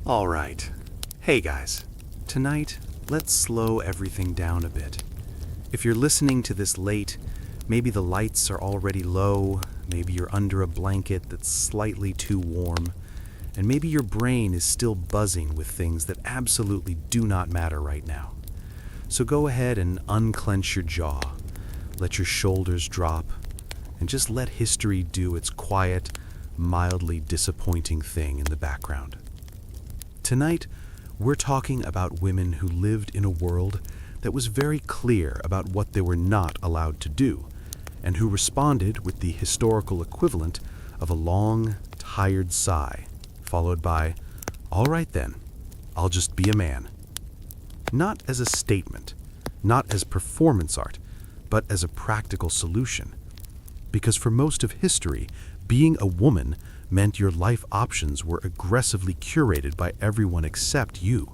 All right. Hey guys. Tonight, let's slow everything down a bit. If you're listening to this late, maybe the lights are already low, maybe you're under a blanket that's slightly too warm, and maybe your brain is still buzzing with things that absolutely do not matter right now. So go ahead and unclench your jaw, let your shoulders drop, and just let history do its quiet, mildly disappointing thing in the background. Tonight, we're talking about women who lived in a world that was very clear about what they were not allowed to do, and who responded with the historical equivalent of a long, tired sigh, followed by, "All right then, I'll just be a man." Not as a statement, not as performance art, but as a practical solution. Because for most of history, being a woman meant your life options were aggressively curated by everyone except you.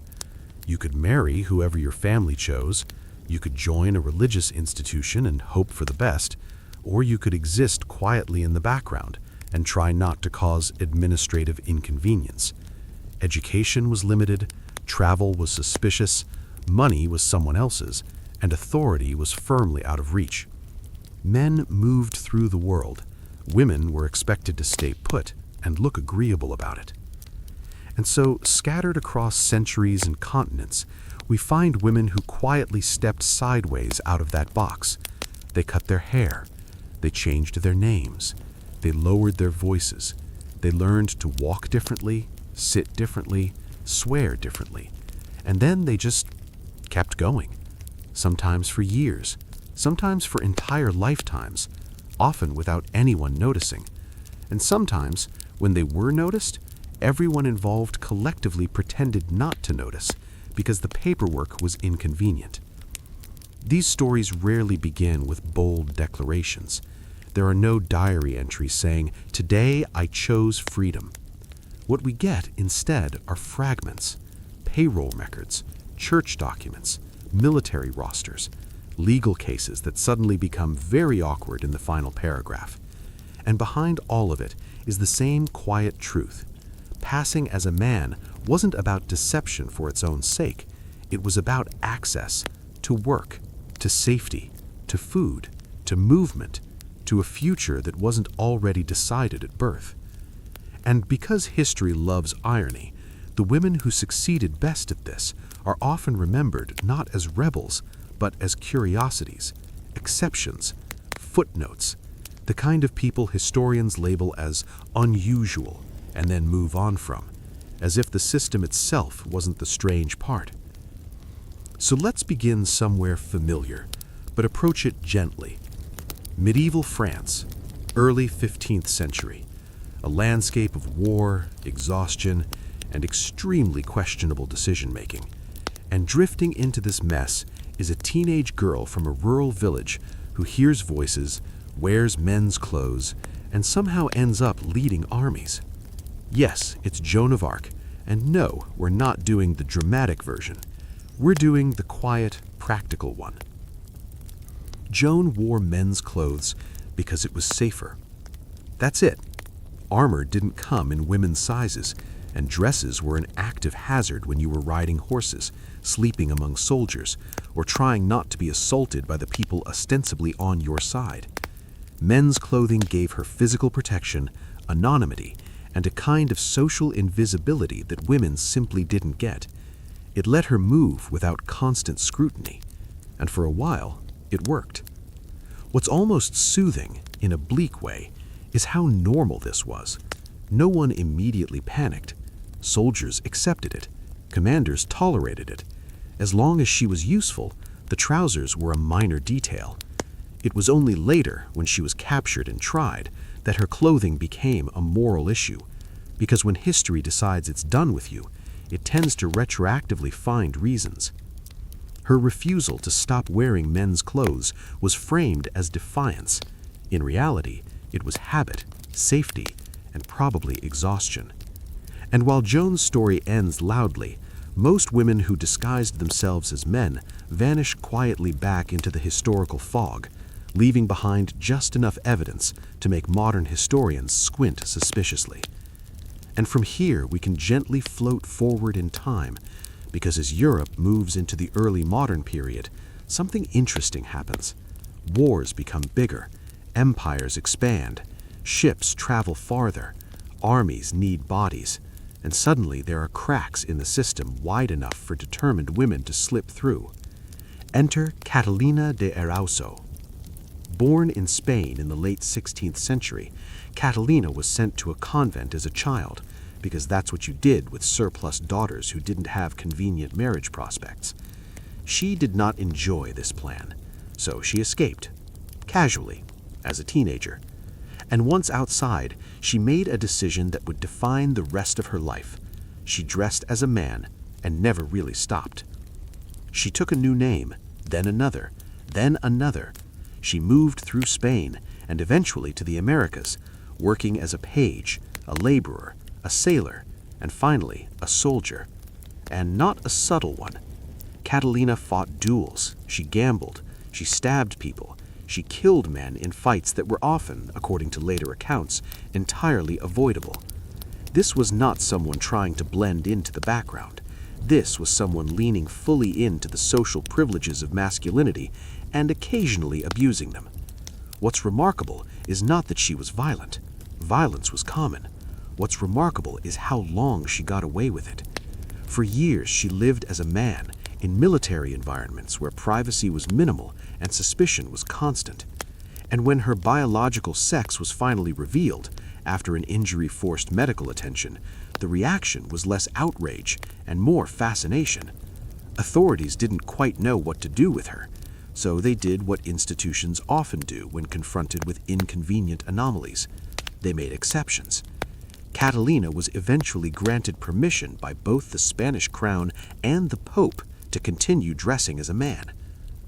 You could marry whoever your family chose, you could join a religious institution and hope for the best, or you could exist quietly in the background and try not to cause administrative inconvenience. Education was limited, travel was suspicious, money was someone else's, and authority was firmly out of reach. Men moved through the world. Women were expected to stay put and look agreeable about it. And so, scattered across centuries and continents, we find women who quietly stepped sideways out of that box. They cut their hair. They changed their names. They lowered their voices. They learned to walk differently, sit differently, swear differently. And then they just kept going. Sometimes for years, sometimes for entire lifetimes, often without anyone noticing. And sometimes, when they were noticed, everyone involved collectively pretended not to notice because the paperwork was inconvenient. These stories rarely begin with bold declarations. There are no diary entries saying, "Today I chose freedom." What we get instead are fragments, payroll records, church documents, military rosters, legal cases that suddenly become very awkward in the final paragraph. And behind all of it is the same quiet truth. Passing as a man wasn't about deception for its own sake. It was about access to work, to safety, to food, to movement, to a future that wasn't already decided at birth. And because history loves irony, the women who succeeded best at this are often remembered not as rebels, but as curiosities, exceptions, footnotes, the kind of people historians label as unusual and then move on from, as if the system itself wasn't the strange part. So let's begin somewhere familiar, but approach it gently. Medieval France, early 15th century, a landscape of war, exhaustion, and extremely questionable decision-making. And drifting into this mess is a teenage girl from a rural village who hears voices, wears men's clothes, and somehow ends up leading armies. Yes, it's Joan of Arc, and no, we're not doing the dramatic version. We're doing the quiet, practical one. Joan wore men's clothes because it was safer. That's it. Armor didn't come in women's sizes, and dresses were an active hazard when you were riding horses, sleeping among soldiers, or trying not to be assaulted by the people ostensibly on your side. Men's clothing gave her physical protection, anonymity, and a kind of social invisibility that women simply didn't get. It let her move without constant scrutiny, and for a while, it worked. What's almost soothing, in a bleak way, is how normal this was. No one immediately panicked. Soldiers accepted it. Commanders tolerated it. As long as she was useful, the trousers were a minor detail. It was only later, when she was captured and tried, that her clothing became a moral issue. Because when history decides it's done with you, it tends to retroactively find reasons. Her refusal to stop wearing men's clothes was framed as defiance. In reality, it was habit, safety, and probably exhaustion. And while Joan's story ends loudly, most women who disguised themselves as men vanish quietly back into the historical fog, leaving behind just enough evidence to make modern historians squint suspiciously. And from here, we can gently float forward in time, because as Europe moves into the early modern period, something interesting happens. Wars become bigger, empires expand, ships travel farther, armies need bodies, and suddenly there are cracks in the system wide enough for determined women to slip through. Enter Catalina de Erauso. Born in Spain in the late 16th century, Catalina was sent to a convent as a child, because that's what you did with surplus daughters who didn't have convenient marriage prospects. She did not enjoy this plan, so she escaped, casually, as a teenager. And once outside, she made a decision that would define the rest of her life. She dressed as a man and never really stopped. She took a new name, then another, then another. She moved through Spain and eventually to the Americas, working as a page, a laborer, a sailor, and finally a soldier. And not a subtle one. Catalina fought duels, she gambled, she stabbed people, she killed men in fights that were often, according to later accounts, entirely avoidable. This was not someone trying to blend into the background. This was someone leaning fully into the social privileges of masculinity and occasionally abusing them. What's remarkable is not that she was violent. Violence was common. What's remarkable is how long she got away with it. For years, she lived as a man in military environments where privacy was minimal and suspicion was constant. And when her biological sex was finally revealed, after an injury-forced medical attention, the reaction was less outrage and more fascination. Authorities didn't quite know what to do with her, so they did what institutions often do when confronted with inconvenient anomalies. They made exceptions. Catalina was eventually granted permission by both the Spanish crown and the Pope to continue dressing as a man,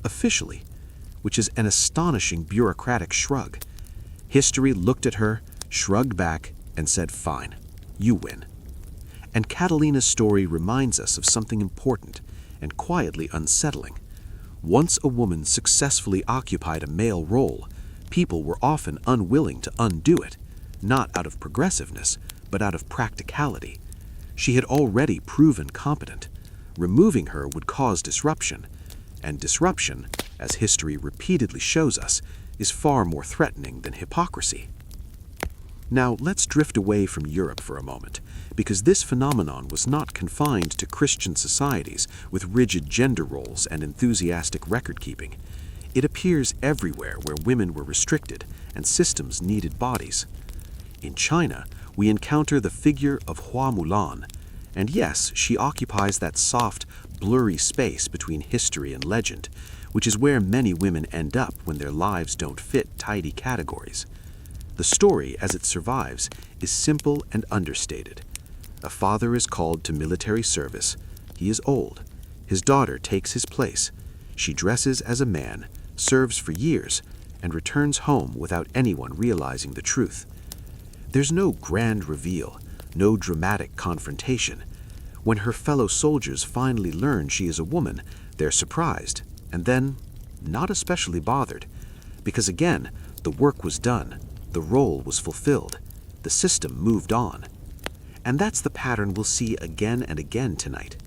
officially, which is an astonishing bureaucratic shrug. History looked at her, shrugged back, and said, "Fine, you win." And Catalina's story reminds us of something important and quietly unsettling. Once a woman successfully occupied a male role, people were often unwilling to undo it, not out of progressiveness, but out of practicality. She had already proven competent. Removing her would cause disruption, and disruption, as history repeatedly shows us, is far more threatening than hypocrisy. Now, let's drift away from Europe for a moment, because this phenomenon was not confined to Christian societies with rigid gender roles and enthusiastic record-keeping. It appears everywhere where women were restricted and systems needed bodies. In China, we encounter the figure of Hua Mulan, and yes, she occupies that soft, blurry space between history and legend, which is where many women end up when their lives don't fit tidy categories. The story, as it survives, is simple and understated. A father is called to military service. He is old. His daughter takes his place. She dresses as a man, serves for years, and returns home without anyone realizing the truth. There's no grand reveal, no dramatic confrontation. When her fellow soldiers finally learn she is a woman, they're surprised, and then not especially bothered, because again, the work was done, the role was fulfilled, the system moved on. And that's the pattern we'll see again and again tonight.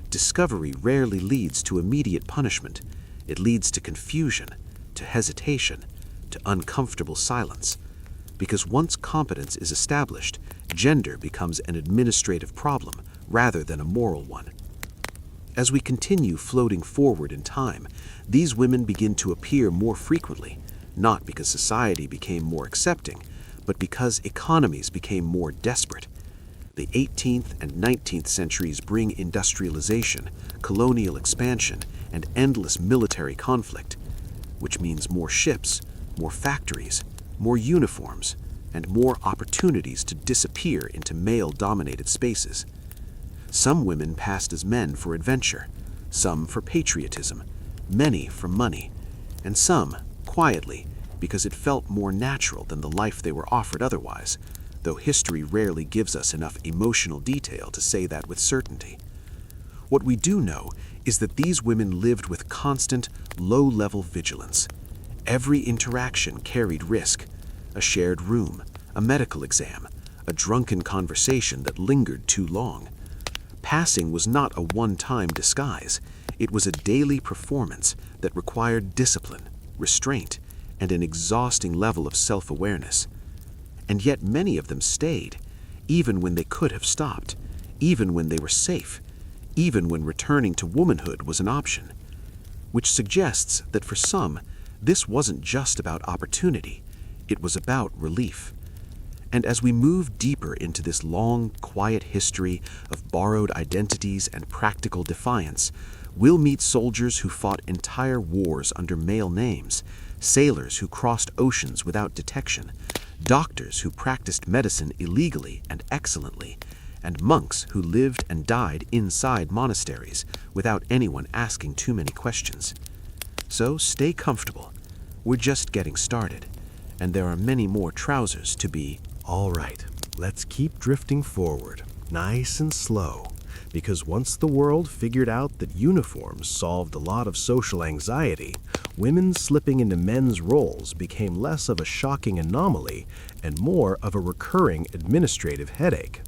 Discovery rarely leads to immediate punishment. It leads to confusion, to hesitation, to uncomfortable silence. Because once competence is established, gender becomes an administrative problem rather than a moral one. As we continue floating forward in time, these women begin to appear more frequently, not because society became more accepting, but because economies became more desperate. The 18th and 19th centuries bring industrialization, colonial expansion, and endless military conflict, which means more ships, more factories, more uniforms, and more opportunities to disappear into male-dominated spaces. Some women passed as men for adventure, some for patriotism, many for money, and some, quietly, because it felt more natural than the life they were offered otherwise, though history rarely gives us enough emotional detail to say that with certainty. What we do know is that these women lived with constant, low-level vigilance. Every interaction carried risk: a shared room, a medical exam, a a drunken conversation that lingered too long. Passing was not a one-time disguise. It was a daily performance that required discipline, restraint, and an exhausting level of self-awareness. And yet many of them stayed, even when they could have stopped, even when they were safe, even when returning to womanhood was an option. Which suggests that for some, this wasn't just about opportunity, it was about relief. And as we move deeper into this long, quiet history of borrowed identities and practical defiance, we'll meet soldiers who fought entire wars under male names, sailors who crossed oceans without detection, doctors who practiced medicine illegally and excellently, and monks who lived and died inside monasteries without anyone asking too many questions. So stay comfortable. We're just getting started, and there are many more trousers to be. All right, let's keep drifting forward, nice and slow, because once the world figured out that uniforms solved a lot of social anxiety, women slipping into men's roles became less of a shocking anomaly and more of a recurring administrative headache.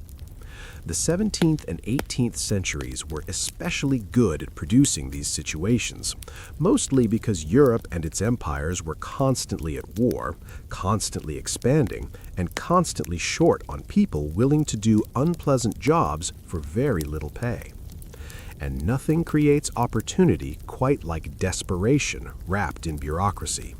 The 17th and 18th centuries were especially good at producing these situations, mostly because Europe and its empires were constantly at war, constantly expanding, and constantly short on people willing to do unpleasant jobs for very little pay. And nothing creates opportunity quite like desperation wrapped in bureaucracy.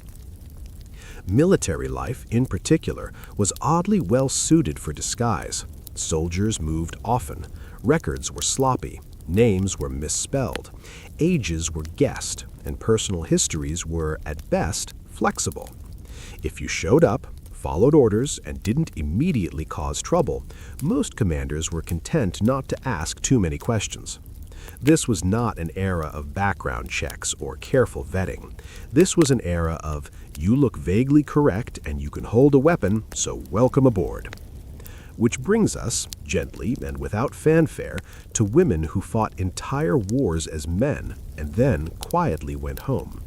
Military life, in particular, was oddly well suited for disguise. Soldiers moved often, records were sloppy, names were misspelled, ages were guessed, and personal histories were, at best, flexible. If you showed up, followed orders, and didn't immediately cause trouble, most commanders were content not to ask too many questions. This was not an era of background checks or careful vetting. This was an era of, you look vaguely correct and you can hold a weapon, so welcome aboard. Which brings us, gently and without fanfare, to women who fought entire wars as men and then quietly went home.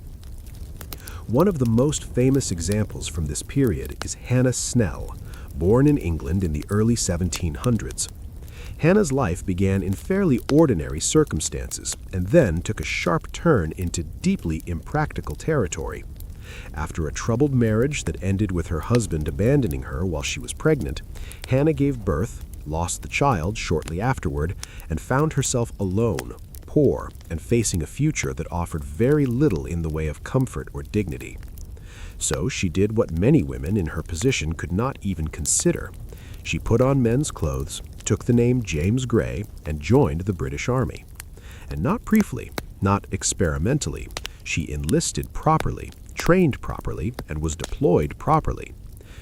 One of the most famous examples from this period is Hannah Snell, born in England in the early 1700s. Hannah's life began in fairly ordinary circumstances and then took a sharp turn into deeply impractical territory. After a troubled marriage that ended with her husband abandoning her while she was pregnant, Hannah gave birth, lost the child shortly afterward, and found herself alone, poor, and facing a future that offered very little in the way of comfort or dignity. So she did what many women in her position could not even consider. She put on men's clothes, took the name James Gray, and joined the British Army. And not briefly, not experimentally, she enlisted properly, trained properly, and was deployed properly.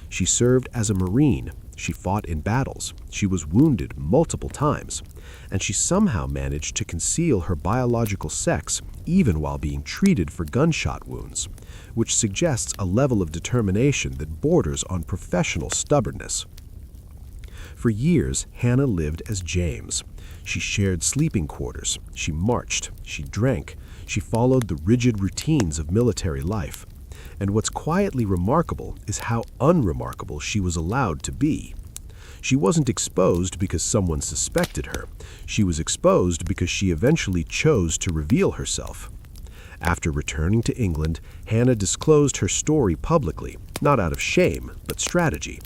She served as a Marine, she fought in battles, she was wounded multiple times, and she somehow managed to conceal her biological sex even while being treated for gunshot wounds, which suggests a level of determination that borders on professional stubbornness. For years, Hannah lived as James. She shared sleeping quarters, she marched, she drank, she followed the rigid routines of military life. And what's quietly remarkable is how unremarkable she was allowed to be. She wasn't exposed because someone suspected her. She was exposed because she eventually chose to reveal herself. After returning to England, Hannah disclosed her story publicly, not out of shame, but strategy.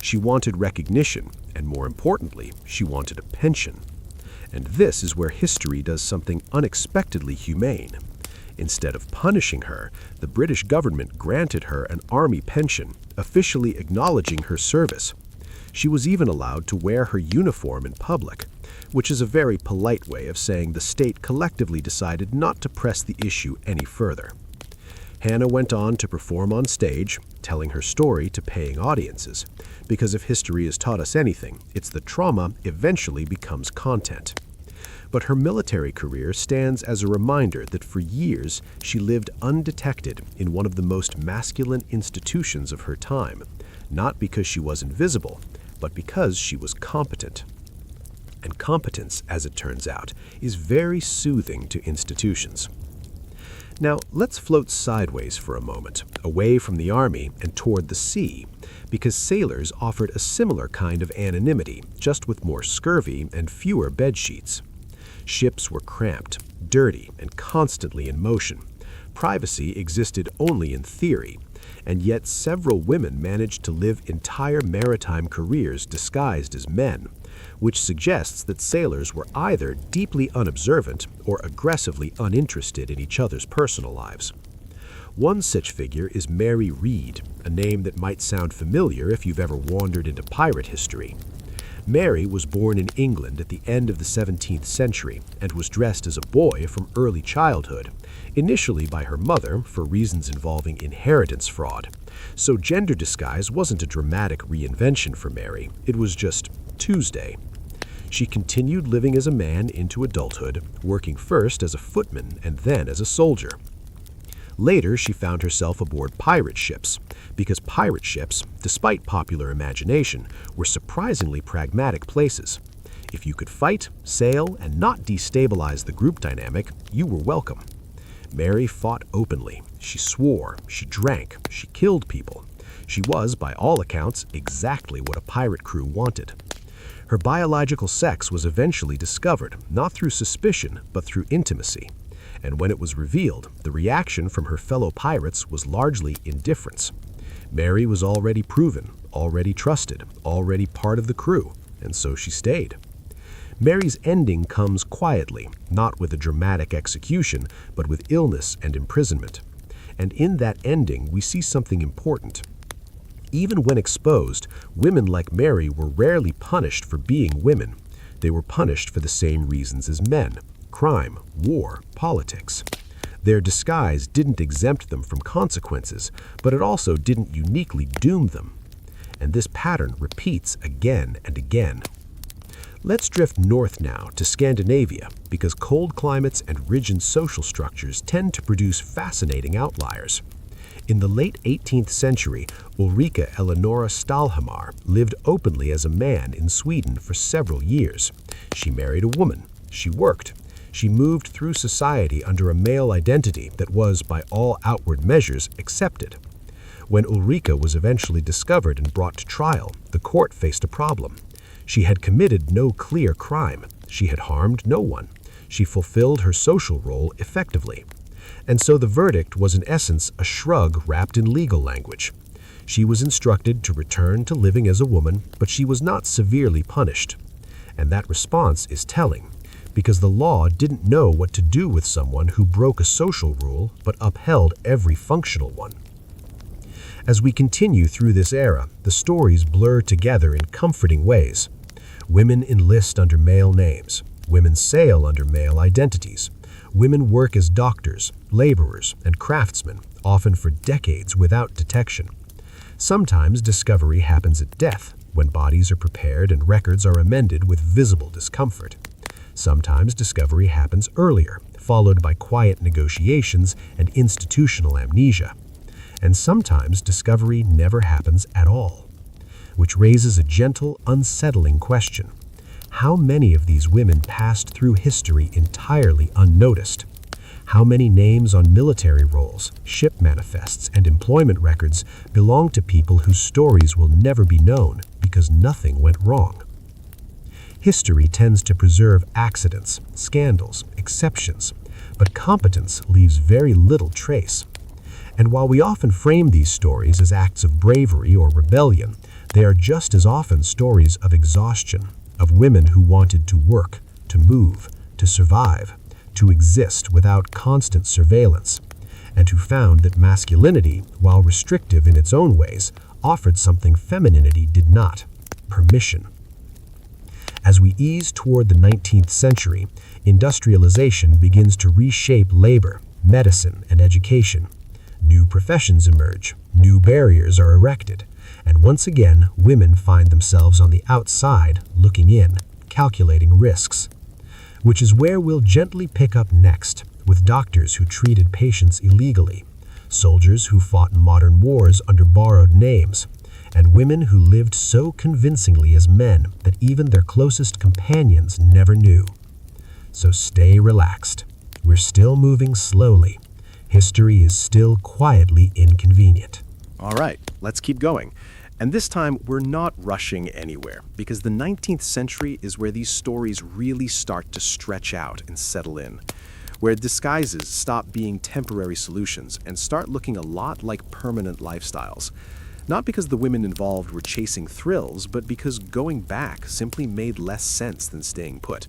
She wanted recognition, and more importantly, she wanted a pension. And this is where history does something unexpectedly humane. Instead of punishing her, the British government granted her an army pension, officially acknowledging her service. She was even allowed to wear her uniform in public, which is a very polite way of saying the state collectively decided not to press the issue any further. Hannah went on to perform on stage, telling her story to paying audiences, because if history has taught us anything, it's that trauma eventually becomes content. But her military career stands as a reminder that for years she lived undetected in one of the most masculine institutions of her time, not because she was invisible, but because she was competent. And competence, as it turns out, is very soothing to institutions. Now, let's float sideways for a moment, away from the army and toward the sea, because sailors offered a similar kind of anonymity, just with more scurvy and fewer bedsheets. Ships were cramped, dirty, and constantly in motion. Privacy existed only in theory, and yet several women managed to live entire maritime careers disguised as men, which suggests that sailors were either deeply unobservant or aggressively uninterested in each other's personal lives. One such figure is Mary Read, a name that might sound familiar if you've ever wandered into pirate history. Mary was born in England at the end of the 17th century and was dressed as a boy from early childhood, initially by her mother for reasons involving inheritance fraud. So gender disguise wasn't a dramatic reinvention for Mary, it was just Tuesday. She continued living as a man into adulthood, working first as a footman and then as a soldier. Later, she found herself aboard pirate ships, because pirate ships, despite popular imagination, were surprisingly pragmatic places. If you could fight, sail, and not destabilize the group dynamic, you were welcome. Mary fought openly. She swore, she drank, she killed people. She was, by all accounts, exactly what a pirate crew wanted. Her biological sex was eventually discovered, not through suspicion, but through intimacy. And when it was revealed, the reaction from her fellow pirates was largely indifference. Mary was already proven, already trusted, already part of the crew, and so she stayed. Mary's ending comes quietly, not with a dramatic execution, but with illness and imprisonment. And in that ending, we see something important. Even when exposed, women like Mary were rarely punished for being women. They were punished for the same reasons as men: crime, war, politics. Their disguise didn't exempt them from consequences, but it also didn't uniquely doom them. And this pattern repeats again and again. Let's drift north now to Scandinavia, because cold climates and rigid social structures tend to produce fascinating outliers. In the late 18th century, Ulrika Eleonora Stalhammar lived openly as a man in Sweden for several years. She married a woman. She worked. She moved through society under a male identity that was, by all outward measures, accepted. When Ulrika was eventually discovered and brought to trial, the court faced a problem. She had committed no clear crime. She had harmed no one. She fulfilled her social role effectively. And so the verdict was in essence a shrug wrapped in legal language. She was instructed to return to living as a woman, but she was not severely punished. And that response is telling, because the law didn't know what to do with someone who broke a social rule but upheld every functional one. As we continue through this era, the stories blur together in comforting ways. Women enlist under male names. Women sail under male identities. Women work as doctors, laborers, and craftsmen, often for decades without detection. Sometimes discovery happens at death, when bodies are prepared and records are amended with visible discomfort. Sometimes discovery happens earlier, followed by quiet negotiations and institutional amnesia. And sometimes discovery never happens at all, which raises a gentle, unsettling question. How many of these women passed through history entirely unnoticed? How many names on military rolls, ship manifests, and employment records belong to people whose stories will never be known because nothing went wrong? History tends to preserve accidents, scandals, exceptions, but competence leaves very little trace. And while we often frame these stories as acts of bravery or rebellion, they are just as often stories of exhaustion, of women who wanted to work, to move, to survive, to exist without constant surveillance, and who found that masculinity, while restrictive in its own ways, offered something femininity did not: permission. As we ease toward the 19th century, industrialization begins to reshape labor, medicine, and education. New professions emerge, new barriers are erected, and once again, women find themselves on the outside, looking in, calculating risks. Which is where we'll gently pick up next, with doctors who treated patients illegally, soldiers who fought in modern wars under borrowed names, and women who lived so convincingly as men that even their closest companions never knew. So stay relaxed. We're still moving slowly, history is still quietly inconvenient. All right, let's keep going. And this time, we're not rushing anywhere, because the 19th century is where these stories really start to stretch out and settle in, where disguises stop being temporary solutions and start looking a lot like permanent lifestyles. Not because the women involved were chasing thrills, but because going back simply made less sense than staying put.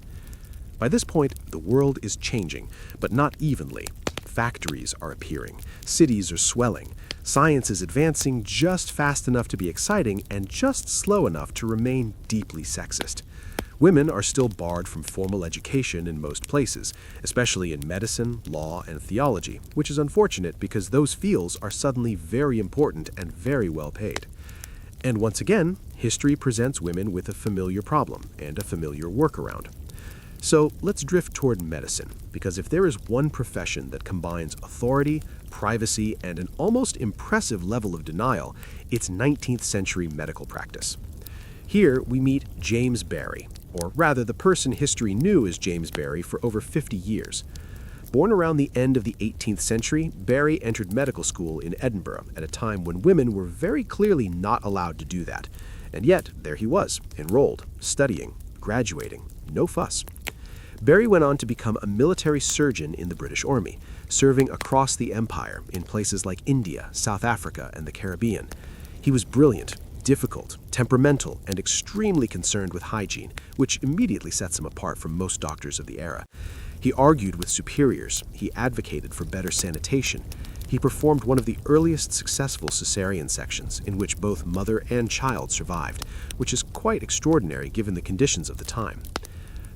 By this point, the world is changing, but not evenly. Factories are appearing, cities are swelling, science is advancing just fast enough to be exciting and just slow enough to remain deeply sexist. Women are still barred from formal education in most places, especially in medicine, law, and theology, which is unfortunate because those fields are suddenly very important and very well paid. And once again, history presents women with a familiar problem and a familiar workaround. So let's drift toward medicine, because if there is one profession that combines authority, privacy, and an almost impressive level of denial, it's 19th century medical practice. Here we meet James Barry, or rather the person history knew as James Barry for over 50 years. Born around the end of the 18th century, Barry entered medical school in Edinburgh at a time when women were very clearly not allowed to do that. And yet, there he was, enrolled, studying, graduating, no fuss. Barry went on to become a military surgeon in the British Army, serving across the empire in places like India, South Africa, and the Caribbean. He was brilliant, difficult, temperamental, and extremely concerned with hygiene, which immediately sets him apart from most doctors of the era. He argued with superiors, he advocated for better sanitation. He performed one of the earliest successful cesarean sections in which both mother and child survived, which is quite extraordinary given the conditions of the time.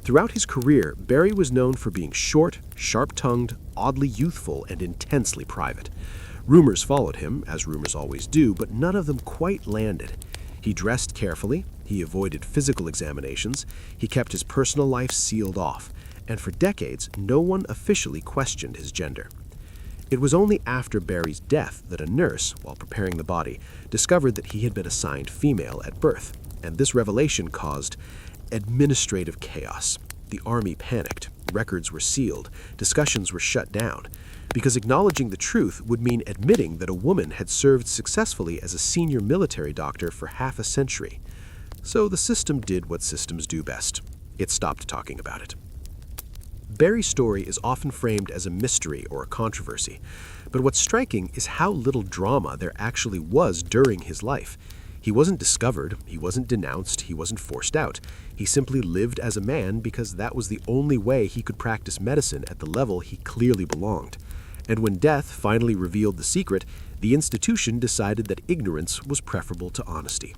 Throughout his career, Barry was known for being short, sharp-tongued, oddly youthful, and intensely private. Rumors followed him, as rumors always do, but none of them quite landed. He dressed carefully, he avoided physical examinations, he kept his personal life sealed off, and for decades, no one officially questioned his gender. It was only after Barry's death that a nurse, while preparing the body, discovered that he had been assigned female at birth, and this revelation caused administrative chaos. The army panicked, records were sealed, discussions were shut down, because acknowledging the truth would mean admitting that a woman had served successfully as a senior military doctor for half a century. So the system did what systems do best. It stopped talking about it. Barry's story is often framed as a mystery or a controversy, but what's striking is how little drama there actually was during his life. He wasn't discovered, he wasn't denounced, he wasn't forced out. He simply lived as a man because that was the only way he could practice medicine at the level he clearly belonged. And when death finally revealed the secret, the institution decided that ignorance was preferable to honesty.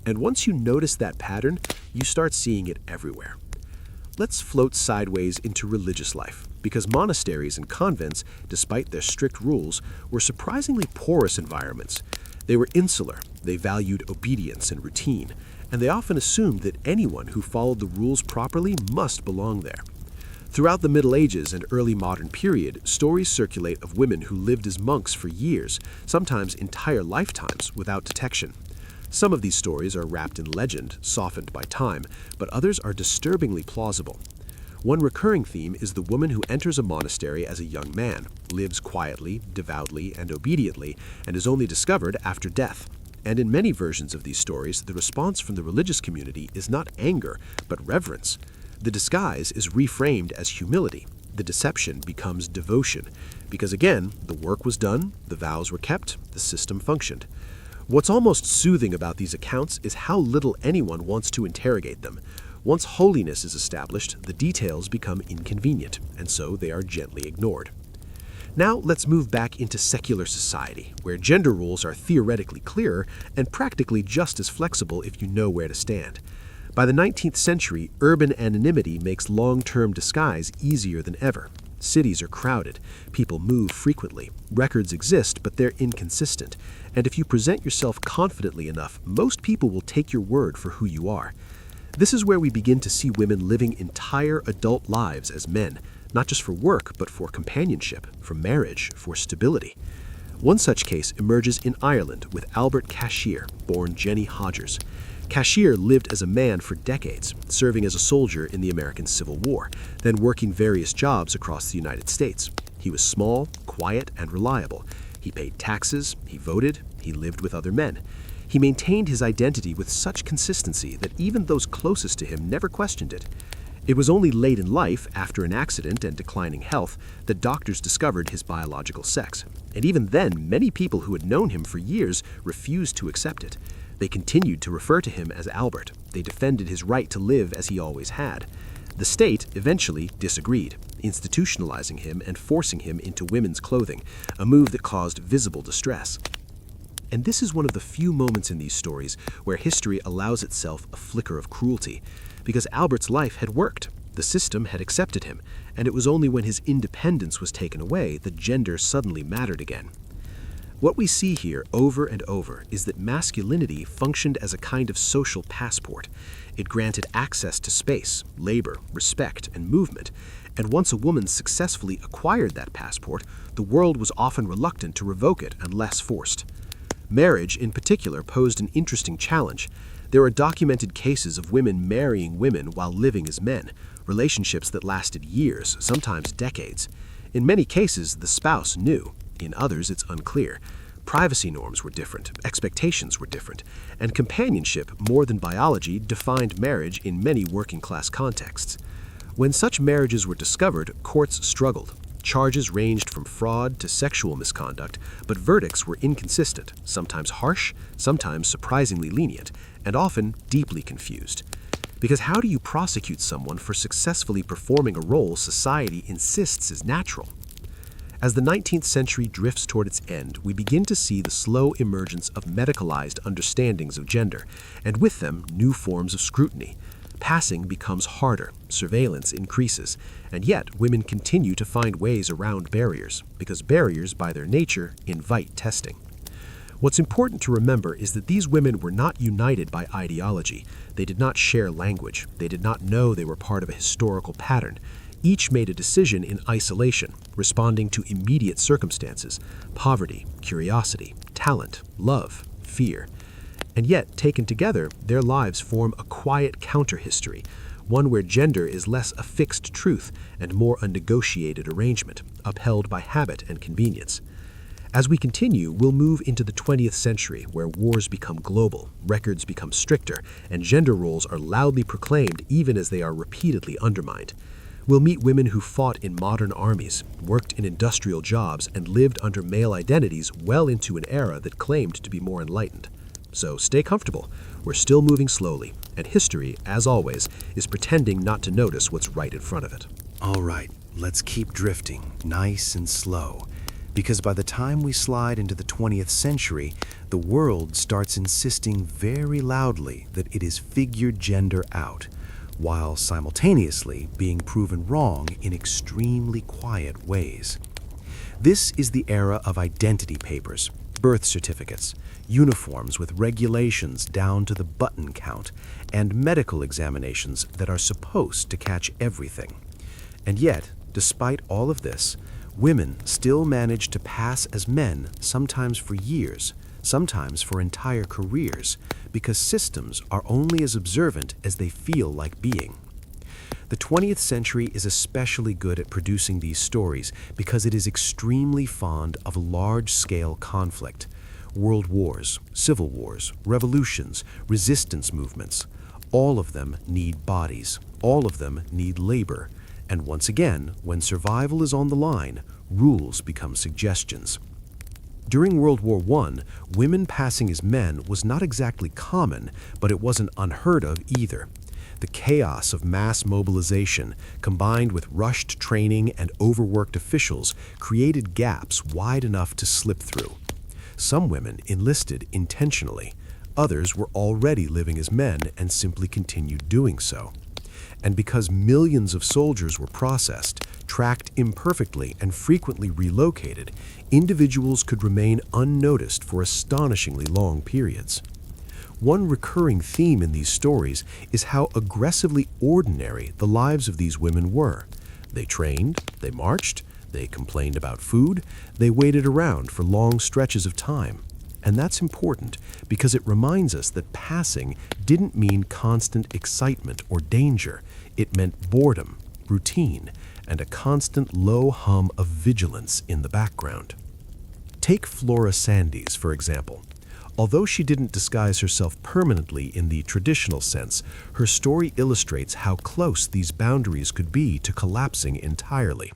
And once you notice that pattern, you start seeing it everywhere. Let's float sideways into religious life, because monasteries and convents, despite their strict rules, were surprisingly porous environments. They were insular, they valued obedience and routine, and they often assumed that anyone who followed the rules properly must belong there. Throughout the Middle Ages and early modern period, stories circulate of women who lived as monks for years, sometimes entire lifetimes, without detection. Some of these stories are wrapped in legend, softened by time, but others are disturbingly plausible. One recurring theme is the woman who enters a monastery as a young man, lives quietly, devoutly, and obediently, and is only discovered after death. And in many versions of these stories, the response from the religious community is not anger, but reverence. The disguise is reframed as humility. The deception becomes devotion, because again, the work was done, the vows were kept, the system functioned. What's almost soothing about these accounts is how little anyone wants to interrogate them. Once holiness is established, the details become inconvenient, and so they are gently ignored. Now let's move back into secular society, where gender rules are theoretically clearer and practically just as flexible if you know where to stand. By the 19th century, urban anonymity makes long-term disguise easier than ever. Cities are crowded, people move frequently, records exist, but they're inconsistent, and if you present yourself confidently enough, most people will take your word for who you are. This is where we begin to see women living entire adult lives as men, not just for work, but for companionship, for marriage, for stability. One such case emerges in Ireland with Albert Cashier, born Jenny Hodgers. Cashier lived as a man for decades, serving as a soldier in the American Civil War, then working various jobs across the United States. He was small, quiet, and reliable. He paid taxes, he voted, he lived with other men. He maintained his identity with such consistency that even those closest to him never questioned it. It was only late in life, after an accident and declining health, that doctors discovered his biological sex. And even then, many people who had known him for years refused to accept it. They continued to refer to him as Albert. They defended his right to live as he always had. The state eventually disagreed, institutionalizing him and forcing him into women's clothing, a move that caused visible distress. And this is one of the few moments in these stories where history allows itself a flicker of cruelty, because Albert's life had worked, the system had accepted him, and it was only when his independence was taken away that gender suddenly mattered again. What we see here over and over is that masculinity functioned as a kind of social passport. It granted access to space, labor, respect, and movement, and once a woman successfully acquired that passport, the world was often reluctant to revoke it unless forced. Marriage, in particular, posed an interesting challenge. There are documented cases of women marrying women while living as men, relationships that lasted years, sometimes decades. In many cases, the spouse knew. In others, it's unclear. Privacy norms were different, expectations were different, and companionship, more than biology, defined marriage in many working-class contexts. When such marriages were discovered, courts struggled. Charges ranged from fraud to sexual misconduct, but verdicts were inconsistent, sometimes harsh, sometimes surprisingly lenient, and often deeply confused. Because how do you prosecute someone for successfully performing a role society insists is natural? As the 19th century drifts toward its end, we begin to see the slow emergence of medicalized understandings of gender, and with them, new forms of scrutiny. Passing becomes harder, surveillance increases, and yet women continue to find ways around barriers, because barriers, by their nature, invite testing. What's important to remember is that these women were not united by ideology. They did not share language. They did not know they were part of a historical pattern. Each made a decision in isolation, responding to immediate circumstances: poverty, curiosity, talent, love, fear. And yet, taken together, their lives form a quiet counter-history, one where gender is less a fixed truth and more a negotiated arrangement, upheld by habit and convenience. As we continue, we'll move into the 20th century, where wars become global, records become stricter, and gender roles are loudly proclaimed even as they are repeatedly undermined. We'll meet women who fought in modern armies, worked in industrial jobs, and lived under male identities well into an era that claimed to be more enlightened. So stay comfortable. We're still moving slowly, and history, as always, is pretending not to notice what's right in front of it. All right, let's keep drifting, nice and slow, because by the time we slide into the 20th century, the world starts insisting very loudly that it is figured gender out, while simultaneously being proven wrong in extremely quiet ways. This is the era of identity papers, birth certificates, uniforms with regulations down to the button count, and medical examinations that are supposed to catch everything. And yet, despite all of this, women still manage to pass as men, sometimes for years, sometimes for entire careers, because systems are only as observant as they feel like being. The 20th century is especially good at producing these stories because it is extremely fond of large-scale conflict. World wars, civil wars, revolutions, resistance movements. All of them need bodies. All of them need labor. And once again, when survival is on the line, rules become suggestions. During World War I, women passing as men was not exactly common, but it wasn't unheard of either. The chaos of mass mobilization, combined with rushed training and overworked officials, created gaps wide enough to slip through. Some women enlisted intentionally. Others were already living as men and simply continued doing so. And because millions of soldiers were processed, tracked imperfectly, and frequently relocated, individuals could remain unnoticed for astonishingly long periods. One recurring theme in these stories is how aggressively ordinary the lives of these women were. They trained, they marched, they complained about food, they waited around for long stretches of time. And that's important because it reminds us that passing didn't mean constant excitement or danger. It meant boredom, routine, and a constant low hum of vigilance in the background. Take Flora Sandys, for example. Although she didn't disguise herself permanently in the traditional sense, her story illustrates how close these boundaries could be to collapsing entirely.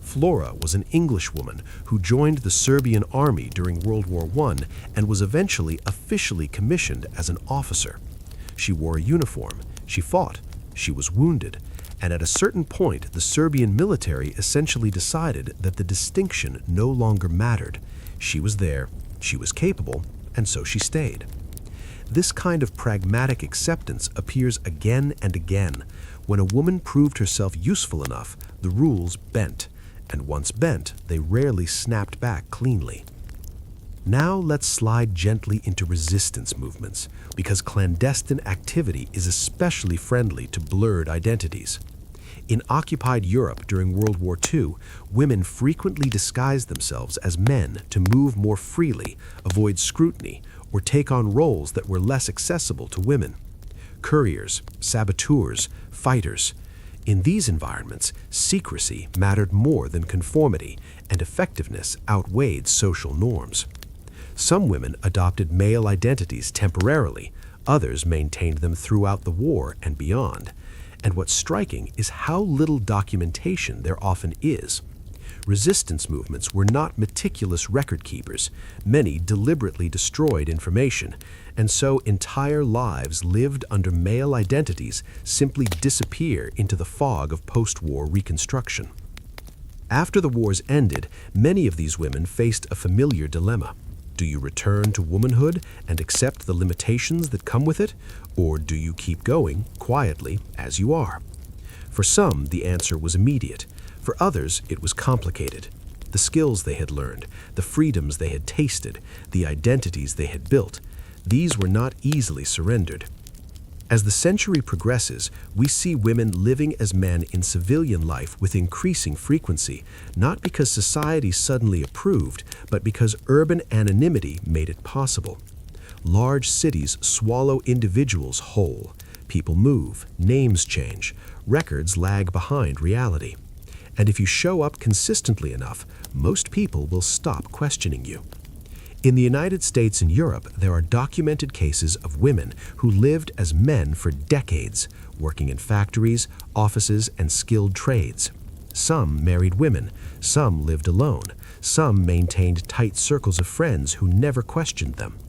Flora was an Englishwoman who joined the Serbian army during World War I and was eventually officially commissioned as an officer. She wore a uniform, she fought, she was wounded, and at a certain point the Serbian military essentially decided that the distinction no longer mattered. She was there, she was capable, and so she stayed. This kind of pragmatic acceptance appears again and again. When a woman proved herself useful enough, the rules bent, and once bent, they rarely snapped back cleanly. Now let's slide gently into resistance movements, because clandestine activity is especially friendly to blurred identities. In occupied Europe during World War II, women frequently disguised themselves as men to move more freely, avoid scrutiny, or take on roles that were less accessible to women. Couriers, saboteurs, fighters. In these environments, secrecy mattered more than conformity, and effectiveness outweighed social norms. Some women adopted male identities temporarily, others maintained them throughout the war and beyond. And what's striking is how little documentation there often is. Resistance movements were not meticulous record keepers. Many deliberately destroyed information, and so entire lives lived under male identities simply disappear into the fog of post-war reconstruction. After the wars ended, many of these women faced a familiar dilemma. Do you return to womanhood and accept the limitations that come with it, or do you keep going quietly as you are? For some, the answer was immediate. For others, it was complicated. The skills they had learned, the freedoms they had tasted, the identities they had built, these were not easily surrendered. As the century progresses, we see women living as men in civilian life with increasing frequency, not because society suddenly approved, but because urban anonymity made it possible. Large cities swallow individuals whole. People move, names change, records lag behind reality. And if you show up consistently enough, most people will stop questioning you. In the United States and Europe, there are documented cases of women who lived as men for decades, working in factories, offices, and skilled trades. Some married women, some lived alone, some maintained tight circles of friends who never questioned them.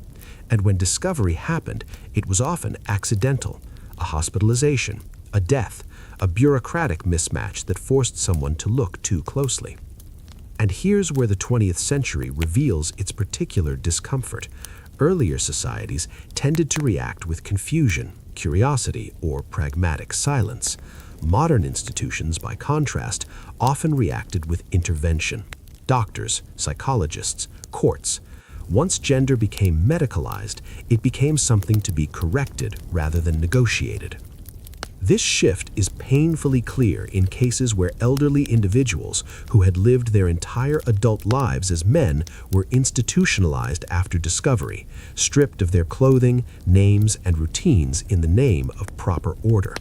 And when discovery happened, it was often accidental, a hospitalization, a death, a bureaucratic mismatch that forced someone to look too closely. And here's where the 20th century reveals its particular discomfort. Earlier societies tended to react with confusion, curiosity, or pragmatic silence. Modern institutions, by contrast, often reacted with intervention. Doctors, psychologists, courts. Once gender became medicalized, it became something to be corrected rather than negotiated. This shift is painfully clear in cases where elderly individuals who had lived their entire adult lives as men were institutionalized after discovery, stripped of their clothing, names, and routines in the name of proper order.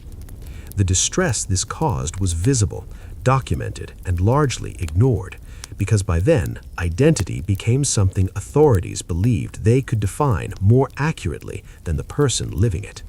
The distress this caused was visible, documented, and largely ignored, because by then, identity became something authorities believed they could define more accurately than the person living it.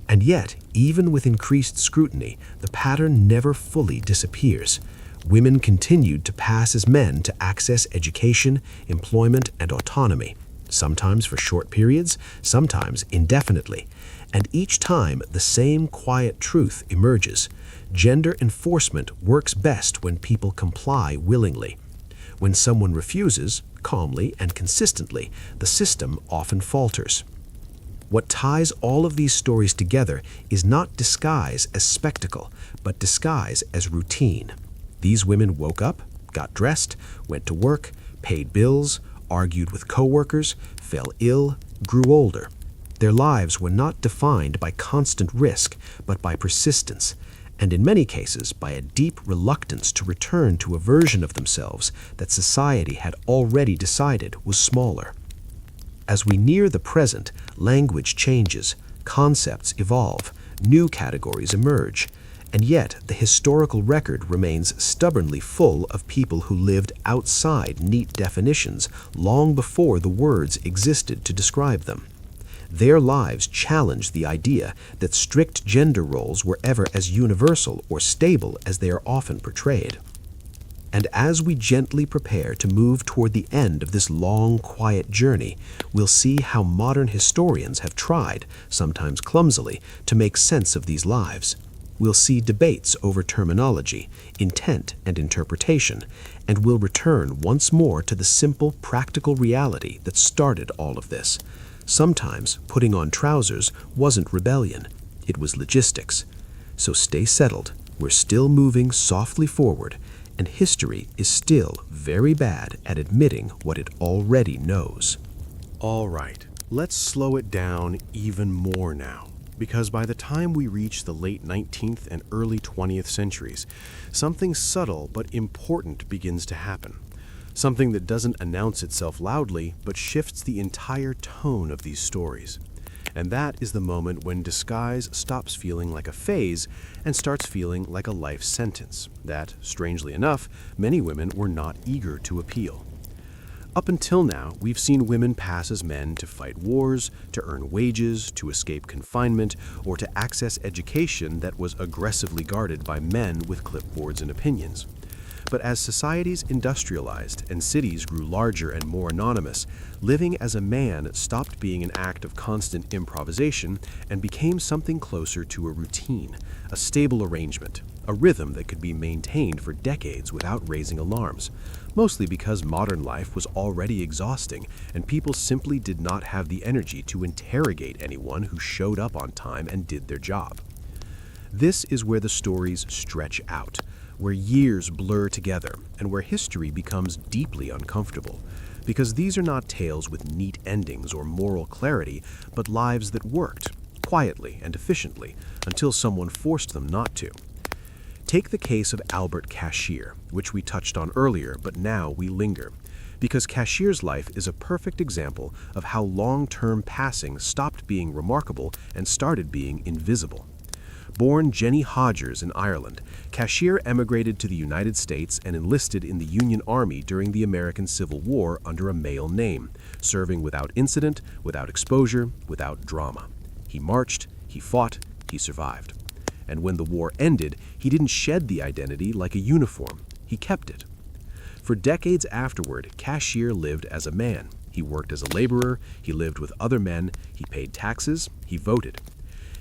And yet, even with increased scrutiny, the pattern never fully disappears. Women continued to pass as men to access education, employment, and autonomy, sometimes for short periods, sometimes indefinitely. And each time, the same quiet truth emerges. Gender enforcement works best when people comply willingly. When someone refuses, calmly and consistently, the system often falters. What ties all of these stories together is not disguise as spectacle, but disguise as routine. These women woke up, got dressed, went to work, paid bills, argued with coworkers, fell ill, grew older. Their lives were not defined by constant risk, but by persistence, and in many cases by a deep reluctance to return to a version of themselves that society had already decided was smaller. As we near the present, language changes, concepts evolve, new categories emerge, And yet, the historical record remains stubbornly full of people who lived outside neat definitions long before the words existed to describe them. Their lives challenge the idea that strict gender roles were ever as universal or stable as they are often portrayed. And as we gently prepare to move toward the end of this long, quiet journey, we'll see how modern historians have tried, sometimes clumsily, to make sense of these lives. We'll see debates over terminology, intent, and interpretation, and we'll return once more to the simple, practical reality that started all of this. Sometimes putting on trousers wasn't rebellion, it was logistics. So stay settled, we're still moving softly forward, and history is still very bad at admitting what it already knows. All right, let's slow it down even more now, because by the time we reach the late 19th and early 20th centuries, something subtle but important begins to happen. Something that doesn't announce itself loudly, but shifts the entire tone of these stories. And that is the moment when disguise stops feeling like a phase and starts feeling like a life sentence that, strangely enough, many women were not eager to appeal. Up until now, we've seen women pass as men to fight wars, to earn wages, to escape confinement, or to access education that was aggressively guarded by men with clipboards and opinions. But as societies industrialized and cities grew larger and more anonymous, living as a man stopped being an act of constant improvisation and became something closer to a routine, a stable arrangement, a rhythm that could be maintained for decades without raising alarms, mostly because modern life was already exhausting and people simply did not have the energy to interrogate anyone who showed up on time and did their job. This is where the stories stretch out, where years blur together, and where history becomes deeply uncomfortable. Because these are not tales with neat endings or moral clarity, but lives that worked, quietly and efficiently, until someone forced them not to. Take the case of Albert Cashier, which we touched on earlier, but now we linger. Because Cashier's life is a perfect example of how long-term passing stopped being remarkable and started being invisible. Born Jenny Hodgers in Ireland, Cashier emigrated to the United States and enlisted in the Union Army during the American Civil War under a male name, serving without incident, without exposure, without drama. He marched, he fought, he survived. And when the war ended, he didn't shed the identity like a uniform. He kept it. For decades afterward, Cashier lived as a man. He worked as a laborer, he lived with other men, he paid taxes, he voted.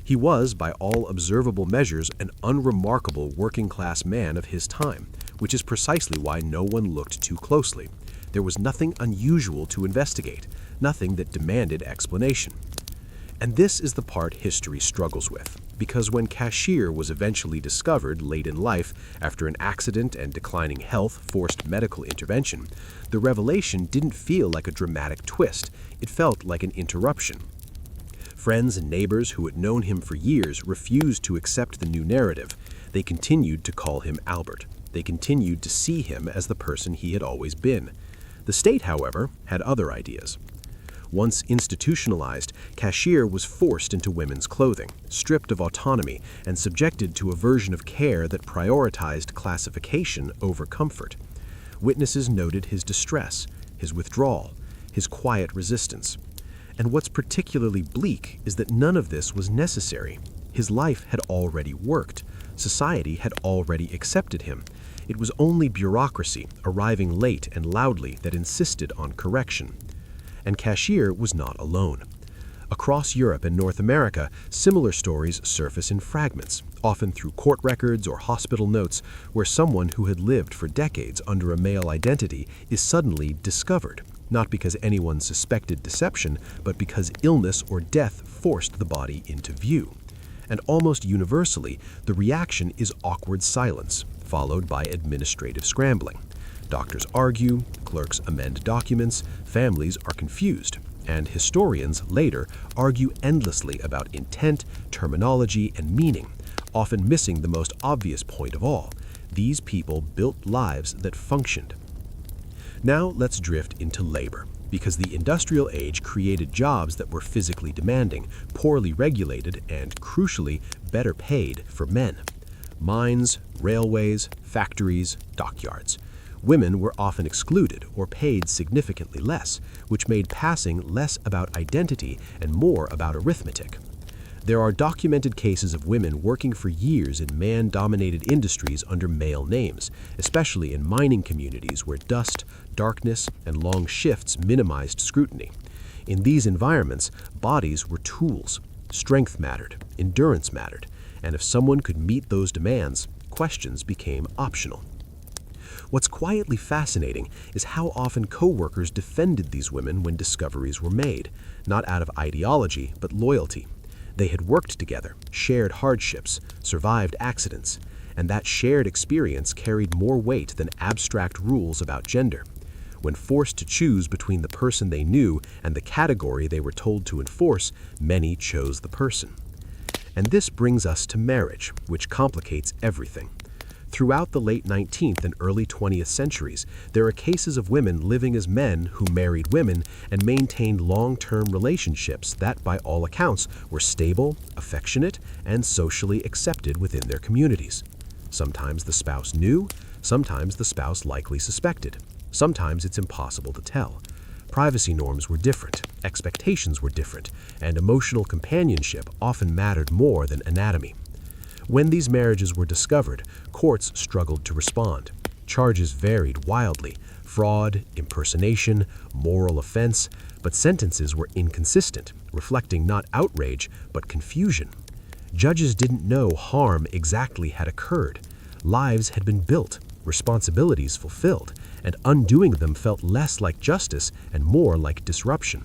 He was, by all observable measures, an unremarkable working-class man of his time, which is precisely why no one looked too closely. There was nothing unusual to investigate, nothing that demanded explanation. And this is the part history struggles with, because when Cashier was eventually discovered late in life after an accident and declining health forced medical intervention, the revelation didn't feel like a dramatic twist, it felt like an interruption. Friends and neighbors who had known him for years refused to accept the new narrative. They continued to call him Albert. They continued to see him as the person he had always been. The state, however, had other ideas. Once institutionalized, Cashier was forced into women's clothing, stripped of autonomy, and subjected to a version of care that prioritized classification over comfort. Witnesses noted his distress, his withdrawal, his quiet resistance. And what's particularly bleak is that none of this was necessary. His life had already worked. Society had already accepted him. It was only bureaucracy, arriving late and loudly, that insisted on correction. And Cashier was not alone. Across Europe and North America, similar stories surface in fragments, often through court records or hospital notes, where someone who had lived for decades under a male identity is suddenly discovered. Not because anyone suspected deception, but because illness or death forced the body into view. And almost universally, the reaction is awkward silence, followed by administrative scrambling. Doctors argue, clerks amend documents, families are confused, and historians later argue endlessly about intent, terminology, and meaning, often missing the most obvious point of all. These people built lives that functioned. Now let's drift into labor, because the industrial age created jobs that were physically demanding, poorly regulated, and, crucially, better paid for men. mines, railways, factories, dockyards. Women were often excluded or paid significantly less, which made passing less about identity and more about arithmetic. There are documented cases of women working for years in man-dominated industries under male names, especially in mining communities where dust, darkness, and long shifts minimized scrutiny. In these environments, bodies were tools. Strength mattered, endurance mattered, and if someone could meet those demands, questions became optional. What's quietly fascinating is how often co-workers defended these women when discoveries were made, not out of ideology, but loyalty. They had worked together, shared hardships, survived accidents, and that shared experience carried more weight than abstract rules about gender. When forced to choose between the person they knew and the category they were told to enforce, many chose the person. And this brings us to marriage, which complicates everything. Throughout the late 19th and early 20th centuries, there are cases of women living as men who married women and maintained long-term relationships that, by all accounts, were stable, affectionate, and socially accepted within their communities. Sometimes the spouse knew, sometimes the spouse likely suspected. Sometimes it's impossible to tell. Privacy norms were different, expectations were different, and emotional companionship often mattered more than anatomy. When these marriages were discovered, courts struggled to respond. Charges varied wildly: fraud, impersonation, moral offense, but sentences were inconsistent, reflecting not outrage, but confusion. Judges didn't know harm exactly had occurred. Lives had been built, responsibilities fulfilled, and undoing them felt less like justice and more like disruption.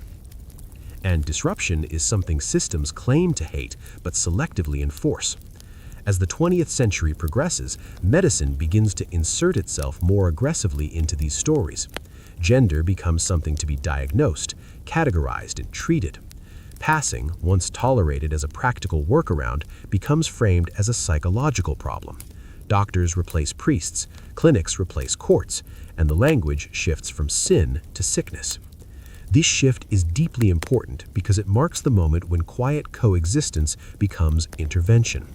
And disruption is something systems claim to hate, but selectively enforce. As the 20th century progresses, medicine begins to insert itself more aggressively into these stories. Gender becomes something to be diagnosed, categorized, and treated. Passing, once tolerated as a practical workaround, becomes framed as a psychological problem. Doctors replace priests, clinics replace courts, and the language shifts from sin to sickness. This shift is deeply important because it marks the moment when quiet coexistence becomes intervention.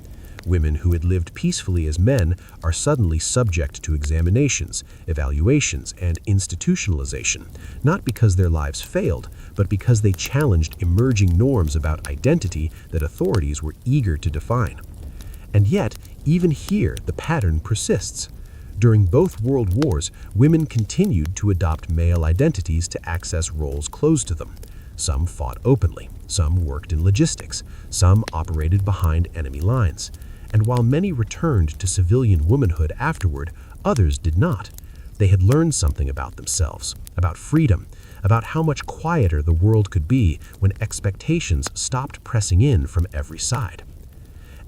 Women who had lived peacefully as men are suddenly subject to examinations, evaluations, and institutionalization, not because their lives failed, but because they challenged emerging norms about identity that authorities were eager to define. And yet, even here, the pattern persists. During both world wars, women continued to adopt male identities to access roles closed to them. Some fought openly, some worked in logistics, some operated behind enemy lines. And while many returned to civilian womanhood afterward, others did not. They had learned something about themselves, about freedom, about how much quieter the world could be when expectations stopped pressing in from every side.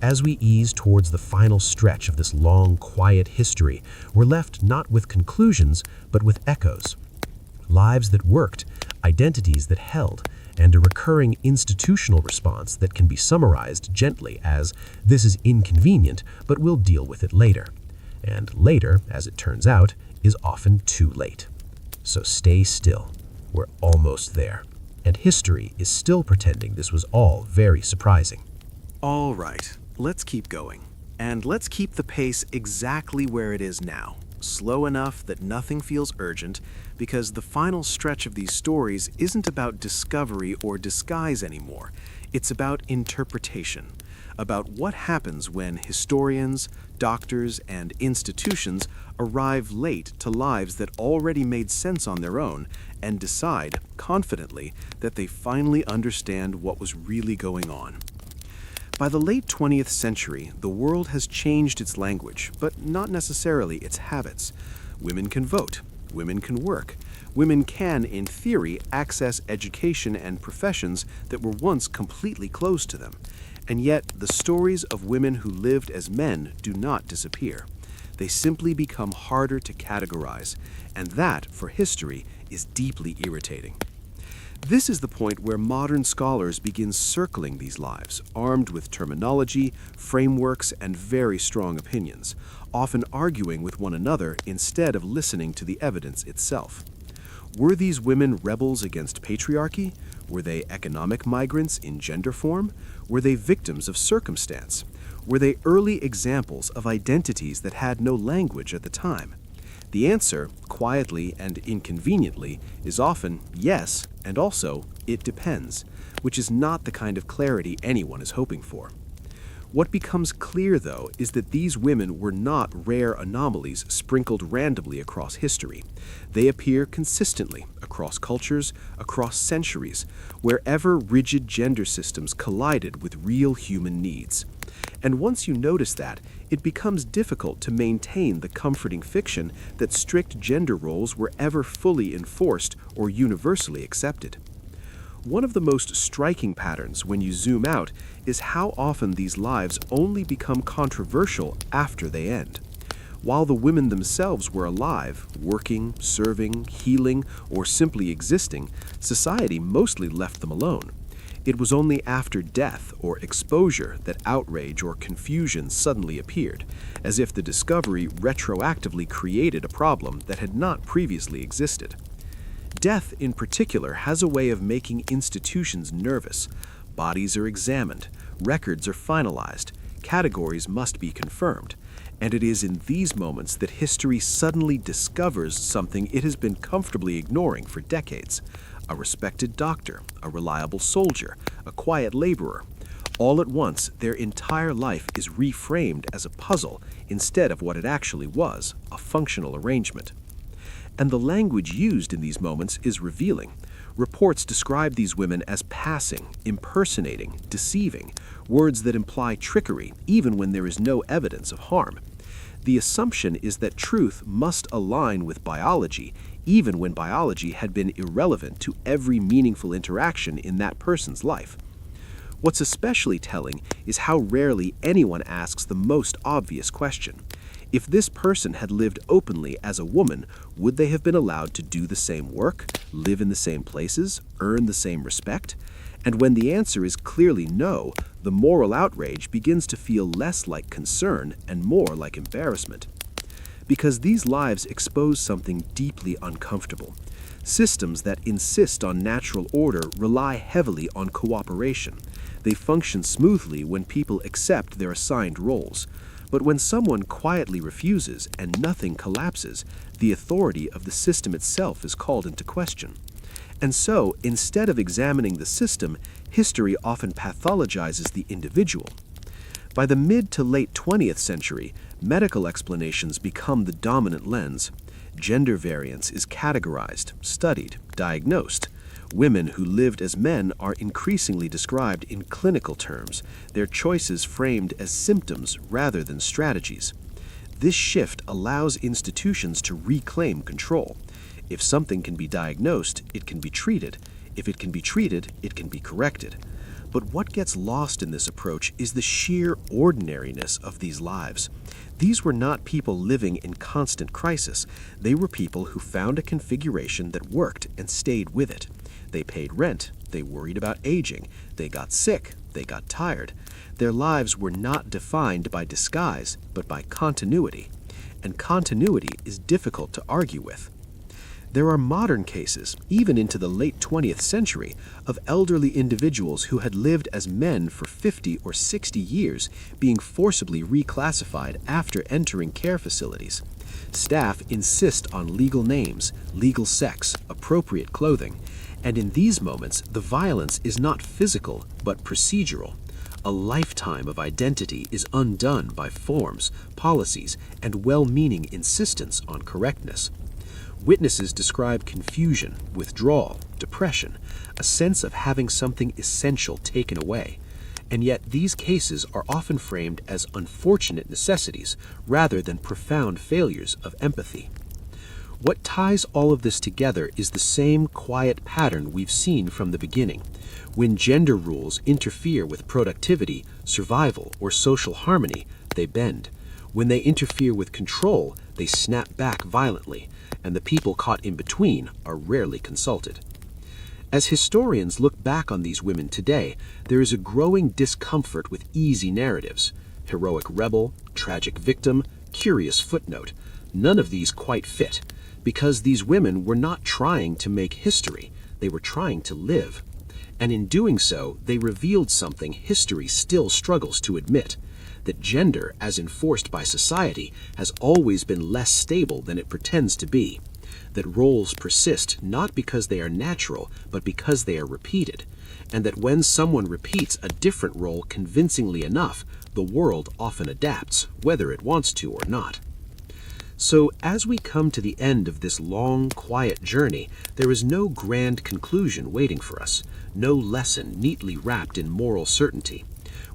As we ease towards the final stretch of this long, quiet history, we're left not with conclusions, but with echoes. Lives that worked, identities that held, and a recurring institutional response that can be summarized gently as, "This is inconvenient, but we'll deal with it later." And later, as it turns out, is often too late. So stay still. We're almost there. And history is still pretending this was all very surprising. All right, let's keep going. And let's keep the pace exactly where it is now. Slow enough that nothing feels urgent, because the final stretch of these stories isn't about discovery or disguise anymore. It's about interpretation, about what happens when historians, doctors, and institutions arrive late to lives that already made sense on their own and decide, confidently, that they finally understand what was really going on. By the late 20th century, the world has changed its language, but not necessarily its habits. Women can vote, women can work, women can, in theory, access education and professions that were once completely closed to them. And yet, the stories of women who lived as men do not disappear. They simply become harder to categorize, and that, for history, is deeply irritating. This is the point where modern scholars begin circling these lives, armed with terminology, frameworks, and very strong opinions, often arguing with one another instead of listening to the evidence itself. Were these women rebels against patriarchy? Were they economic migrants in gender form? Were they victims of circumstance? Were they early examples of identities that had no language at the time? The answer, quietly and inconveniently, is often yes, and also it depends, which is not the kind of clarity anyone is hoping for. What becomes clear, though, is that these women were not rare anomalies sprinkled randomly across history. They appear consistently across cultures, across centuries, wherever rigid gender systems collided with real human needs. And once you notice that, it becomes difficult to maintain the comforting fiction that strict gender roles were ever fully enforced or universally accepted. One of the most striking patterns when you zoom out is how often these lives only become controversial after they end. While the women themselves were alive, working, serving, healing, or simply existing, society mostly left them alone. It was only after death or exposure that outrage or confusion suddenly appeared, as if the discovery retroactively created a problem that had not previously existed. Death, in particular, has a way of making institutions nervous. Bodies are examined, records are finalized, categories must be confirmed, and it is in these moments that history suddenly discovers something it has been comfortably ignoring for decades. A respected doctor, a reliable soldier, a quiet laborer. All at once, their entire life is reframed as a puzzle instead of what it actually was, a functional arrangement. And the language used in these moments is revealing. Reports describe these women as passing, impersonating, deceiving, words that imply trickery even when there is no evidence of harm. The assumption is that truth must align with biology, even when biology had been irrelevant to every meaningful interaction in that person's life. What's especially telling is how rarely anyone asks the most obvious question. If this person had lived openly as a woman, would they have been allowed to do the same work, live in the same places, earn the same respect? And when the answer is clearly no, the moral outrage begins to feel less like concern and more like embarrassment. Because these lives expose something deeply uncomfortable. Systems that insist on natural order rely heavily on cooperation. They function smoothly when people accept their assigned roles. But when someone quietly refuses and nothing collapses, the authority of the system itself is called into question. And so, instead of examining the system, history often pathologizes the individual. By the mid to late 20th century, medical explanations become the dominant lens. Gender variance is categorized, studied, diagnosed. Women who lived as men are increasingly described in clinical terms, their choices framed as symptoms rather than strategies. This shift allows institutions to reclaim control. If something can be diagnosed, it can be treated. If it can be treated, it can be corrected. But what gets lost in this approach is the sheer ordinariness of these lives. These were not people living in constant crisis. They were people who found a configuration that worked and stayed with it. They paid rent, they worried about aging, they got sick, they got tired. Their lives were not defined by disguise, but by continuity. And continuity is difficult to argue with. There are modern cases, even into the late 20th century, of elderly individuals who had lived as men for 50 or 60 years being forcibly reclassified after entering care facilities. Staff insist on legal names, legal sex, appropriate clothing, and in these moments, the violence is not physical, but procedural. A lifetime of identity is undone by forms, policies, and well-meaning insistence on correctness. Witnesses describe confusion, withdrawal, depression, a sense of having something essential taken away. And yet these cases are often framed as unfortunate necessities rather than profound failures of empathy. What ties all of this together is the same quiet pattern we've seen from the beginning. When gender rules interfere with productivity, survival, or social harmony, they bend. When they interfere with control, they snap back violently, and the people caught in between are rarely consulted. As historians look back on these women today, there is a growing discomfort with easy narratives. Heroic rebel, tragic victim, curious footnote. None of these quite fit, because these women were not trying to make history, they were trying to live. And in doing so, they revealed something history still struggles to admit. that gender, as enforced by society, has always been less stable than it pretends to be, that roles persist not because they are natural, but because they are repeated, and that when someone repeats a different role convincingly enough, the world often adapts, whether it wants to or not. So, as we come to the end of this long, quiet journey, there is no grand conclusion waiting for us, no lesson neatly wrapped in moral certainty.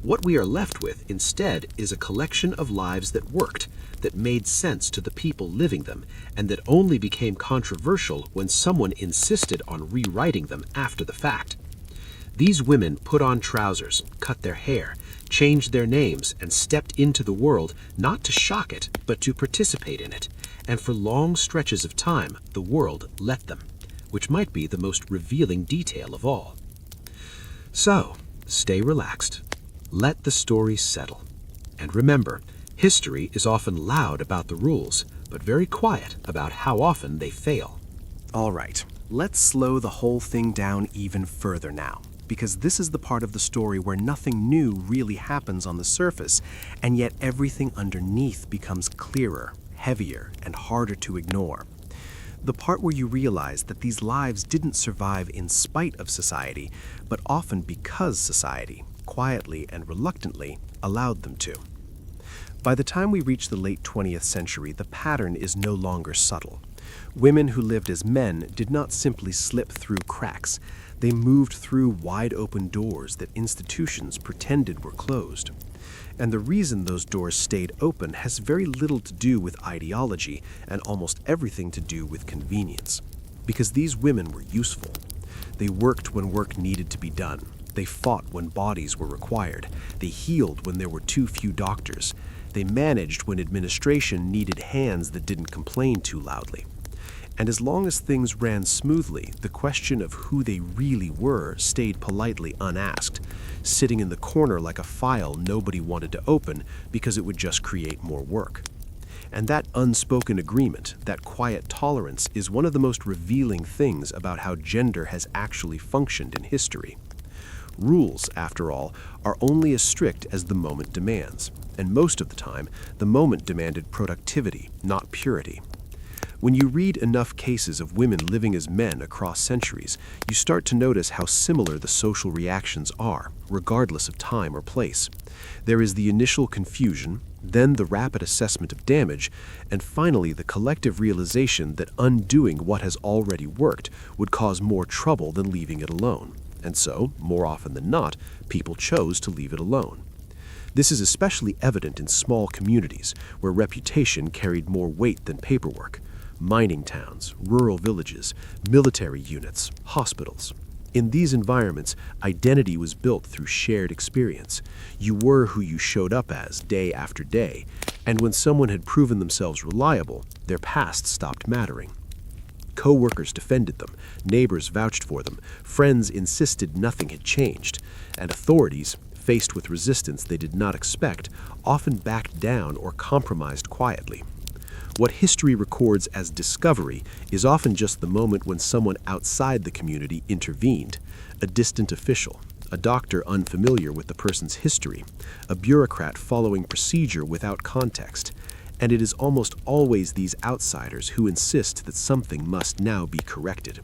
What we are left with, instead, is a collection of lives that worked, that made sense to the people living them, and that only became controversial when someone insisted on rewriting them after the fact. These women put on trousers, cut their hair, changed their names, and stepped into the world not to shock it, but to participate in it. And for long stretches of time, the world let them, which might be the most revealing detail of all. So, stay relaxed. Let the story settle. And remember, history is often loud about the rules, but very quiet about how often they fail. All right, let's slow the whole thing down even further now, because this is the part of the story where nothing new really happens on the surface, and yet everything underneath becomes clearer, heavier, and harder to ignore. The part where you realize that these lives didn't survive in spite of society, but often because society, quietly and reluctantly, allowed them to. By the time we reach the late 20th century, the pattern is no longer subtle. Women who lived as men did not simply slip through cracks. They moved through wide-open doors that institutions pretended were closed. And the reason those doors stayed open has very little to do with ideology and almost everything to do with convenience. Because these women were useful. They worked when work needed to be done. They fought when bodies were required. They healed when there were too few doctors. They managed when administration needed hands that didn't complain too loudly. And as long as things ran smoothly, the question of who they really were stayed politely unasked, sitting in the corner like a file nobody wanted to open because it would just create more work. And that unspoken agreement, that quiet tolerance, is one of the most revealing things about how gender has actually functioned in history. Rules, after all, are only as strict as the moment demands, and most of the time, the moment demanded productivity, not purity. When you read enough cases of women living as men across centuries, you start to notice how similar the social reactions are, regardless of time or place. There is the initial confusion, then the rapid assessment of damage, and finally the collective realization that undoing what has already worked would cause more trouble than leaving it alone. And so, more often than not, people chose to leave it alone. This is especially evident in small communities, where reputation carried more weight than paperwork. Mining towns, rural villages, military units, hospitals. In these environments, identity was built through shared experience. You were who you showed up as day after day, and when someone had proven themselves reliable, their past stopped mattering. Co-workers defended them, neighbors vouched for them, friends insisted nothing had changed, and authorities, faced with resistance they did not expect, often backed down or compromised quietly. What history records as discovery is often just the moment when someone outside the community intervened, a distant official, a doctor unfamiliar with the person's history, a bureaucrat following procedure without context, and it is almost always these outsiders who insist that something must now be corrected.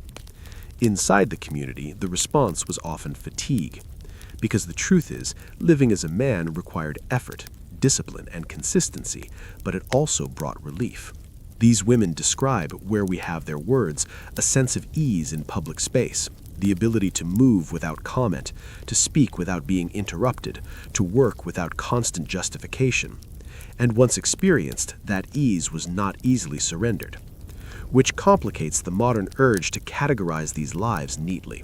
Inside the community, the response was often fatigue, because the truth is, living as a man required effort, discipline, and consistency, but it also brought relief. These women describe, where we have their words, a sense of ease in public space, the ability to move without comment, to speak without being interrupted, to work without constant justification. And once experienced, that ease was not easily surrendered, which complicates the modern urge to categorize these lives neatly.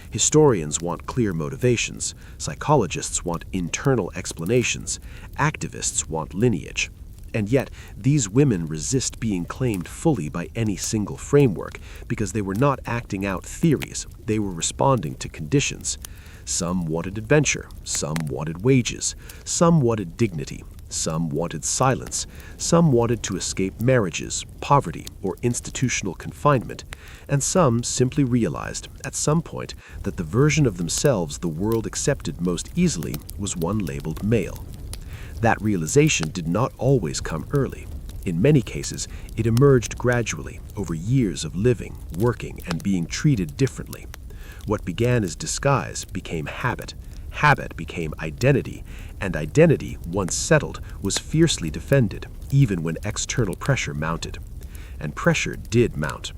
Historians want clear motivations, psychologists want internal explanations, activists want lineage. And yet, these women resist being claimed fully by any single framework because they were not acting out theories, they were responding to conditions. Some wanted adventure, some wanted wages, some wanted dignity, some wanted silence, some wanted to escape marriages, poverty, or institutional confinement, and some simply realized, at some point, that the version of themselves the world accepted most easily was one labeled male. That realization did not always come early. In many cases, it emerged gradually over years of living, working, and being treated differently. What began as disguise became habit. Habit became identity, and identity, once settled, was fiercely defended, even when external pressure mounted. And pressure did mount.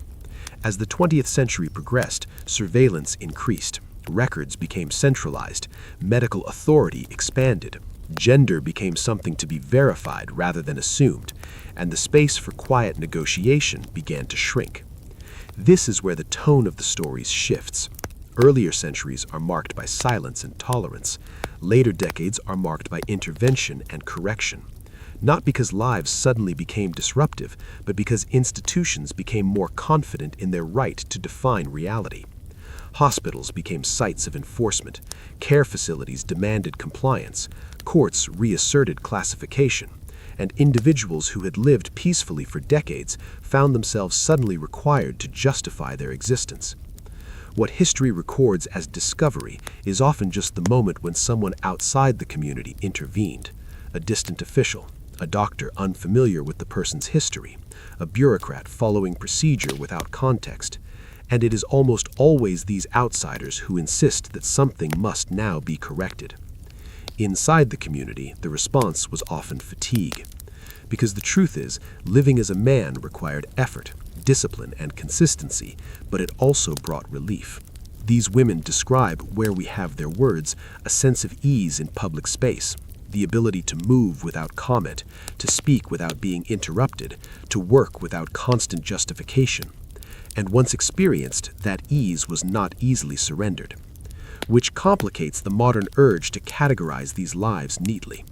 As the 20th century progressed, surveillance increased. Records became centralized. Medical authority expanded. Gender became something to be verified rather than assumed, and the space for quiet negotiation began to shrink. This is where the tone of the stories shifts. Earlier centuries are marked by silence and tolerance. Later decades are marked by intervention and correction. Not because lives suddenly became disruptive, but because institutions became more confident in their right to define reality. Hospitals became sites of enforcement. Care facilities demanded compliance. Courts reasserted classification. And individuals who had lived peacefully for decades found themselves suddenly required to justify their existence. What history records as discovery is often just the moment when someone outside the community intervened. A distant official, a doctor unfamiliar with the person's history, a bureaucrat following procedure without context. And it is almost always these outsiders who insist that something must now be corrected. Inside the community, the response was often fatigue. Because the truth is, living as a man required effort, discipline, and consistency, but it also brought relief. These women describe, where we have their words, a sense of ease in public space, the ability to move without comment, to speak without being interrupted, to work without constant justification. And once experienced, that ease was not easily surrendered, which complicates the modern urge to categorize these lives neatly.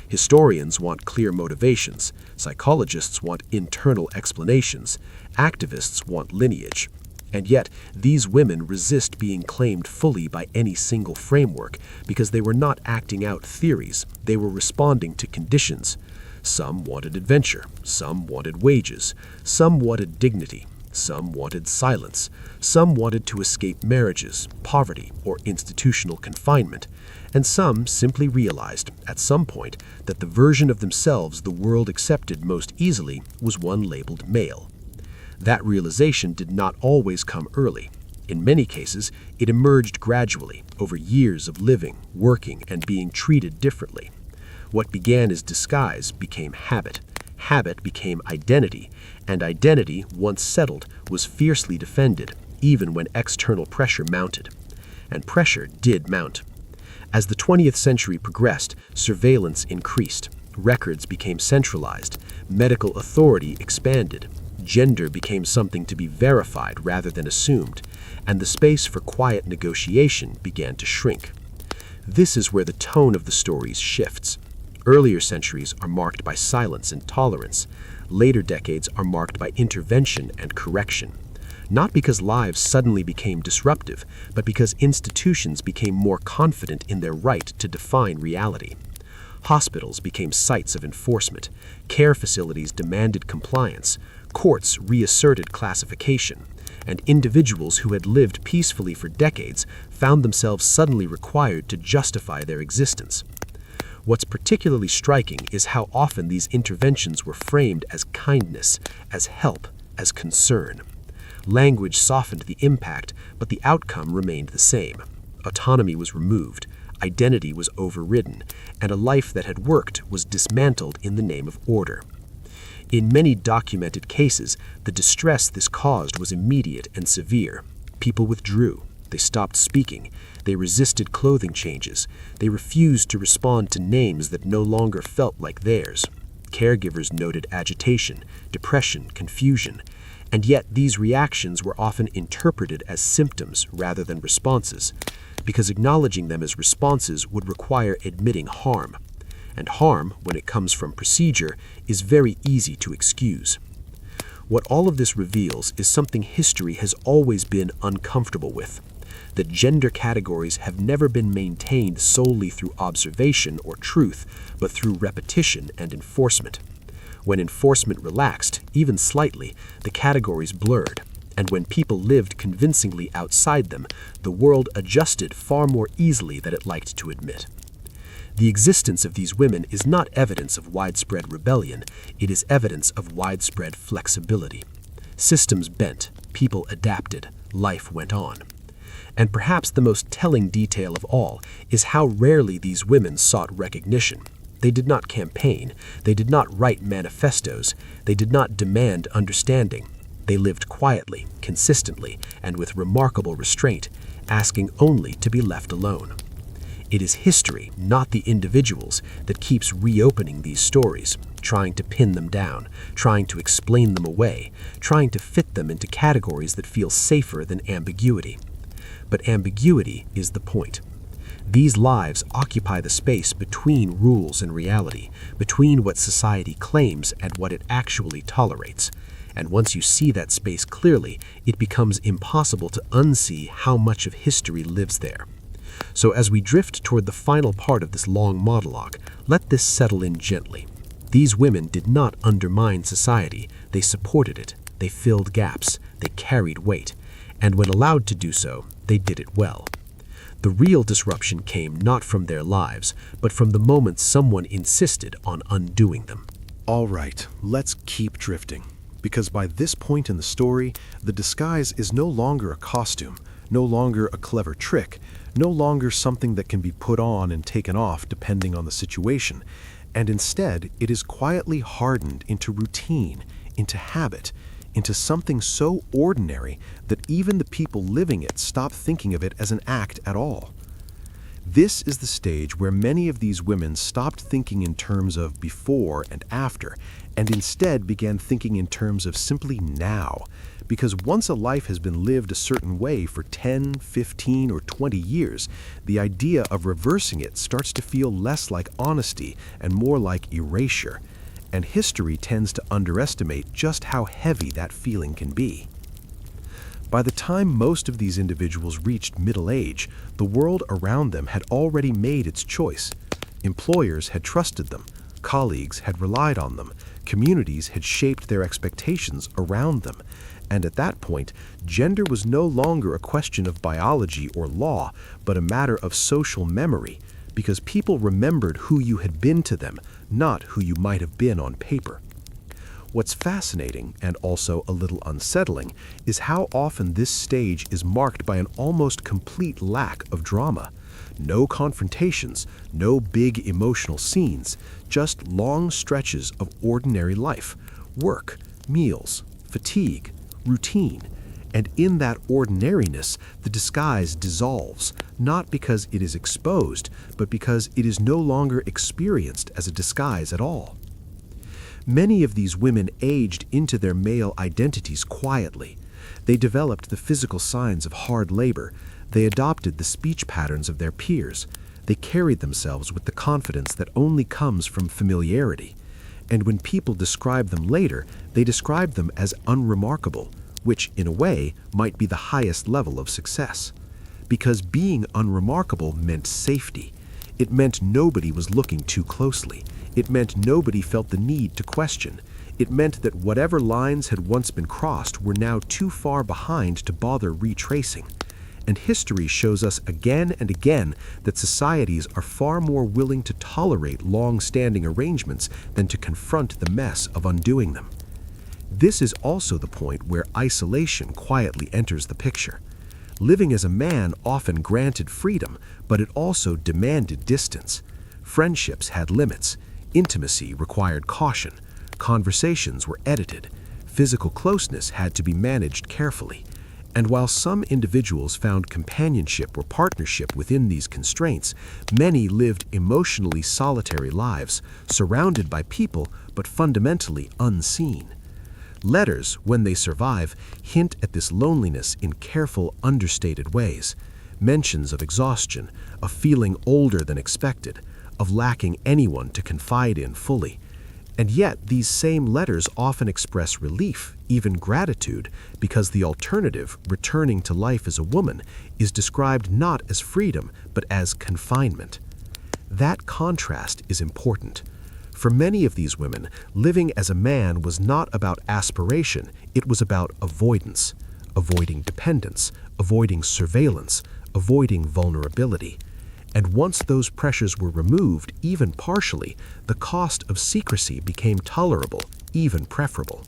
Historians want clear motivations, psychologists want internal explanations, activists want lineage. And yet, these women resist being claimed fully by any single framework because they were not acting out theories, they were responding to conditions. Some wanted adventure, some wanted wages, some wanted dignity. Some wanted silence. Some wanted to escape marriages, poverty, or institutional confinement. And some simply realized, at some point, that the version of themselves the world accepted most easily was one labeled male. That realization did not always come early. In many cases, it emerged gradually, over years of living, working, and being treated differently. What began as disguise became habit. Habit became identity, and identity, once settled, was fiercely defended, even when external pressure mounted. And pressure did mount. As the 20th century progressed, surveillance increased, records became centralized, medical authority expanded, gender became something to be verified rather than assumed, and the space for quiet negotiation began to shrink. This is where the tone of the stories shifts. Earlier centuries are marked by silence and tolerance. Later decades are marked by intervention and correction. Not because lives suddenly became disruptive, but because institutions became more confident in their right to define reality. Hospitals became sites of enforcement. Care facilities demanded compliance. Courts reasserted classification. And individuals who had lived peacefully for decades found themselves suddenly required to justify their existence. What's particularly striking is how often these interventions were framed as kindness, as help, as concern. Language softened the impact, but the outcome remained the same. Autonomy was removed, identity was overridden, and a life that had worked was dismantled in the name of order. In many documented cases, the distress this caused was immediate and severe. People withdrew. They stopped speaking. They resisted clothing changes. They refused to respond to names that no longer felt like theirs. Caregivers noted agitation, depression, confusion. And yet these reactions were often interpreted as symptoms rather than responses, because acknowledging them as responses would require admitting harm. And harm, when it comes from procedure, is very easy to excuse. What all of this reveals is something history has always been uncomfortable with. That gender categories have never been maintained solely through observation or truth, but through repetition and enforcement. When enforcement relaxed, even slightly, the categories blurred, and when people lived convincingly outside them, the world adjusted far more easily than it liked to admit. The existence of these women is not evidence of widespread rebellion, it is evidence of widespread flexibility. Systems bent, people adapted, life went on. And perhaps the most telling detail of all is how rarely these women sought recognition. They did not campaign, they did not write manifestos, they did not demand understanding. They lived quietly, consistently, and with remarkable restraint, asking only to be left alone. It is history, not the individuals, that keeps reopening these stories, trying to pin them down, trying to explain them away, trying to fit them into categories that feel safer than ambiguity. But ambiguity is the point. These lives occupy the space between rules and reality, between what society claims and what it actually tolerates. And once you see that space clearly, it becomes impossible to unsee how much of history lives there. So as we drift toward the final part of this long monologue, let this settle in gently. These women did not undermine society, they supported it, they filled gaps, they carried weight, and when allowed to do so, they did it well. The real disruption came not from their lives, but from the moment someone insisted on undoing them. All right, let's keep drifting. Because by this point in the story, the disguise is no longer a costume, no longer a clever trick, no longer something that can be put on and taken off depending on the situation, and instead it is quietly hardened into routine, into habit, into something so ordinary that even the people living it stop thinking of it as an act at all. This is the stage where many of these women stopped thinking in terms of before and after, and instead began thinking in terms of simply now, because once a life has been lived a certain way for 10, 15, or 20 years, the idea of reversing it starts to feel less like honesty and more like erasure, and history tends to underestimate just how heavy that feeling can be. By the time most of these individuals reached middle age, the world around them had already made its choice. Employers had trusted them, colleagues had relied on them, communities had shaped their expectations around them, and at that point, gender was no longer a question of biology or law, but a matter of social memory, because people remembered who you had been to them, not who you might have been on paper. What's fascinating, and also a little unsettling, is how often this stage is marked by an almost complete lack of drama. No confrontations, no big emotional scenes, just long stretches of ordinary life, work, meals, fatigue, routine. And in that ordinariness, the disguise dissolves, not because it is exposed, but because it is no longer experienced as a disguise at all. Many of these women aged into their male identities quietly. They developed the physical signs of hard labor. They adopted the speech patterns of their peers. They carried themselves with the confidence that only comes from familiarity. And when people describe them later, they describe them as unremarkable, which, in a way, might be the highest level of success. Because being unremarkable meant safety. It meant nobody was looking too closely. It meant nobody felt the need to question. It meant that whatever lines had once been crossed were now too far behind to bother retracing. And history shows us again and again that societies are far more willing to tolerate long-standing arrangements than to confront the mess of undoing them. This is also the point where isolation quietly enters the picture. Living as a man often granted freedom, but it also demanded distance. Friendships had limits. Intimacy required caution. Conversations were edited. Physical closeness had to be managed carefully. And while some individuals found companionship or partnership within these constraints, many lived emotionally solitary lives, surrounded by people, but fundamentally unseen. Letters, when they survive, hint at this loneliness in careful, understated ways. Mentions of exhaustion, of feeling older than expected, of lacking anyone to confide in fully. And yet, these same letters often express relief, even gratitude, because the alternative, returning to life as a woman, is described not as freedom, but as confinement. That contrast is important. For many of these women, living as a man was not about aspiration, it was about avoidance. Avoiding dependence, avoiding surveillance, avoiding vulnerability. And once those pressures were removed, even partially, the cost of secrecy became tolerable, even preferable.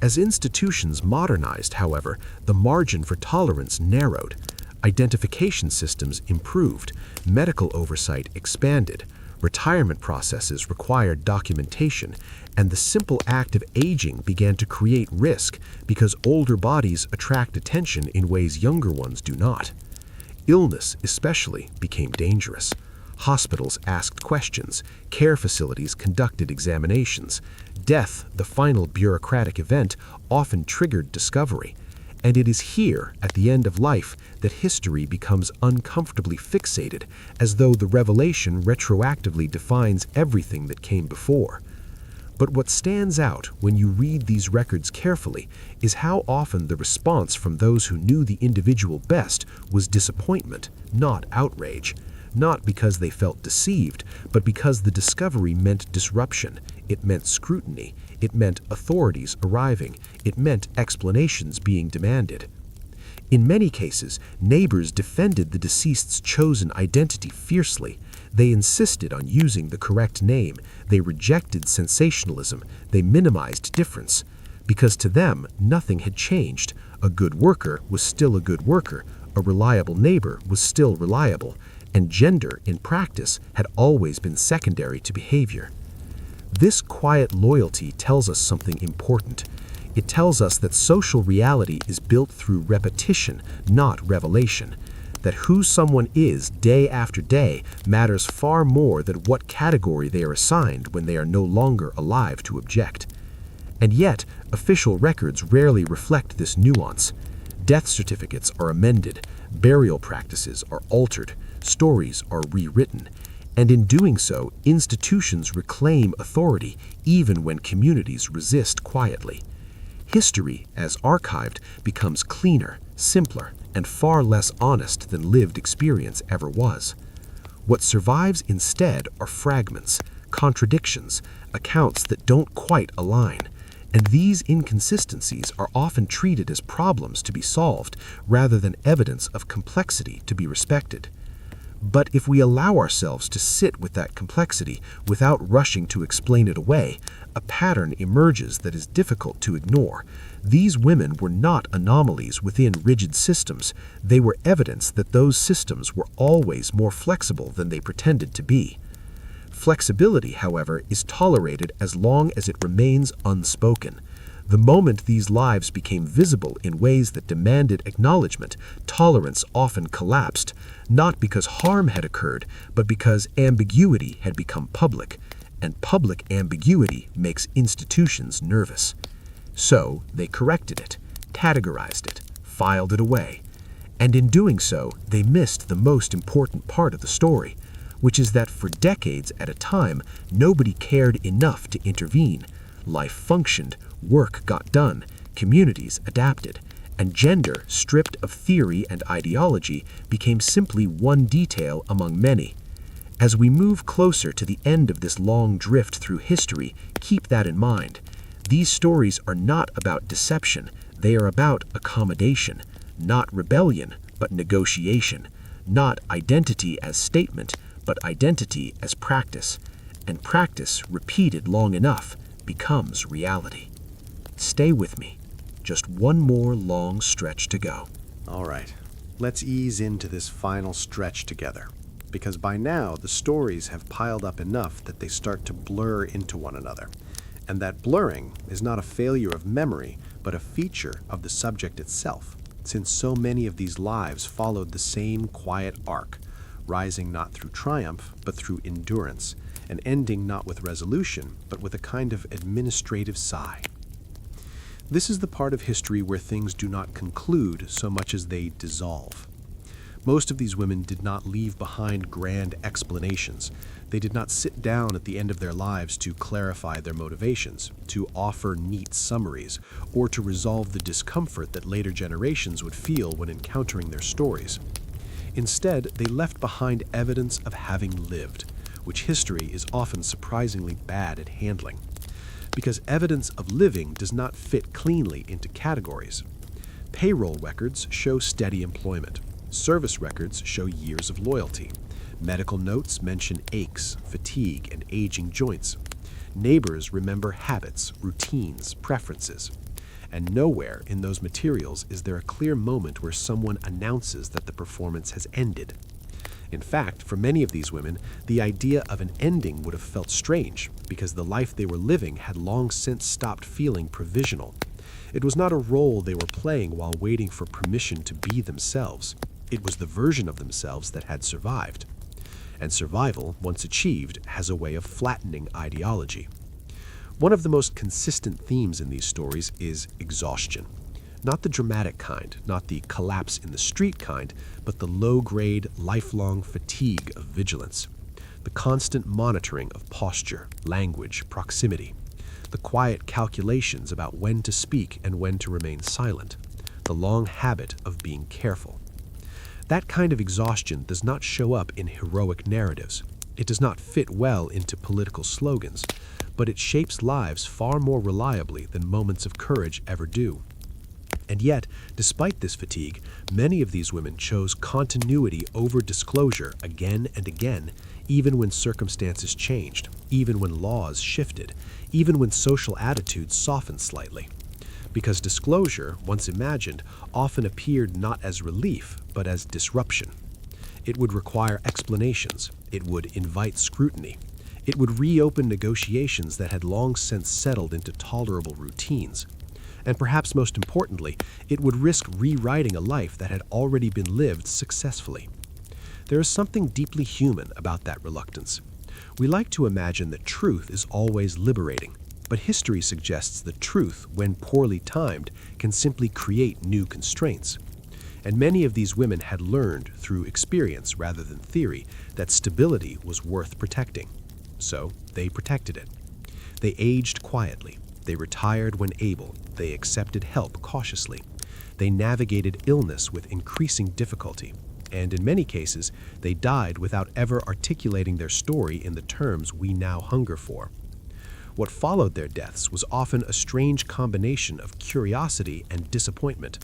As institutions modernized, however, the margin for tolerance narrowed. Identification systems improved, medical oversight expanded, retirement processes required documentation, and the simple act of aging began to create risk because older bodies attract attention in ways younger ones do not. Illness, especially, became dangerous. Hospitals asked questions, care facilities conducted examinations. Death, the final bureaucratic event, often triggered discovery. And it is here, at the end of life, that history becomes uncomfortably fixated, as though the revelation retroactively defines everything that came before. But what stands out when you read these records carefully is how often the response from those who knew the individual best was disappointment, not outrage. Not because they felt deceived, but because the discovery meant disruption. It meant scrutiny. It meant authorities arriving. It meant explanations being demanded. In many cases, neighbors defended the deceased's chosen identity fiercely. They insisted on using the correct name. They rejected sensationalism. They minimized difference. Because to them, nothing had changed. A good worker was still a good worker. A reliable neighbor was still reliable. And gender, in practice, had always been secondary to behavior. This quiet loyalty tells us something important. It tells us that social reality is built through repetition, not revelation. That who someone is day after day matters far more than what category they are assigned when they are no longer alive to object. And yet, official records rarely reflect this nuance. Death certificates are amended, burial practices are altered, stories are rewritten, and in doing so, institutions reclaim authority even when communities resist quietly. History, as archived, becomes cleaner, simpler, and far less honest than lived experience ever was. What survives instead are fragments, contradictions, accounts that don't quite align, and these inconsistencies are often treated as problems to be solved rather than evidence of complexity to be respected. But if we allow ourselves to sit with that complexity without rushing to explain it away, a pattern emerges that is difficult to ignore. These women were not anomalies within rigid systems. They were evidence that those systems were always more flexible than they pretended to be. Flexibility, however, is tolerated as long as it remains unspoken. The moment these lives became visible in ways that demanded acknowledgement, tolerance often collapsed, not because harm had occurred, but because ambiguity had become public, and public ambiguity makes institutions nervous. So they corrected it, categorized it, filed it away, and in doing so, they missed the most important part of the story, which is that for decades at a time, nobody cared enough to intervene. Life functioned, work got done, communities adapted, and gender, stripped of theory and ideology, became simply one detail among many. As we move closer to the end of this long drift through history, keep that in mind. These stories are not about deception, they are about accommodation, not rebellion, but negotiation, not identity as statement, but identity as practice, and practice repeated long enough becomes reality. Stay with me. Just one more long stretch to go. All right, let's ease into this final stretch together, because by now the stories have piled up enough that they start to blur into one another. And that blurring is not a failure of memory, but a feature of the subject itself, since so many of these lives followed the same quiet arc, rising not through triumph, but through endurance, and ending not with resolution, but with a kind of administrative sigh. This is the part of history where things do not conclude so much as they dissolve. Most of these women did not leave behind grand explanations. They did not sit down at the end of their lives to clarify their motivations, to offer neat summaries, or to resolve the discomfort that later generations would feel when encountering their stories. Instead, they left behind evidence of having lived, which history is often surprisingly bad at handling. Because evidence of living does not fit cleanly into categories. Payroll records show steady employment. Service records show years of loyalty. Medical notes mention aches, fatigue, and aging joints. Neighbors remember habits, routines, preferences. And nowhere in those materials is there a clear moment where someone announces that the performance has ended. In fact, for many of these women, the idea of an ending would have felt strange because the life they were living had long since stopped feeling provisional. It was not a role they were playing while waiting for permission to be themselves. It was the version of themselves that had survived. And survival, once achieved, has a way of flattening ideology. One of the most consistent themes in these stories is exhaustion. Not the dramatic kind, not the collapse in the street kind, but the low-grade, lifelong fatigue of vigilance. The constant monitoring of posture, language, proximity. The quiet calculations about when to speak and when to remain silent. The long habit of being careful. That kind of exhaustion does not show up in heroic narratives. It does not fit well into political slogans, but it shapes lives far more reliably than moments of courage ever do. And yet, despite this fatigue, many of these women chose continuity over disclosure again and again, even when circumstances changed, even when laws shifted, even when social attitudes softened slightly. Because disclosure, once imagined, often appeared not as relief, but as disruption. It would require explanations. It would invite scrutiny. It would reopen negotiations that had long since settled into tolerable routines. And perhaps most importantly, it would risk rewriting a life that had already been lived successfully. There is something deeply human about that reluctance. We like to imagine that truth is always liberating, but history suggests that truth, when poorly timed, can simply create new constraints. And many of these women had learned, through experience rather than theory, that stability was worth protecting. So they protected it. They aged quietly. They retired when able. They accepted help cautiously. They navigated illness with increasing difficulty. And in many cases, they died without ever articulating their story in the terms we now hunger for. What followed their deaths was often a strange combination of curiosity and disappointment.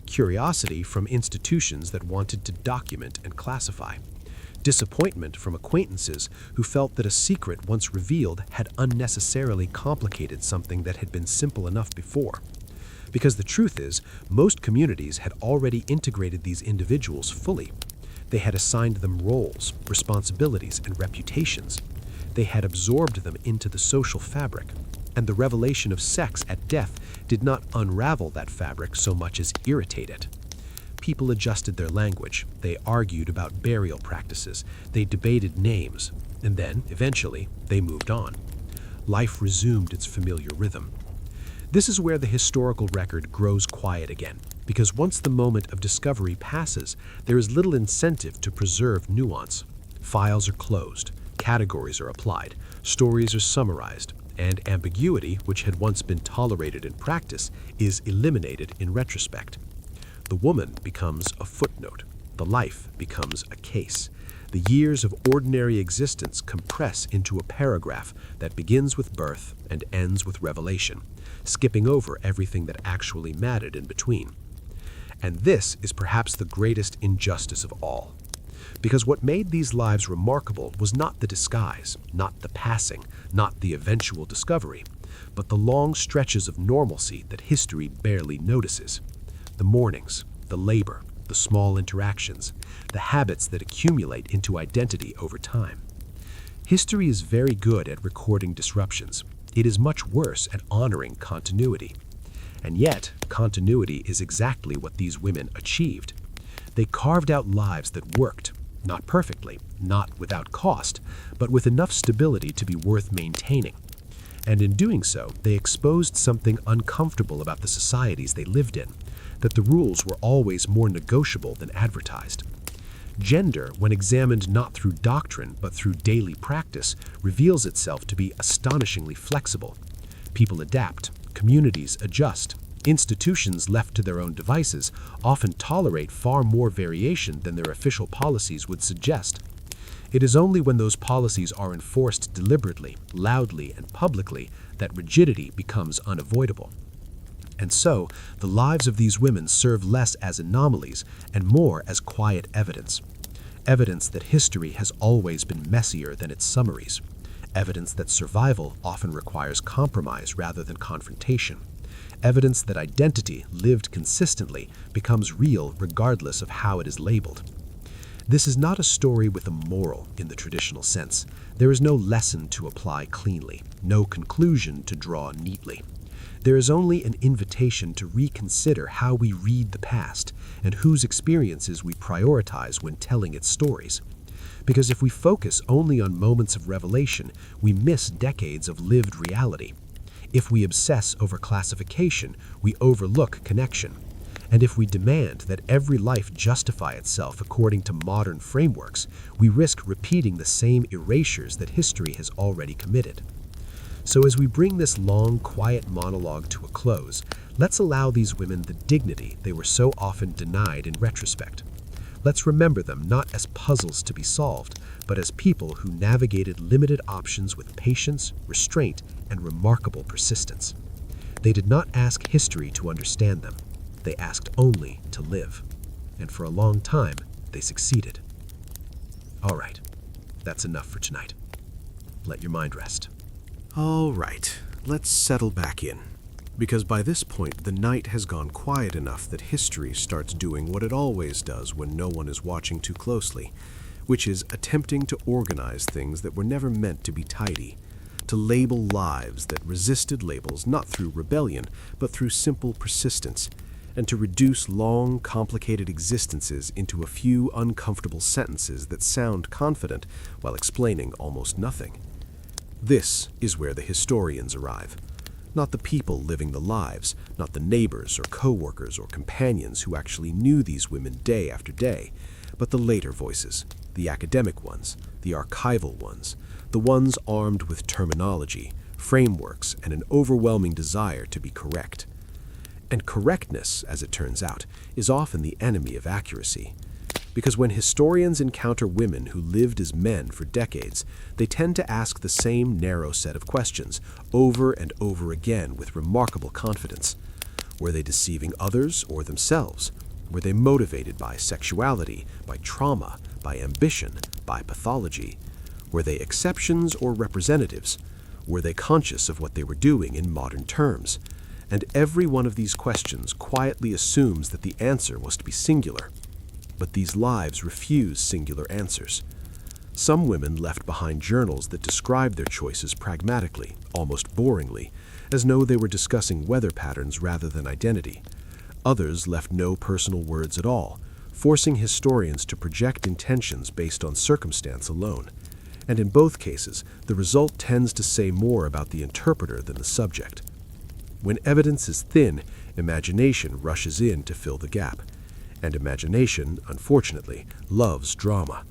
Curiosity from institutions that wanted to document and classify. Disappointment from acquaintances who felt that a secret once revealed had unnecessarily complicated something that had been simple enough before. Because the truth is, most communities had already integrated these individuals fully. They had assigned them roles, responsibilities, and reputations. They had absorbed them into the social fabric. And the revelation of sex at death did not unravel that fabric so much as irritate it. People adjusted their language, they argued about burial practices, they debated names, and then, eventually, they moved on. Life resumed its familiar rhythm. This is where the historical record grows quiet again, because once the moment of discovery passes, there is little incentive to preserve nuance. Files are closed, categories are applied, stories are summarized, and ambiguity, which had once been tolerated in practice, is eliminated in retrospect. The woman becomes a footnote. The life becomes a case. The years of ordinary existence compress into a paragraph that begins with birth and ends with revelation, skipping over everything that actually mattered in between. And this is perhaps the greatest injustice of all. Because what made these lives remarkable was not the disguise, not the passing, not the eventual discovery, but the long stretches of normalcy that history barely notices. The mornings, the labor, the small interactions, the habits that accumulate into identity over time. History is very good at recording disruptions. It is much worse at honoring continuity. And yet, continuity is exactly what these women achieved. They carved out lives that worked, not perfectly, not without cost, but with enough stability to be worth maintaining. And in doing so, they exposed something uncomfortable about the societies they lived in, that the rules were always more negotiable than advertised. Gender, when examined not through doctrine but through daily practice, reveals itself to be astonishingly flexible. People adapt, communities adjust, institutions left to their own devices often tolerate far more variation than their official policies would suggest. It is only when those policies are enforced deliberately, loudly, and publicly that rigidity becomes unavoidable. And so, the lives of these women serve less as anomalies and more as quiet evidence. evidence that history has always been messier than its summaries, evidence that survival often requires compromise rather than confrontation, evidence that identity lived consistently becomes real regardless of how it is labeled. This is not a story with a moral in the traditional sense. There is no lesson to apply cleanly, no conclusion to draw neatly. There is only an invitation to reconsider how we read the past and whose experiences we prioritize when telling its stories. Because if we focus only on moments of revelation, we miss decades of lived reality. If we obsess over classification, we overlook connection. And if we demand that every life justify itself according to modern frameworks, we risk repeating the same erasures that history has already committed. So as we bring this long, quiet monologue to a close, let's allow these women the dignity they were so often denied in retrospect. Let's remember them not as puzzles to be solved, but as people who navigated limited options with patience, restraint, and remarkable persistence. They did not ask history to understand them. They asked only to live. And for a long time, they succeeded. All right, that's enough for tonight. Let your mind rest. All right, let's settle back in. Because by this point, the night has gone quiet enough that history starts doing what it always does when no one is watching too closely, which is attempting to organize things that were never meant to be tidy, to label lives that resisted labels not through rebellion, but through simple persistence, and to reduce long, complicated existences into a few uncomfortable sentences that sound confident while explaining almost nothing. This is where the historians arrive. Not the people living the lives, not the neighbors or co-workers or companions who actually knew these women day after day, but the later voices, the academic ones, the archival ones, the ones armed with terminology, frameworks, and an overwhelming desire to be correct. And correctness, as it turns out, is often the enemy of accuracy. Because when historians encounter women who lived as men for decades, they tend to ask the same narrow set of questions over and over again with remarkable confidence. Were they deceiving others or themselves? Were they motivated by sexuality, by trauma, by ambition, by pathology? Were they exceptions or representatives? Were they conscious of what they were doing in modern terms? And every one of these questions quietly assumes that the answer must be singular. But these lives refuse singular answers. Some women left behind journals that described their choices pragmatically, almost boringly, as though they were discussing weather patterns rather than identity. Others left no personal words at all, forcing historians to project intentions based on circumstance alone. And in both cases, the result tends to say more about the interpreter than the subject. When evidence is thin, imagination rushes in to fill the gap. And imagination, unfortunately, loves drama.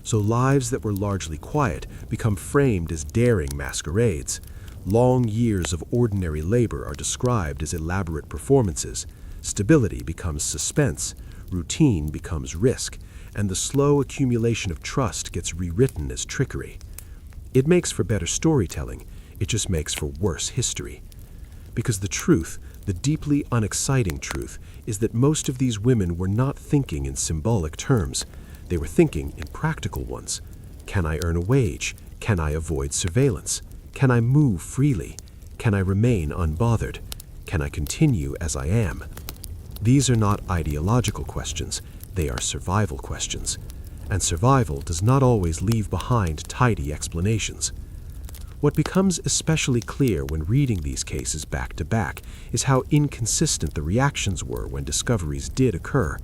So lives that were largely quiet become framed as daring masquerades. Long years of ordinary labor are described as elaborate performances. Stability becomes suspense, routine becomes risk, and the slow accumulation of trust gets rewritten as trickery. It makes for better storytelling, it just makes for worse history. Because the truth, the deeply unexciting truth, is that most of these women were not thinking in symbolic terms. They were thinking in practical ones. Can I earn a wage? Can I avoid surveillance? Can I move freely? Can I remain unbothered? Can I continue as I am? These are not ideological questions, they are survival questions. And survival does not always leave behind tidy explanations. What becomes especially clear when reading these cases back to back is how inconsistent the reactions were when discoveries did occur.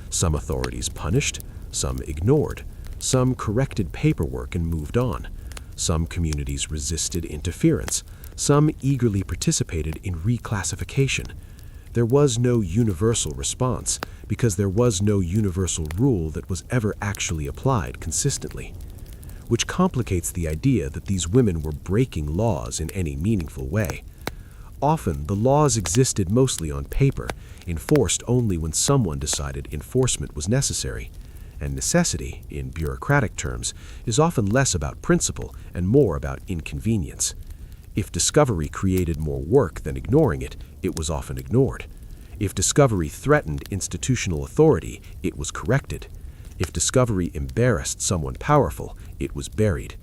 Some authorities punished, some ignored, some corrected paperwork and moved on. Some communities resisted interference, some eagerly participated in reclassification. There was no universal response because there was no universal rule that was ever actually applied consistently. Which complicates the idea that these women were breaking laws in any meaningful way. Often, the laws existed mostly on paper, enforced only when someone decided enforcement was necessary. And necessity, in bureaucratic terms, is often less about principle and more about inconvenience. If discovery created more work than ignoring it, it was often ignored. If discovery threatened institutional authority, it was corrected. If discovery embarrassed someone powerful, it was buried.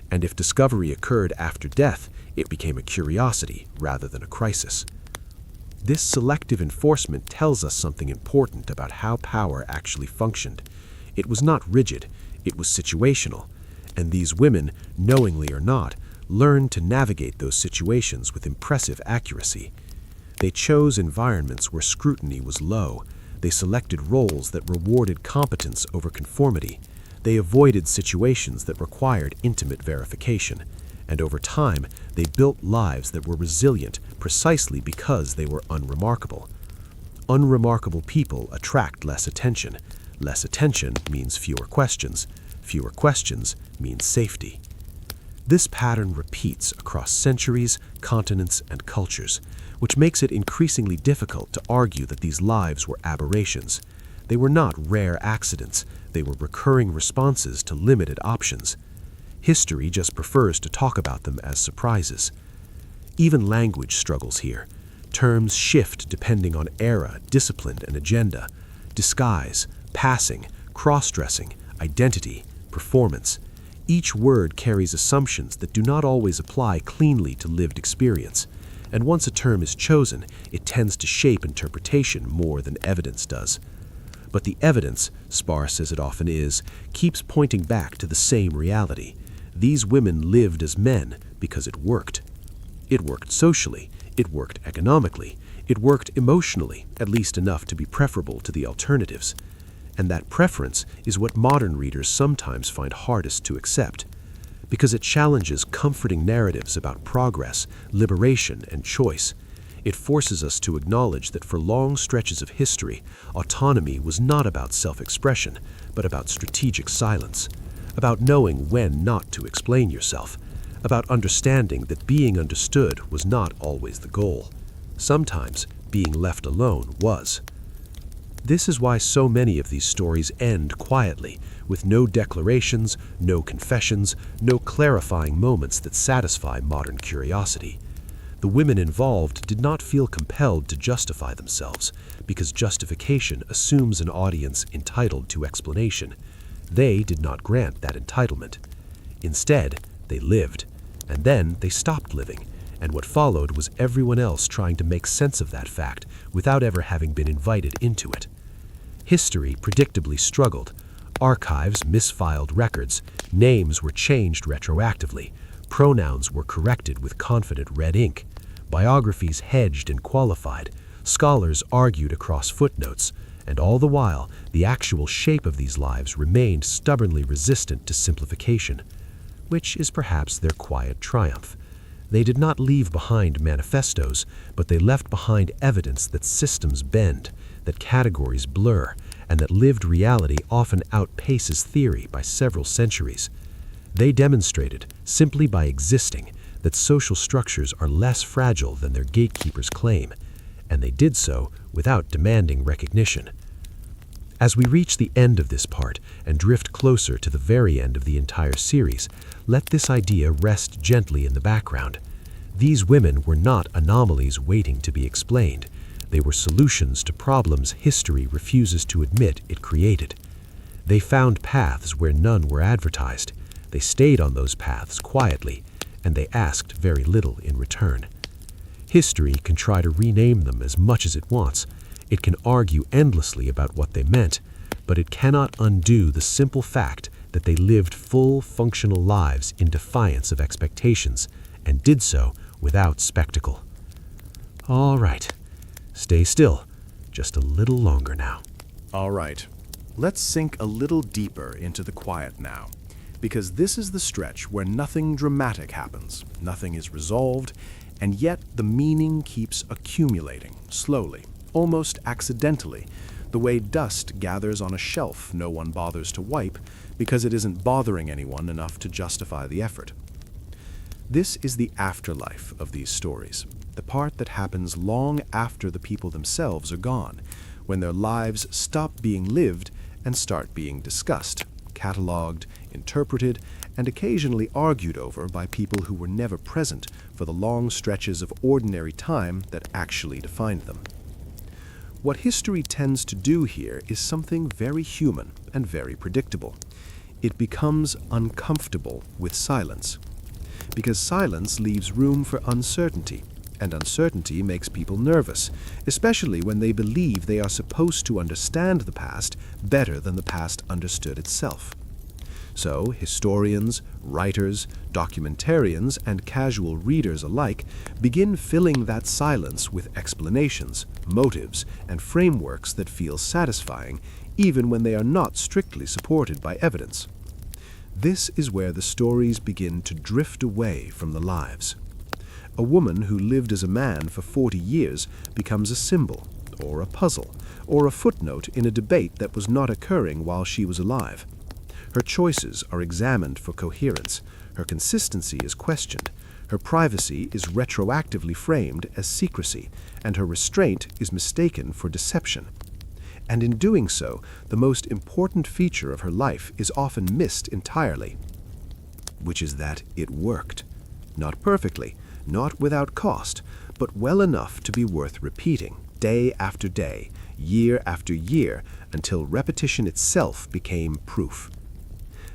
And if discovery occurred after death, it became a curiosity rather than a crisis. This selective enforcement tells us something important about how power actually functioned. It was not rigid, it was situational, and these women, knowingly or not, learned to navigate those situations with impressive accuracy. They chose environments where scrutiny was low. They selected roles that rewarded competence over conformity. They avoided situations that required intimate verification. And over time, they built lives that were resilient precisely because they were unremarkable. Unremarkable people attract less attention. Less attention means fewer questions. Fewer questions means safety. This pattern repeats across centuries, continents, and cultures, which makes it increasingly difficult to argue that these lives were aberrations. They were not rare accidents, they were recurring responses to limited options. History just prefers to talk about them as surprises. Even language struggles here. Terms shift depending on era, discipline, and agenda. Disguise, passing, cross-dressing, identity, performance. Each word carries assumptions that do not always apply cleanly to lived experience. And once a term is chosen, it tends to shape interpretation more than evidence does. But the evidence, sparse as it often is, keeps pointing back to the same reality. These women lived as men because it worked. It worked socially, it worked economically, it worked emotionally, at least enough to be preferable to the alternatives. And that preference is what modern readers sometimes find hardest to accept, because it challenges comforting narratives about progress, liberation, and choice. It forces us to acknowledge that for long stretches of history, autonomy was not about self-expression, but about strategic silence, about knowing when not to explain yourself, about understanding that being understood was not always the goal. Sometimes being left alone was. This is why so many of these stories end quietly, with no declarations, no confessions, no clarifying moments that satisfy modern curiosity. The women involved did not feel compelled to justify themselves, because justification assumes an audience entitled to explanation. They did not grant that entitlement. Instead, they lived, and then they stopped living, and what followed was everyone else trying to make sense of that fact without ever having been invited into it. History predictably struggled. Archives misfiled records, names were changed retroactively, pronouns were corrected with confident red ink, biographies hedged and qualified, scholars argued across footnotes, and all the while, the actual shape of these lives remained stubbornly resistant to simplification, which is perhaps their quiet triumph. They did not leave behind manifestos, but they left behind evidence that systems bend, that categories blur, and that lived reality often outpaces theory by several centuries. They demonstrated, simply by existing, that social structures are less fragile than their gatekeepers claim, and they did so without demanding recognition. As we reach the end of this part and drift closer to the very end of the entire series, let this idea rest gently in the background. These women were not anomalies waiting to be explained. They were solutions to problems history refuses to admit it created. They found paths where none were advertised. They stayed on those paths quietly, and they asked very little in return. History can try to rename them as much as it wants. It can argue endlessly about what they meant, but it cannot undo the simple fact that they lived full, functional lives in defiance of expectations, and did so without spectacle. All right, stay still, just a little longer now. All right, let's sink a little deeper into the quiet now, because this is the stretch where nothing dramatic happens, nothing is resolved, and yet the meaning keeps accumulating, slowly, almost accidentally, the way dust gathers on a shelf no one bothers to wipe because it isn't bothering anyone enough to justify the effort. This is the afterlife of these stories, the part that happens long after the people themselves are gone, when their lives stop being lived and start being discussed, catalogued, interpreted, and occasionally argued over by people who were never present for the long stretches of ordinary time that actually defined them. What history tends to do here is something very human and very predictable. It becomes uncomfortable with silence. Because silence leaves room for uncertainty, and uncertainty makes people nervous, especially when they believe they are supposed to understand the past better than the past understood itself. So, historians, writers, documentarians, and casual readers alike begin filling that silence with explanations, motives, and frameworks that feel satisfying, even when they are not strictly supported by evidence. This is where the stories begin to drift away from the lives. A woman who lived as a man for 40 years becomes a symbol, or a puzzle, or a footnote in a debate that was not occurring while she was alive. Her choices are examined for coherence, her consistency is questioned, her privacy is retroactively framed as secrecy, and her restraint is mistaken for deception. And in doing so, the most important feature of her life is often missed entirely, which is that it worked. Not perfectly, not without cost, but well enough to be worth repeating, day after day, year after year, until repetition itself became proof.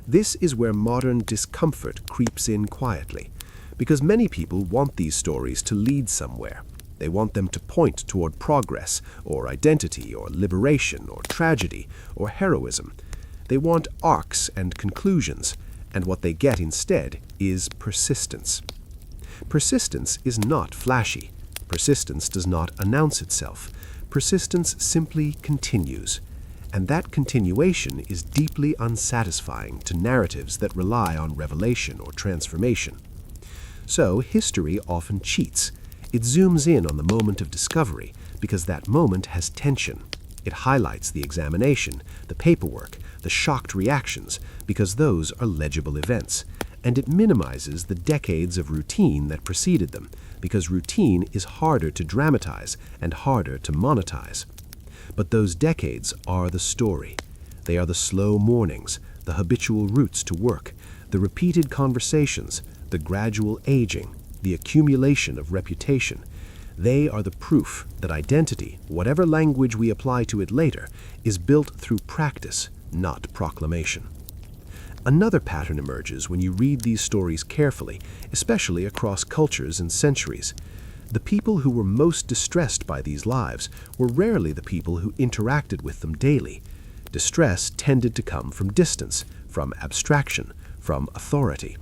This is where modern discomfort creeps in quietly, because many people want these stories to lead somewhere. They want them to point toward progress, or identity, or liberation, or tragedy, or heroism. They want arcs and conclusions, and what they get instead is persistence. Persistence is not flashy. Persistence does not announce itself. Persistence simply continues. And that continuation is deeply unsatisfying to narratives that rely on revelation or transformation. So, history often cheats. It zooms in on the moment of discovery because that moment has tension. It highlights the examination, the paperwork, the shocked reactions, because those are legible events. And it minimizes the decades of routine that preceded them, because routine is harder to dramatize and harder to monetize. But those decades are the story. They are the slow mornings, the habitual routes to work, the repeated conversations, the gradual aging, the accumulation of reputation. They are the proof that identity, whatever language we apply to it later, is built through practice, not proclamation. Another pattern emerges when you read these stories carefully, especially across cultures and centuries. The people who were most distressed by these lives were rarely the people who interacted with them daily. Distress tended to come from distance, from abstraction, from authority.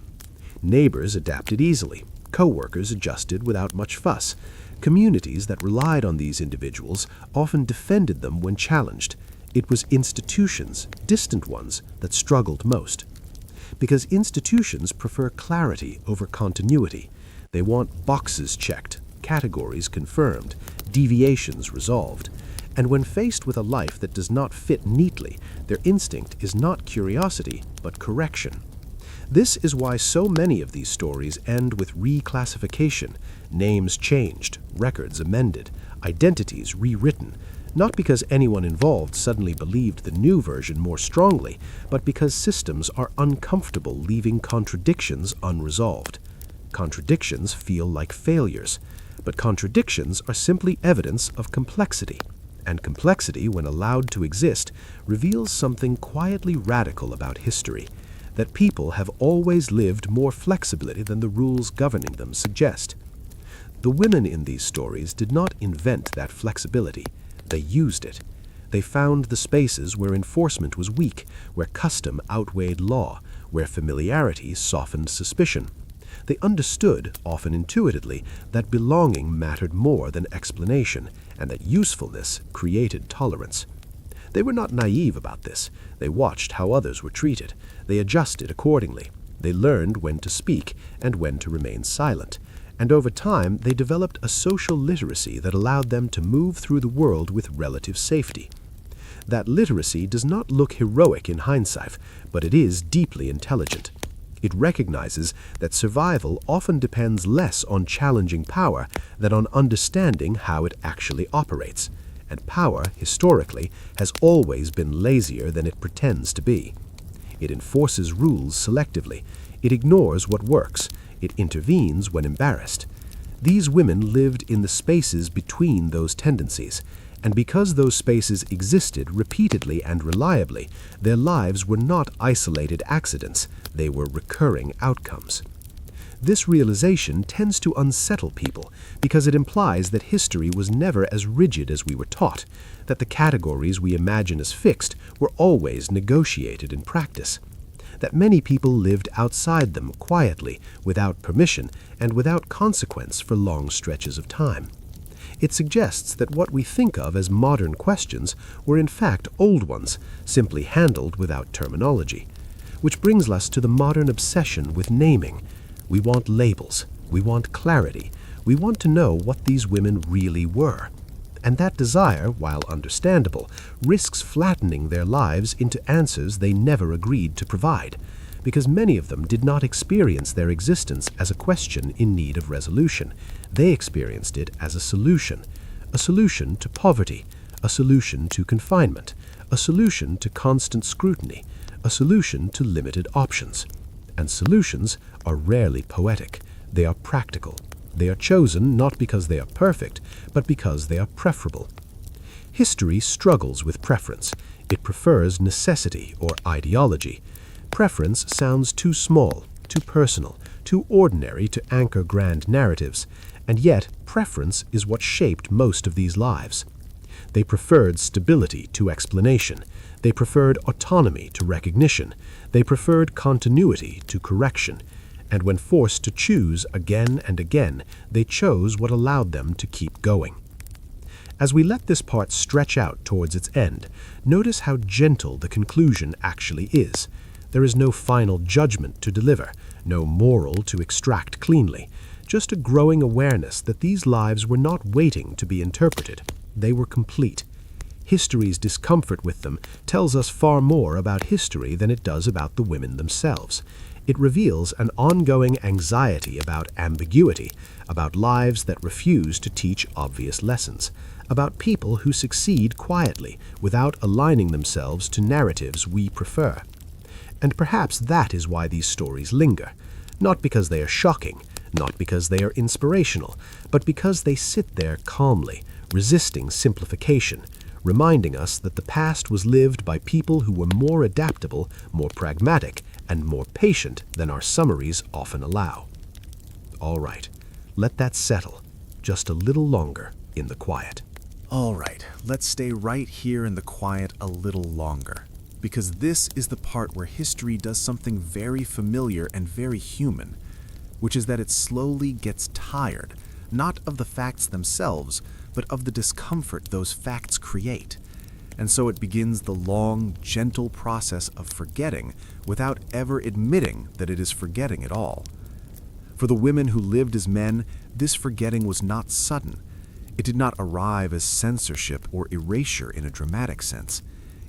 Neighbors adapted easily. Co-workers adjusted without much fuss. Communities that relied on these individuals often defended them when challenged. It was institutions, distant ones, that struggled most. Because institutions prefer clarity over continuity. They want boxes checked, categories confirmed, deviations resolved. And when faced with a life that does not fit neatly, their instinct is not curiosity, but correction. This is why so many of these stories end with reclassification, names changed, records amended, identities rewritten, not because anyone involved suddenly believed the new version more strongly, but because systems are uncomfortable leaving contradictions unresolved. Contradictions feel like failures, but contradictions are simply evidence of complexity. And complexity, when allowed to exist, reveals something quietly radical about history, that people have always lived more flexibly than the rules governing them suggest. The women in these stories did not invent that flexibility. They used it. They found the spaces where enforcement was weak, where custom outweighed law, where familiarity softened suspicion. They understood, often intuitively, that belonging mattered more than explanation, and that usefulness created tolerance. They were not naive about this. They watched how others were treated. They adjusted accordingly. They learned when to speak and when to remain silent. And over time, they developed a social literacy that allowed them to move through the world with relative safety. That literacy does not look heroic in hindsight, but it is deeply intelligent. It recognizes that survival often depends less on challenging power than on understanding how it actually operates. And power, historically, has always been lazier than it pretends to be. It enforces rules selectively. It ignores what works. It intervenes when embarrassed. These women lived in the spaces between those tendencies, And because those spaces existed repeatedly and reliably, their lives were not isolated accidents, they were recurring outcomes. This realization tends to unsettle people because it implies that history was never as rigid as we were taught, that the categories we imagine as fixed were always negotiated in practice, that many people lived outside them quietly, without permission, and without consequence for long stretches of time. It suggests that what we think of as modern questions were in fact old ones, simply handled without terminology. Which brings us to the modern obsession with naming. We want labels, we want clarity, we want to know what these women really were. And that desire, while understandable, risks flattening their lives into answers they never agreed to provide, because many of them did not experience their existence as a question in need of resolution. They experienced it as a solution to poverty, a solution to confinement, a solution to constant scrutiny, a solution to limited options. And solutions are rarely poetic. They are practical. They are chosen not because they are perfect, but because they are preferable. History struggles with preference. It prefers necessity or ideology. Preference sounds too small, too personal, too ordinary to anchor grand narratives, and yet preference is what shaped most of these lives. They preferred stability to explanation. They preferred autonomy to recognition. They preferred continuity to correction. And when forced to choose again and again, they chose what allowed them to keep going. As we let this part stretch out towards its end, notice how gentle the conclusion actually is. There is no final judgment to deliver, no moral to extract cleanly, just a growing awareness that these lives were not waiting to be interpreted. They were complete. History's discomfort with them tells us far more about history than it does about the women themselves. It reveals an ongoing anxiety about ambiguity, about lives that refuse to teach obvious lessons, about people who succeed quietly without aligning themselves to narratives we prefer. And perhaps that is why these stories linger, not because they are shocking, not because they are inspirational, but because they sit there calmly, resisting simplification, reminding us that the past was lived by people who were more adaptable, more pragmatic, and more patient than our summaries often allow. All right, let that settle just a little longer in the quiet. All right, let's stay right here in the quiet a little longer, because this is the part where history does something very familiar and very human, which is that it slowly gets tired, not of the facts themselves, but of the discomfort those facts create. And so it begins the long, gentle process of forgetting without ever admitting that it is forgetting at all. For the women who lived as men, this forgetting was not sudden. It did not arrive as censorship or erasure in a dramatic sense.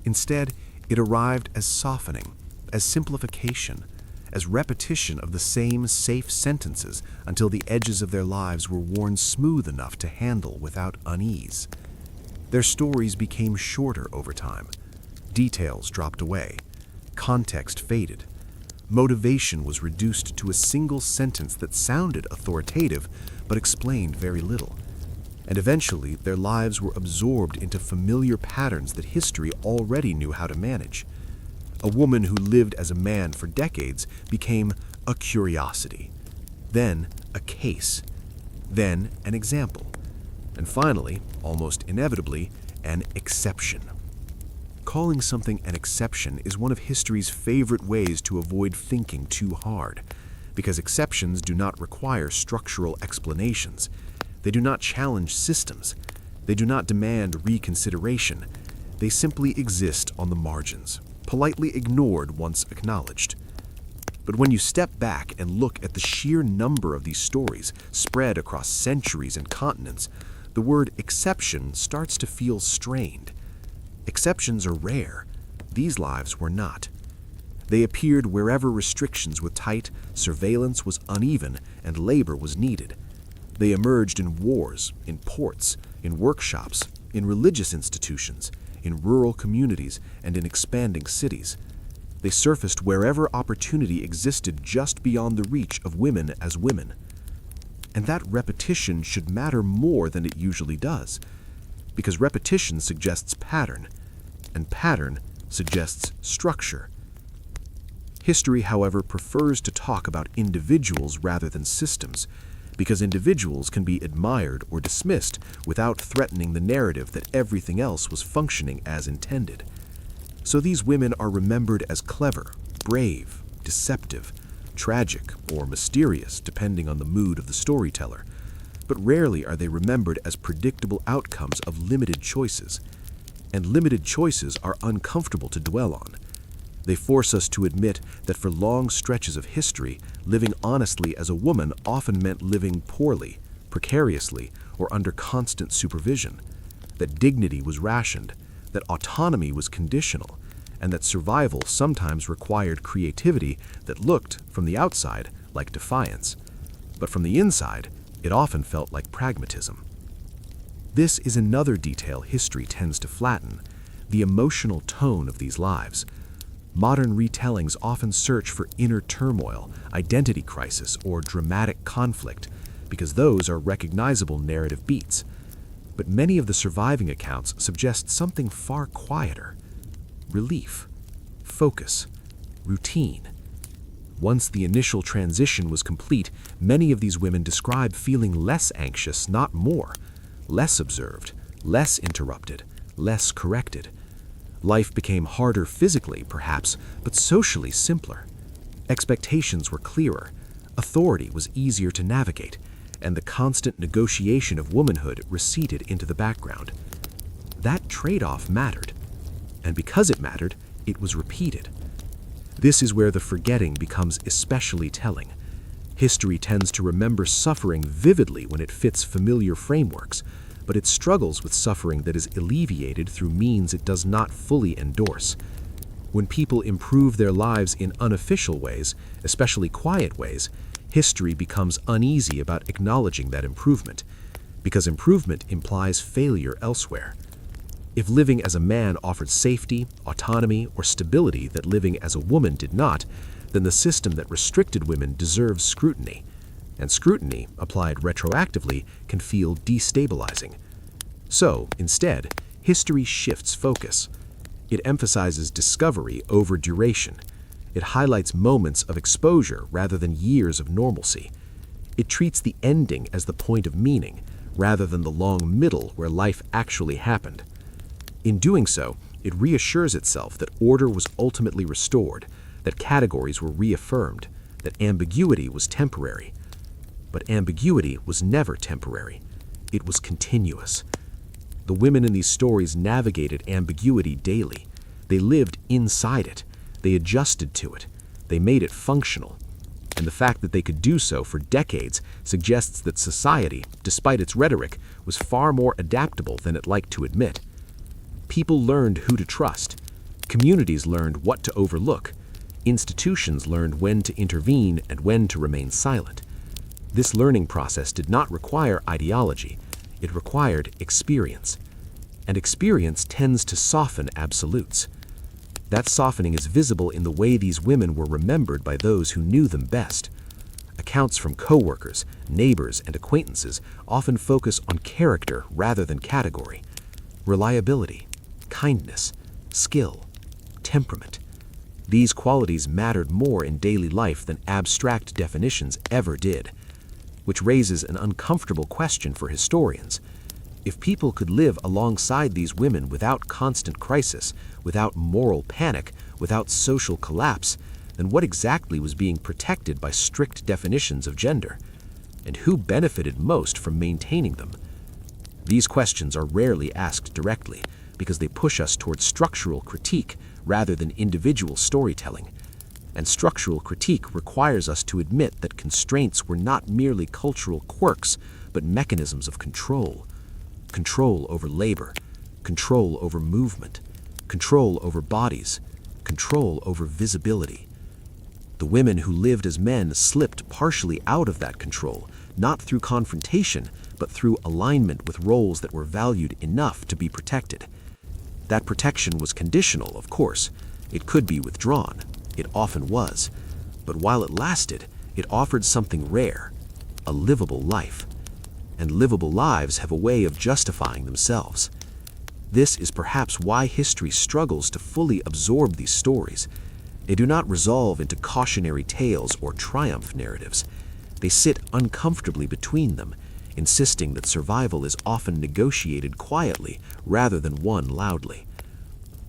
Instead, it arrived as softening, as simplification, as repetition of the same safe sentences until the edges of their lives were worn smooth enough to handle without unease. Their stories became shorter over time. Details dropped away. Context faded. Motivation was reduced to a single sentence that sounded authoritative but explained very little. And eventually, their lives were absorbed into familiar patterns that history already knew how to manage. A woman who lived as a man for decades became a curiosity, then a case, then an example, and finally, almost inevitably, an exception. Calling something an exception is one of history's favorite ways to avoid thinking too hard, because exceptions do not require structural explanations. They do not challenge systems. They do not demand reconsideration. They simply exist on the margins, politely ignored once acknowledged. But when you step back and look at the sheer number of these stories spread across centuries and continents, the word exception starts to feel strained. Exceptions are rare. These lives were not. They appeared wherever restrictions were tight, surveillance was uneven, and labor was needed. They emerged in wars, in ports, in workshops, in religious institutions, in rural communities, and in expanding cities. They surfaced wherever opportunity existed just beyond the reach of women as women. And that repetition should matter more than it usually does. because repetition suggests pattern, and pattern suggests structure. History, however, prefers to talk about individuals rather than systems, because individuals can be admired or dismissed without threatening the narrative that everything else was functioning as intended. So these women are remembered as clever, brave, deceptive, tragic, or mysterious, depending on the mood of the storyteller. But rarely are they remembered as predictable outcomes of limited choices. And limited choices are uncomfortable to dwell on. They force us to admit that for long stretches of history, living honestly as a woman often meant living poorly, precariously, or under constant supervision, that dignity was rationed, that autonomy was conditional, and that survival sometimes required creativity that looked, from the outside, like defiance. But from the inside, it often felt like pragmatism. This is another detail history tends to flatten, the emotional tone of these lives. Modern retellings often search for inner turmoil, identity crisis, or dramatic conflict, because those are recognizable narrative beats. But many of the surviving accounts suggest something far quieter: relief, focus, routine. Once the initial transition was complete, many of these women describe feeling less anxious, not more, less observed, less interrupted, less corrected. Life became harder physically, perhaps, but socially simpler. Expectations were clearer, authority was easier to navigate, and the constant negotiation of womanhood receded into the background. That trade-off mattered, and because it mattered, it was repeated. This is where the forgetting becomes especially telling. History tends to remember suffering vividly when it fits familiar frameworks, but it struggles with suffering that is alleviated through means it does not fully endorse. When people improve their lives in unofficial ways, especially quiet ways, history becomes uneasy about acknowledging that improvement, because improvement implies failure elsewhere. If living as a man offered safety, autonomy, or stability that living as a woman did not, then the system that restricted women deserves scrutiny. And scrutiny, applied retroactively, can feel destabilizing. So, instead, history shifts focus. It emphasizes discovery over duration. It highlights moments of exposure rather than years of normalcy. It treats the ending as the point of meaning, rather than the long middle where life actually happened. In doing so, it reassures itself that order was ultimately restored, that categories were reaffirmed, that ambiguity was temporary. But ambiguity was never temporary. It was continuous. The women in these stories navigated ambiguity daily. They lived inside it. They adjusted to it. They made it functional. And the fact that they could do so for decades suggests that society, despite its rhetoric, was far more adaptable than it liked to admit. People learned who to trust. Communities learned what to overlook. Institutions learned when to intervene and when to remain silent. This learning process did not require ideology. It required experience. And experience tends to soften absolutes. That softening is visible in the way these women were remembered by those who knew them best. Accounts from coworkers, neighbors, and acquaintances often focus on character rather than category. Reliability, kindness, skill, temperament. These qualities mattered more in daily life than abstract definitions ever did, which raises an uncomfortable question for historians. If people could live alongside these women without constant crisis, without moral panic, without social collapse, then what exactly was being protected by strict definitions of gender? And who benefited most from maintaining them? These questions are rarely asked directly because they push us towards structural critique rather than individual storytelling. And structural critique requires us to admit that constraints were not merely cultural quirks, but mechanisms of control. Control over labor, control over movement, control over bodies, control over visibility. The women who lived as men slipped partially out of that control, not through confrontation, but through alignment with roles that were valued enough to be protected. That protection was conditional, of course. It could be withdrawn. It often was. But while it lasted, it offered something rare, a livable life. And livable lives have a way of justifying themselves. This is perhaps why history struggles to fully absorb these stories. They do not resolve into cautionary tales or triumph narratives. They sit uncomfortably between them, insisting that survival is often negotiated quietly rather than won loudly.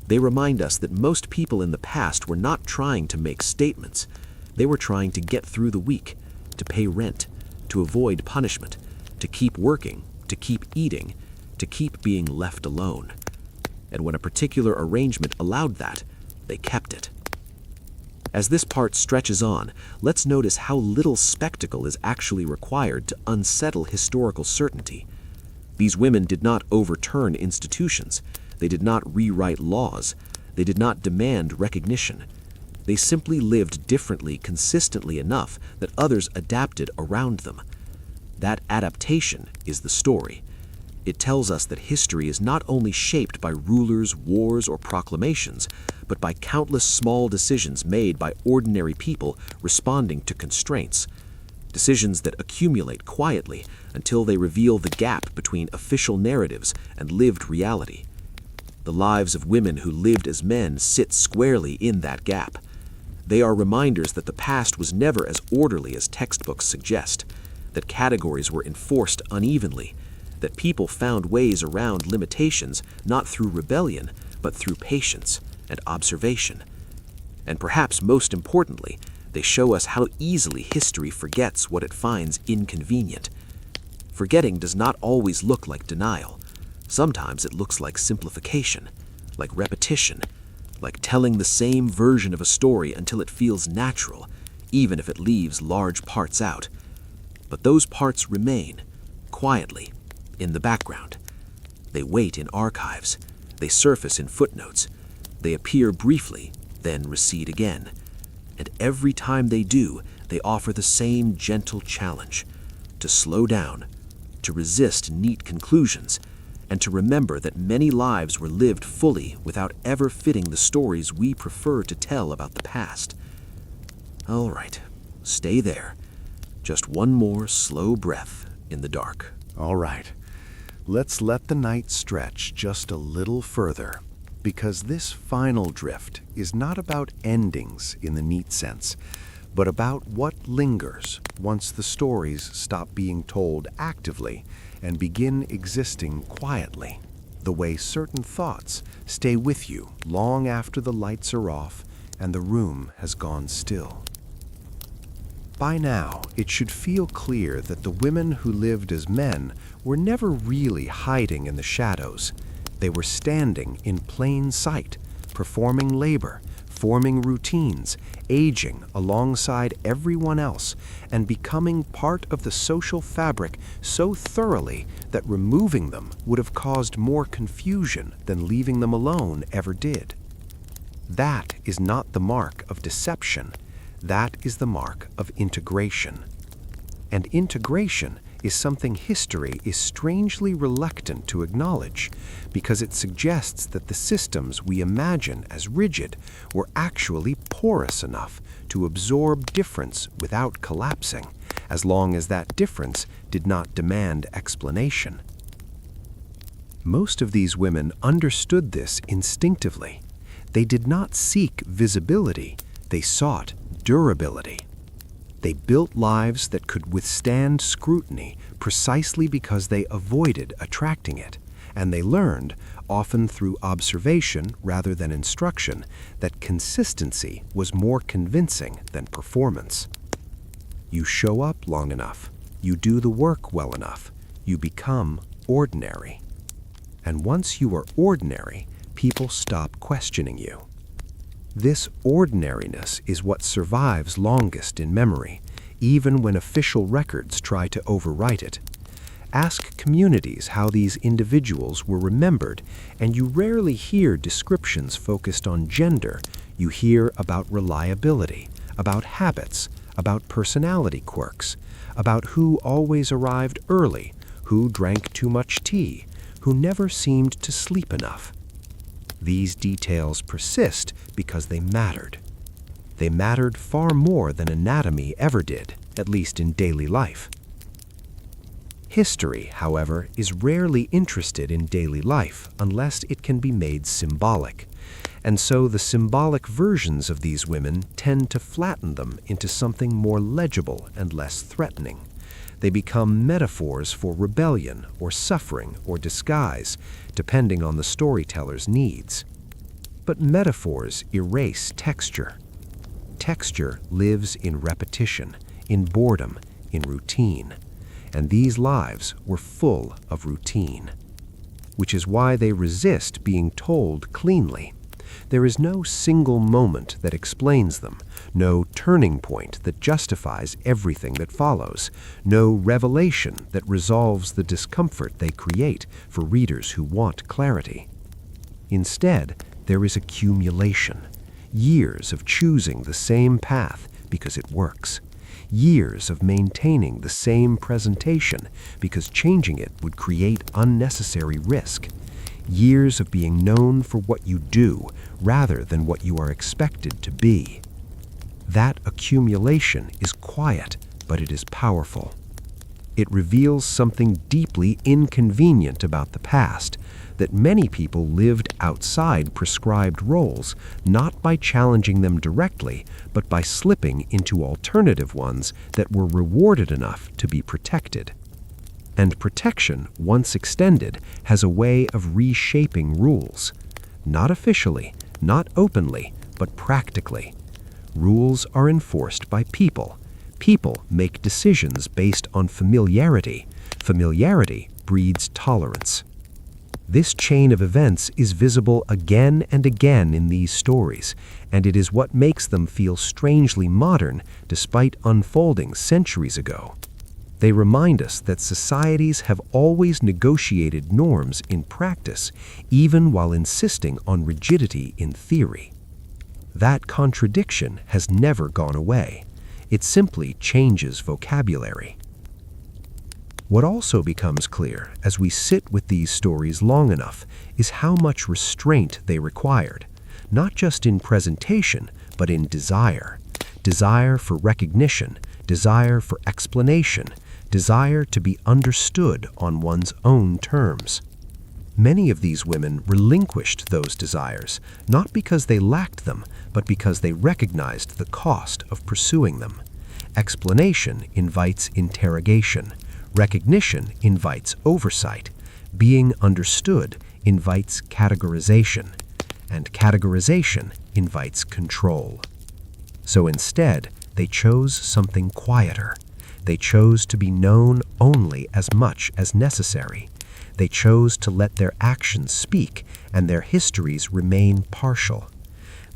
They remind us that most people in the past were not trying to make statements. They were trying to get through the week, to pay rent, to avoid punishment, to keep working, to keep eating, to keep being left alone. And when a particular arrangement allowed that, they kept it. As this part stretches on, let's notice how little spectacle is actually required to unsettle historical certainty. These women did not overturn institutions. They did not rewrite laws. They did not demand recognition. They simply lived differently consistently enough that others adapted around them. That adaptation is the story. It tells us that history is not only shaped by rulers, wars, or proclamations, but by countless small decisions made by ordinary people responding to constraints. Decisions that accumulate quietly until they reveal the gap between official narratives and lived reality. The lives of women who lived as men sit squarely in that gap. They are reminders that the past was never as orderly as textbooks suggest, that categories were enforced unevenly, that people found ways around limitations not through rebellion, but through patience and observation. And perhaps most importantly, they show us how easily history forgets what it finds inconvenient. Forgetting does not always look like denial. Sometimes it looks like simplification, like repetition, like telling the same version of a story until it feels natural, even if it leaves large parts out. But those parts remain, quietly, in the background. They wait in archives. They surface in footnotes. They appear briefly, then recede again. And every time they do, they offer the same gentle challenge: to slow down, to resist neat conclusions, and to remember that many lives were lived fully without ever fitting the stories we prefer to tell about the past. All right, stay there. Just one more slow breath in the dark. All right, let's let the night stretch just a little further, because this final drift is not about endings in the neat sense, but about what lingers once the stories stop being told actively and begin existing quietly, the way certain thoughts stay with you long after the lights are off and the room has gone still. By now, it should feel clear that the women who lived as men were never really hiding in the shadows. They were standing in plain sight, performing labor, forming routines, aging alongside everyone else, and becoming part of the social fabric so thoroughly that removing them would have caused more confusion than leaving them alone ever did. That is not the mark of deception. That is the mark of integration. And integration is something history is strangely reluctant to acknowledge, because it suggests that the systems we imagine as rigid were actually porous enough to absorb difference without collapsing, as long as that difference did not demand explanation. Most of these women understood this instinctively. They did not seek visibility, they sought durability. They built lives that could withstand scrutiny precisely because they avoided attracting it, and they learned, often through observation rather than instruction, that consistency was more convincing than performance. You show up long enough, you do the work well enough, you become ordinary. And once you are ordinary, people stop questioning you. This ordinariness is what survives longest in memory, even when official records try to overwrite it. Ask communities how these individuals were remembered, and you rarely hear descriptions focused on gender. You hear about reliability, about habits, about personality quirks, about who always arrived early, who drank too much tea, who never seemed to sleep enough. These details persist because they mattered. They mattered far more than anatomy ever did, at least in daily life. History, however, is rarely interested in daily life unless it can be made symbolic. And so the symbolic versions of these women tend to flatten them into something more legible and less threatening. They become metaphors for rebellion or suffering or disguise, depending on the storyteller's needs. But metaphors erase texture. Texture lives in repetition, in boredom, in routine. And these lives were full of routine, which is why they resist being told cleanly. There is no single moment that explains them, no turning point that justifies everything that follows, no revelation that resolves the discomfort they create for readers who want clarity. Instead, there is accumulation, years of choosing the same path because it works. Years of maintaining the same presentation because changing it would create unnecessary risk. Years of being known for what you do rather than what you are expected to be. That accumulation is quiet, but it is powerful. It reveals something deeply inconvenient about the past, that many people lived outside prescribed roles, not by challenging them directly, but by slipping into alternative ones that were rewarded enough to be protected. And protection, once extended, has a way of reshaping rules. Not officially, not openly, but practically. Rules are enforced by people. People make decisions based on familiarity. Familiarity breeds tolerance. This chain of events is visible again and again in these stories, and it is what makes them feel strangely modern despite unfolding centuries ago. They remind us that societies have always negotiated norms in practice, even while insisting on rigidity in theory. That contradiction has never gone away. It simply changes vocabulary. What also becomes clear as we sit with these stories long enough is how much restraint they required, not just in presentation, but in desire. Desire for recognition, desire for explanation, desire to be understood on one's own terms. Many of these women relinquished those desires, not because they lacked them, but because they recognized the cost of pursuing them. Explanation invites interrogation. Recognition invites oversight. Being understood invites categorization. And categorization invites control. So instead, they chose something quieter. They chose to be known only as much as necessary. They chose to let their actions speak and their histories remain partial.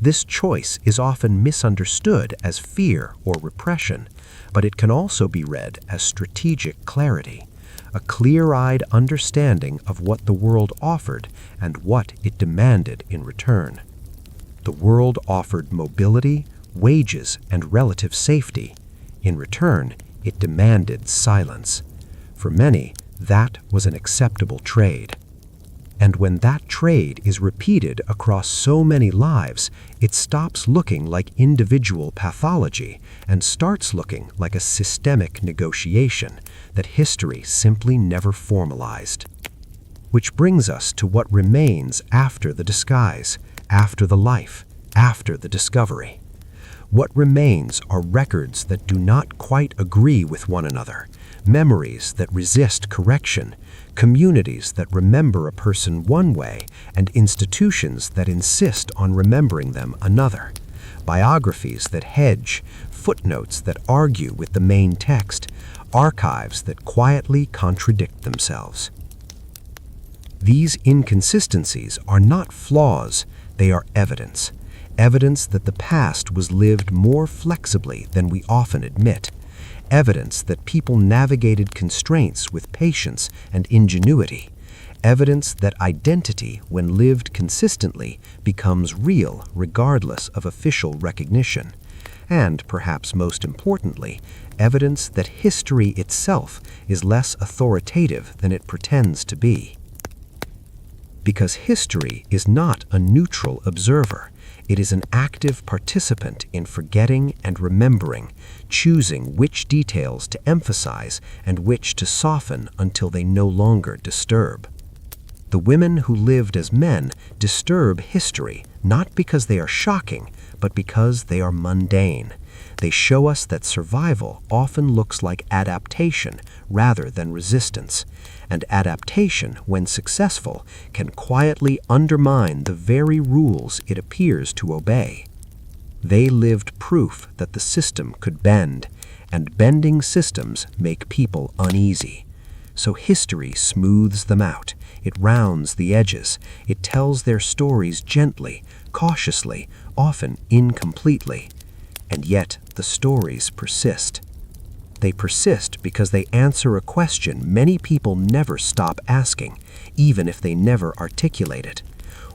This choice is often misunderstood as fear or repression, but it can also be read as strategic clarity, a clear-eyed understanding of what the world offered and what it demanded in return. The world offered mobility, wages, and relative safety. In return, it demanded silence. For many, that was an acceptable trade. And when that trade is repeated across so many lives, it stops looking like individual pathology and starts looking like a systemic negotiation that history simply never formalized. Which brings us to what remains after the disguise, after the life, after the discovery. What remains are records that do not quite agree with one another, memories that resist correction, communities that remember a person one way, and institutions that insist on remembering them another, biographies that hedge, footnotes that argue with the main text, archives that quietly contradict themselves. These inconsistencies are not flaws, they are evidence. Evidence that the past was lived more flexibly than we often admit. Evidence that people navigated constraints with patience and ingenuity. Evidence that identity, when lived consistently, becomes real regardless of official recognition. And, perhaps most importantly, evidence that history itself is less authoritative than it pretends to be. Because history is not a neutral observer. It is an active participant in forgetting and remembering, choosing which details to emphasize and which to soften until they no longer disturb. The women who lived as men disturb history, not because they are shocking, but because they are mundane. They show us that survival often looks like adaptation rather than resistance, and adaptation, when successful, can quietly undermine the very rules it appears to obey. They lived proof that the system could bend, and bending systems make people uneasy. So history smooths them out, it rounds the edges, it tells their stories gently, cautiously, often incompletely. And yet the stories persist. They persist because they answer a question many people never stop asking, even if they never articulate it.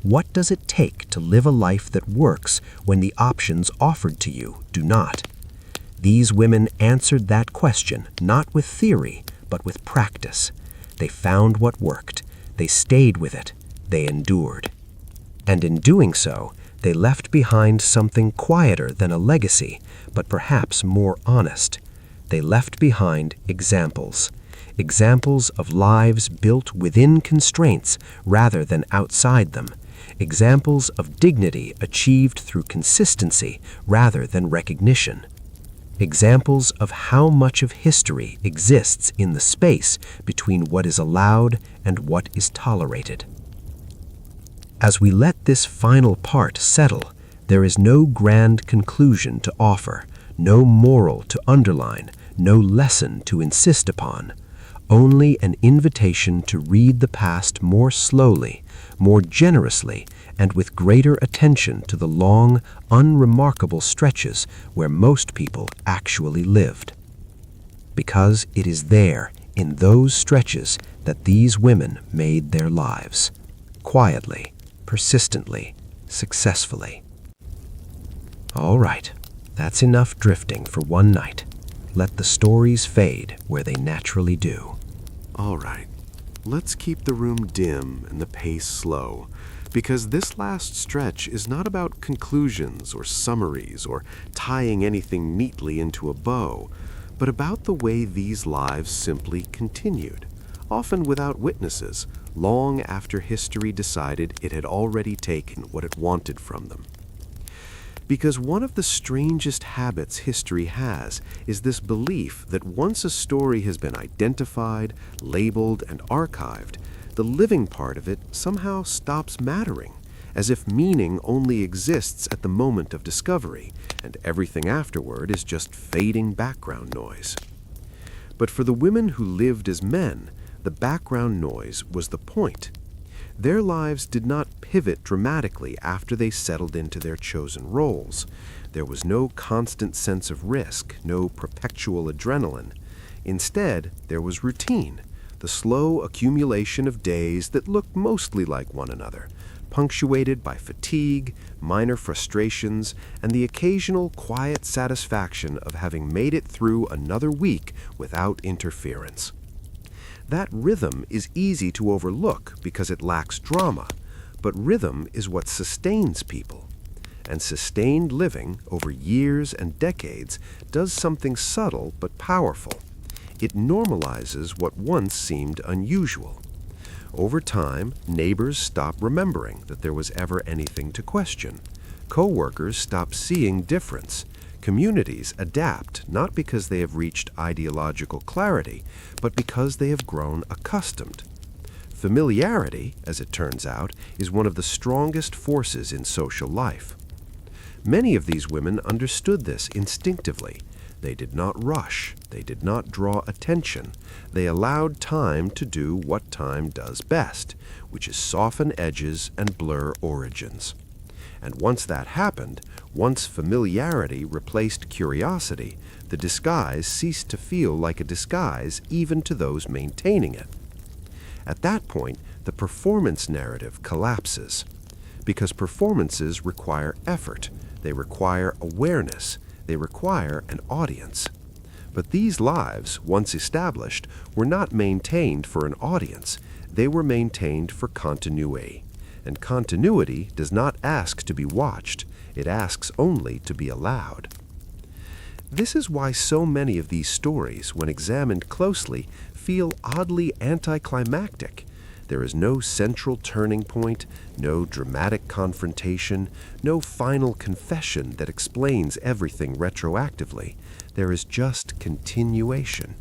What does it take to live a life that works when the options offered to you do not? These women answered that question not with theory, but with practice. They found what worked. They stayed with it. They endured. And in doing so, they left behind something quieter than a legacy, but perhaps more honest. They left behind examples. Examples of lives built within constraints rather than outside them. Examples of dignity achieved through consistency rather than recognition. Examples of how much of history exists in the space between what is allowed and what is tolerated. As we let this final part settle, there is no grand conclusion to offer, no moral to underline, no lesson to insist upon, only an invitation to read the past more slowly, more generously, and with greater attention to the long, unremarkable stretches where most people actually lived. Because it is there, in those stretches, that these women made their lives, quietly, persistently, successfully. All right, that's enough drifting for one night. Let the stories fade where they naturally do. All right, let's keep the room dim and the pace slow, because this last stretch is not about conclusions or summaries or tying anything neatly into a bow, but about the way these lives simply continued, often without witnesses, long after history decided it had already taken what it wanted from them. Because one of the strangest habits history has is this belief that once a story has been identified, labeled, and archived, the living part of it somehow stops mattering, as if meaning only exists at the moment of discovery, and everything afterward is just fading background noise. But for the women who lived as men, the background noise was the point. Their lives did not pivot dramatically after they settled into their chosen roles. There was no constant sense of risk, no perpetual adrenaline. Instead, there was routine, the slow accumulation of days that looked mostly like one another, punctuated by fatigue, minor frustrations, and the occasional quiet satisfaction of having made it through another week without interference. That rhythm is easy to overlook because it lacks drama, but rhythm is what sustains people. And sustained living over years and decades does something subtle but powerful. It normalizes what once seemed unusual. Over time, neighbors stop remembering that there was ever anything to question. Co-workers stop seeing difference. Communities adapt not because they have reached ideological clarity, but because they have grown accustomed. Familiarity, as it turns out, is one of the strongest forces in social life. Many of these women understood this instinctively. They did not rush. They did not draw attention. They allowed time to do what time does best, which is soften edges and blur origins. And once that happened, once familiarity replaced curiosity, the disguise ceased to feel like a disguise even to those maintaining it. At that point, the performance narrative collapses. Because performances require effort, they require awareness, they require an audience. But these lives, once established, were not maintained for an audience. They were maintained for continuity. and continuity does not ask to be watched, it asks only to be allowed. This is why so many of these stories, when examined closely, feel oddly anticlimactic. There is no central turning point, no dramatic confrontation, no final confession that explains everything retroactively. There is just continuation.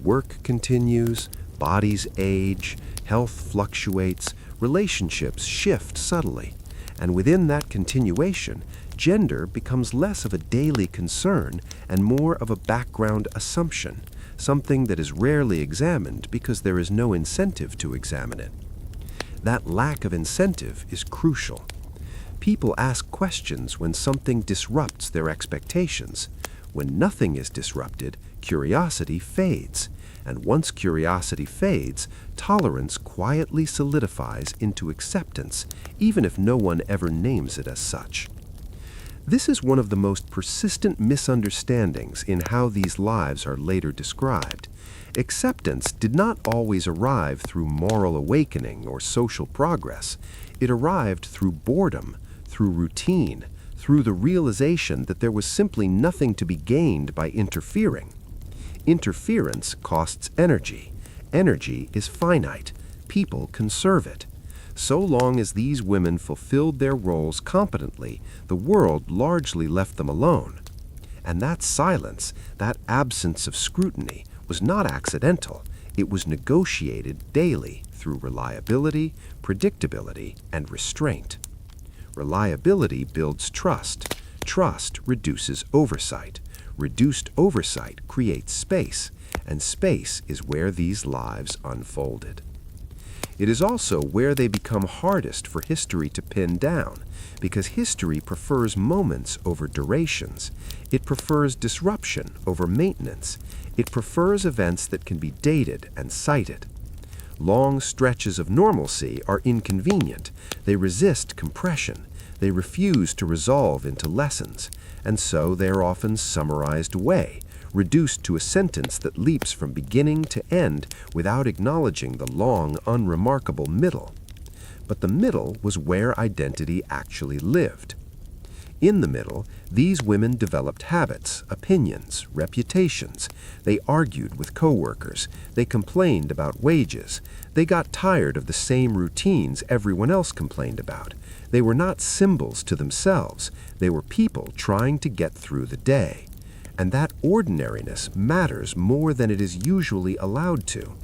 Work continues, bodies age, health fluctuates, relationships shift subtly, and within that continuation, gender becomes less of a daily concern and more of a background assumption, something that is rarely examined because there is no incentive to examine it. That lack of incentive is crucial. People ask questions when something disrupts their expectations. When nothing is disrupted, curiosity fades. And once curiosity fades, tolerance quietly solidifies into acceptance, even if no one ever names it as such. This is one of the most persistent misunderstandings in how these lives are later described. Acceptance did not always arrive through moral awakening or social progress. It arrived through boredom, through routine, through the realization that there was simply nothing to be gained by interfering. Interference costs energy. Energy is finite. People conserve it. So long as these women fulfilled their roles competently, the world largely left them alone. And that silence, that absence of scrutiny, was not accidental. It was negotiated daily through reliability, predictability, and restraint. Reliability builds trust. Trust reduces oversight. Reduced oversight creates space, and space is where these lives unfolded. It is also where they become hardest for history to pin down, because history prefers moments over durations. It prefers disruption over maintenance. It prefers events that can be dated and cited. Long stretches of normalcy are inconvenient. They resist compression. They refuse to resolve into lessons, and so they are often summarized away, reduced to a sentence that leaps from beginning to end without acknowledging the long, unremarkable middle. But the middle was where identity actually lived. In the middle, these women developed habits, opinions, reputations. They argued with coworkers. They complained about wages. They got tired of the same routines everyone else complained about. They were not symbols to themselves. They were people trying to get through the day. And that ordinariness matters more than it is usually allowed to,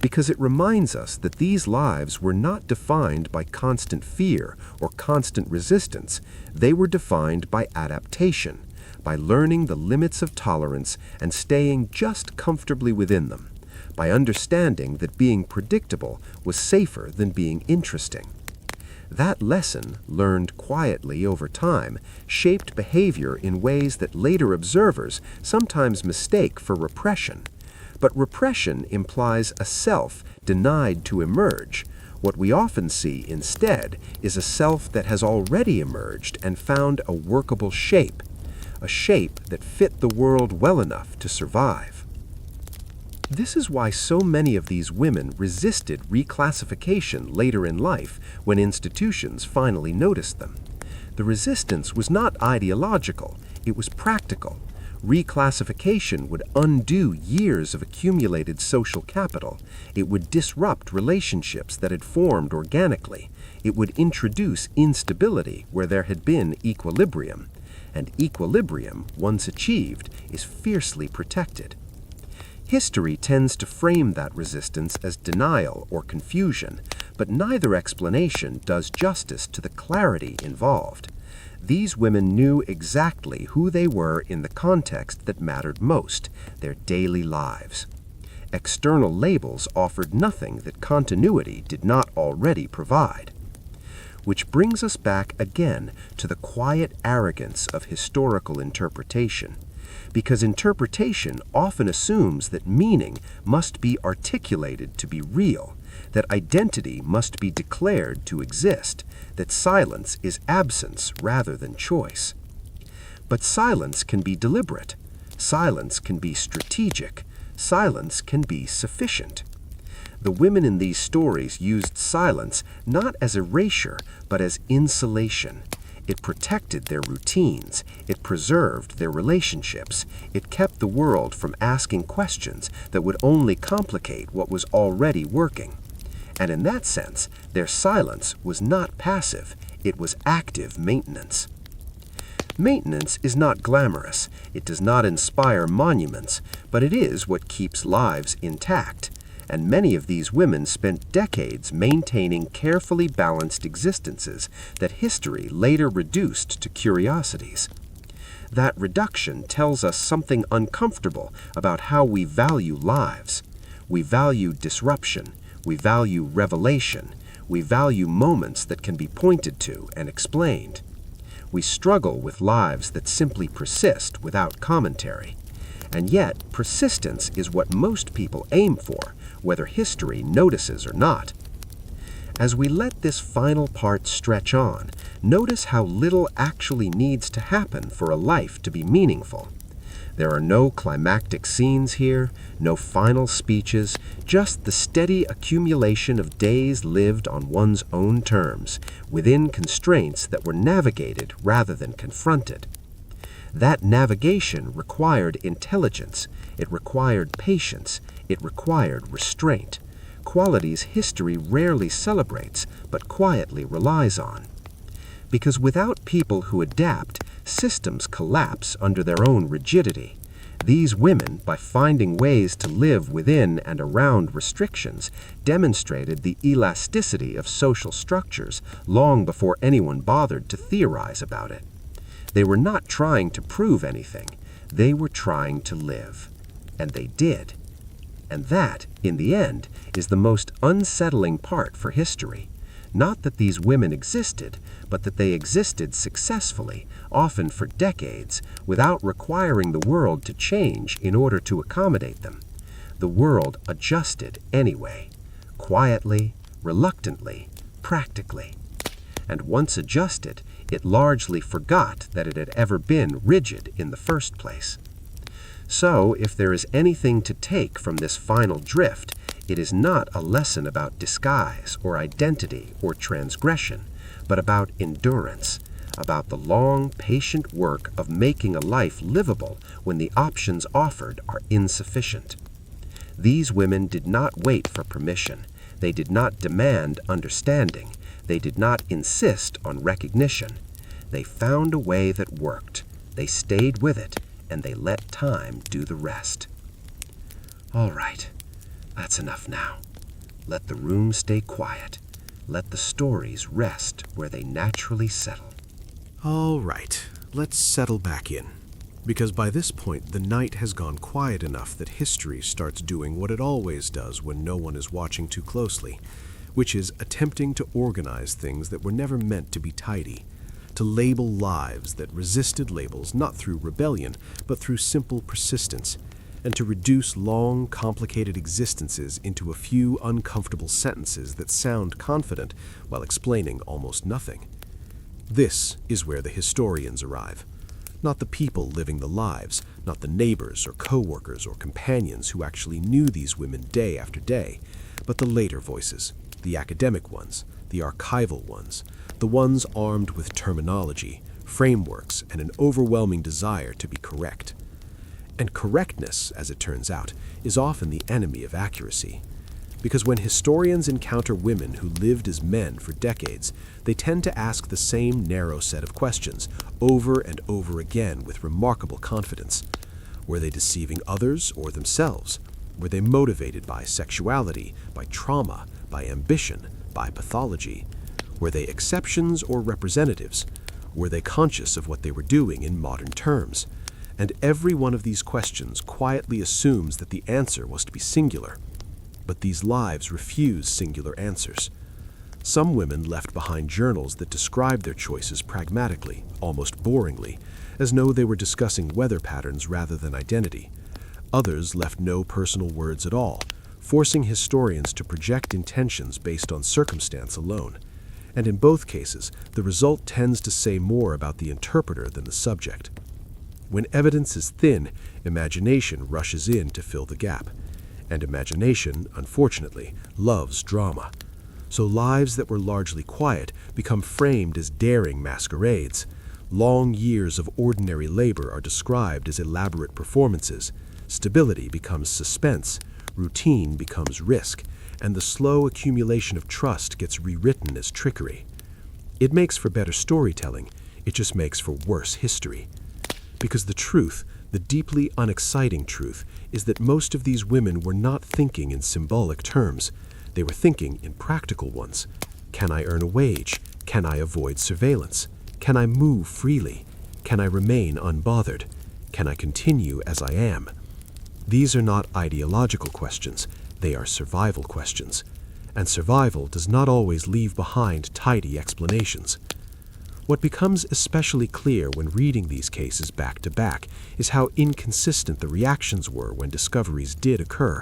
because it reminds us that these lives were not defined by constant fear or constant resistance. They were defined by adaptation, by learning the limits of tolerance and staying just comfortably within them, by understanding that being predictable was safer than being interesting. That lesson, learned quietly over time, shaped behavior in ways that later observers sometimes mistake for repression. But repression implies a self denied to emerge. What we often see instead is a self that has already emerged and found a workable shape, a shape that fit the world well enough to survive. This is why so many of these women resisted reclassification later in life when institutions finally noticed them. The resistance was not ideological, it was practical. Reclassification would undo years of accumulated social capital. It would disrupt relationships that had formed organically. It would introduce instability where there had been equilibrium. And equilibrium, once achieved, is fiercely protected. History tends to frame that resistance as denial or confusion, but neither explanation does justice to the clarity involved. These women knew exactly who they were in the context that mattered most, their daily lives. External labels offered nothing that continuity did not already provide. Which brings us back again to the quiet arrogance of historical interpretation. Because interpretation often assumes that meaning must be articulated to be real, that identity must be declared to exist, that silence is absence rather than choice. But silence can be deliberate. Silence can be strategic. Silence can be sufficient. The women in these stories used silence not as erasure, but as insulation. It protected their routines. It preserved their relationships. It kept the world from asking questions that would only complicate what was already working. And in that sense, their silence was not passive. It was active maintenance. Maintenance is not glamorous. It does not inspire monuments, but it is what keeps lives intact. And many of these women spent decades maintaining carefully balanced existences that history later reduced to curiosities. That reduction tells us something uncomfortable about how we value lives. We value disruption. We value revelation. We value moments that can be pointed to and explained. We struggle with lives that simply persist without commentary. And yet, persistence is what most people aim for, whether history notices or not. As we let this final part stretch on, notice how little actually needs to happen for a life to be meaningful. There are no climactic scenes here, no final speeches, just the steady accumulation of days lived on one's own terms, within constraints that were navigated rather than confronted. That navigation required intelligence, it required patience, it required restraint, qualities history rarely celebrates but quietly relies on. Because without people who adapt, systems collapse under their own rigidity. These women, by finding ways to live within and around restrictions, demonstrated the elasticity of social structures long before anyone bothered to theorize about it. They were not trying to prove anything. They were trying to live. And they did. And that, in the end, is the most unsettling part for history. Not that these women existed, but that they existed successfully, often for decades, without requiring the world to change in order to accommodate them. The world adjusted anyway, quietly, reluctantly, practically. And once adjusted, it largely forgot that it had ever been rigid in the first place. So, if there is anything to take from this final drift, it is not a lesson about disguise or identity or transgression, but about endurance, about the long, patient work of making a life livable when the options offered are insufficient. These women did not wait for permission. They did not demand understanding. They did not insist on recognition. They found a way that worked. They stayed with it, and they let time do the rest. All right. That's enough now. Let the room stay quiet. Let the stories rest where they naturally settle. All right, let's settle back in. Because by this point, the night has gone quiet enough that history starts doing what it always does when no one is watching too closely, which is attempting to organize things that were never meant to be tidy, to label lives that resisted labels not through rebellion, but through simple persistence, and to reduce long, complicated existences into a few uncomfortable sentences that sound confident while explaining almost nothing. This is where the historians arrive. Not the people living the lives, not the neighbors or co-workers or companions who actually knew these women day after day, but the later voices, the academic ones, the archival ones, the ones armed with terminology, frameworks, and an overwhelming desire to be correct. And correctness, as it turns out, is often the enemy of accuracy. Because when historians encounter women who lived as men for decades, they tend to ask the same narrow set of questions over and over again with remarkable confidence. Were they deceiving others or themselves? Were they motivated by sexuality, by trauma, by ambition, by pathology? Were they exceptions or representatives? Were they conscious of what they were doing in modern terms? And every one of these questions quietly assumes that the answer must be singular. But these lives refuse singular answers. Some women left behind journals that described their choices pragmatically, almost boringly, as though they were discussing weather patterns rather than identity. Others left no personal words at all, forcing historians to project intentions based on circumstance alone. And in both cases, the result tends to say more about the interpreter than the subject. When evidence is thin, imagination rushes in to fill the gap. And imagination, unfortunately, loves drama. So lives that were largely quiet become framed as daring masquerades. Long years of ordinary labor are described as elaborate performances. Stability becomes suspense, routine becomes risk, and the slow accumulation of trust gets rewritten as trickery. It makes for better storytelling, it just makes for worse history. Because the truth, the deeply unexciting truth, is that most of these women were not thinking in symbolic terms. They were thinking in practical ones. Can I earn a wage? Can I avoid surveillance? Can I move freely? Can I remain unbothered? Can I continue as I am? These are not ideological questions, they are survival questions. And survival does not always leave behind tidy explanations. What becomes especially clear when reading these cases back to back is how inconsistent the reactions were when discoveries did occur.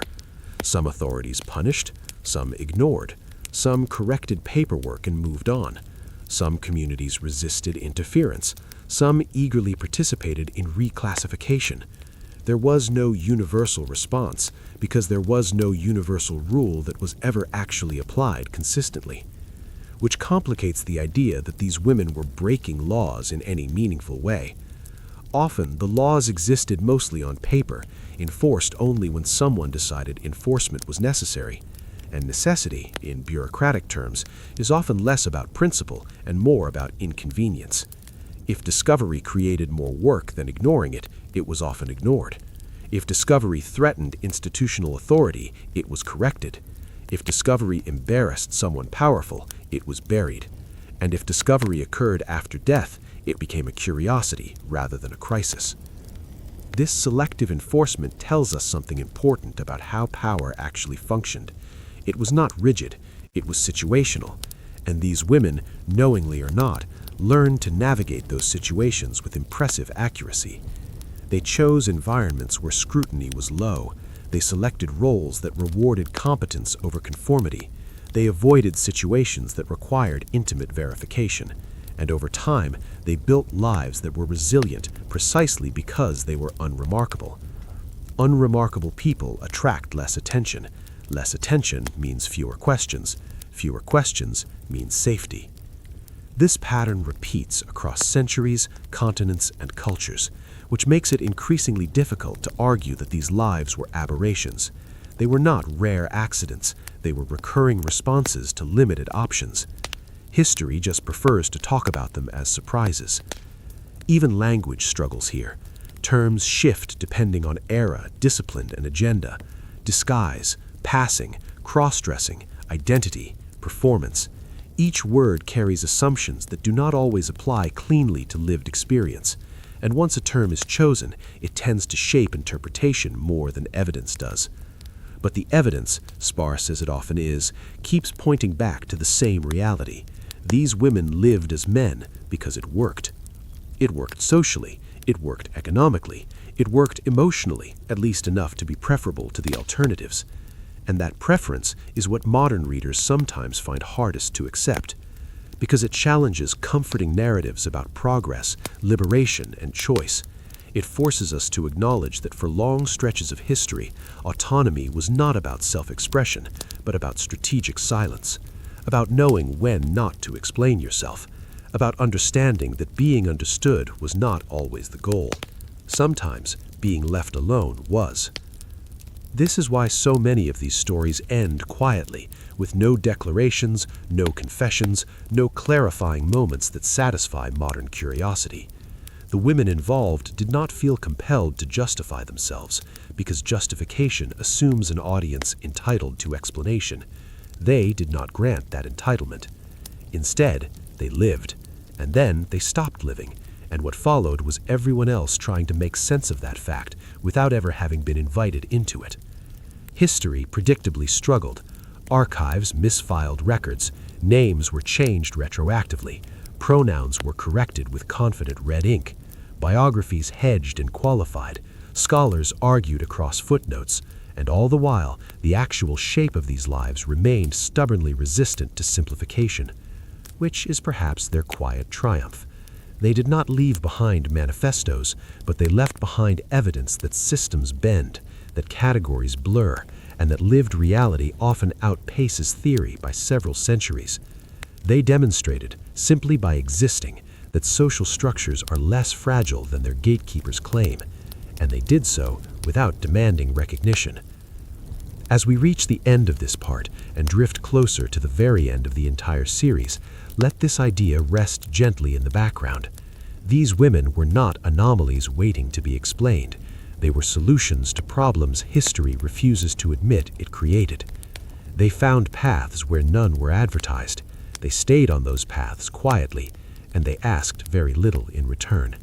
Some authorities punished, some ignored, some corrected paperwork and moved on. Some communities resisted interference, some eagerly participated in reclassification. There was no universal response because there was no universal rule that was ever actually applied consistently. Which complicates the idea that these women were breaking laws in any meaningful way. Often, the laws existed mostly on paper, enforced only when someone decided enforcement was necessary. And necessity, in bureaucratic terms, is often less about principle and more about inconvenience. If discovery created more work than ignoring it, it was often ignored. If discovery threatened institutional authority, it was corrected. If discovery embarrassed someone powerful, it was buried. And if discovery occurred after death, it became a curiosity rather than a crisis. This selective enforcement tells us something important about how power actually functioned. It was not rigid, it was situational, and these women, knowingly or not, learned to navigate those situations with impressive accuracy. They chose environments where scrutiny was low. They selected roles that rewarded competence over conformity. They avoided situations that required intimate verification. And over time, they built lives that were resilient precisely because they were unremarkable. Unremarkable people attract less attention. Less attention means fewer questions. Fewer questions means safety. This pattern repeats across centuries, continents, and cultures, which makes it increasingly difficult to argue that these lives were aberrations. They were not rare accidents, they were recurring responses to limited options. History just prefers to talk about them as surprises. Even language struggles here. Terms shift depending on era, discipline, and agenda. Disguise, passing, cross-dressing, identity, performance. Each word carries assumptions that do not always apply cleanly to lived experience. And once a term is chosen, it tends to shape interpretation more than evidence does. But the evidence, sparse as it often is, keeps pointing back to the same reality. These women lived as men because it worked. It worked socially, it worked economically, it worked emotionally, at least enough to be preferable to the alternatives. And that preference is what modern readers sometimes find hardest to accept, because it challenges comforting narratives about progress, liberation, and choice. It forces us to acknowledge that for long stretches of history, autonomy was not about self-expression, but about strategic silence, about knowing when not to explain yourself, about understanding that being understood was not always the goal. Sometimes being left alone was. This is why so many of these stories end quietly, with no declarations, no confessions, no clarifying moments that satisfy modern curiosity. The women involved did not feel compelled to justify themselves, because justification assumes an audience entitled to explanation. They did not grant that entitlement. Instead, they lived, and then they stopped living, and what followed was everyone else trying to make sense of that fact without ever having been invited into it. History predictably struggled. Archives misfiled records, names were changed retroactively, pronouns were corrected with confident red ink, biographies hedged and qualified, scholars argued across footnotes, and all the while, the actual shape of these lives remained stubbornly resistant to simplification, which is perhaps their quiet triumph. They did not leave behind manifestos, but they left behind evidence that systems bend, that categories blur, and that lived reality often outpaces theory by several centuries. They demonstrated, simply by existing, that social structures are less fragile than their gatekeepers claim, and they did so without demanding recognition. As we reach the end of this part and drift closer to the very end of the entire series, let this idea rest gently in the background. These women were not anomalies waiting to be explained. They were solutions to problems history refuses to admit it created. They found paths where none were advertised. They stayed on those paths quietly, and they asked very little in return.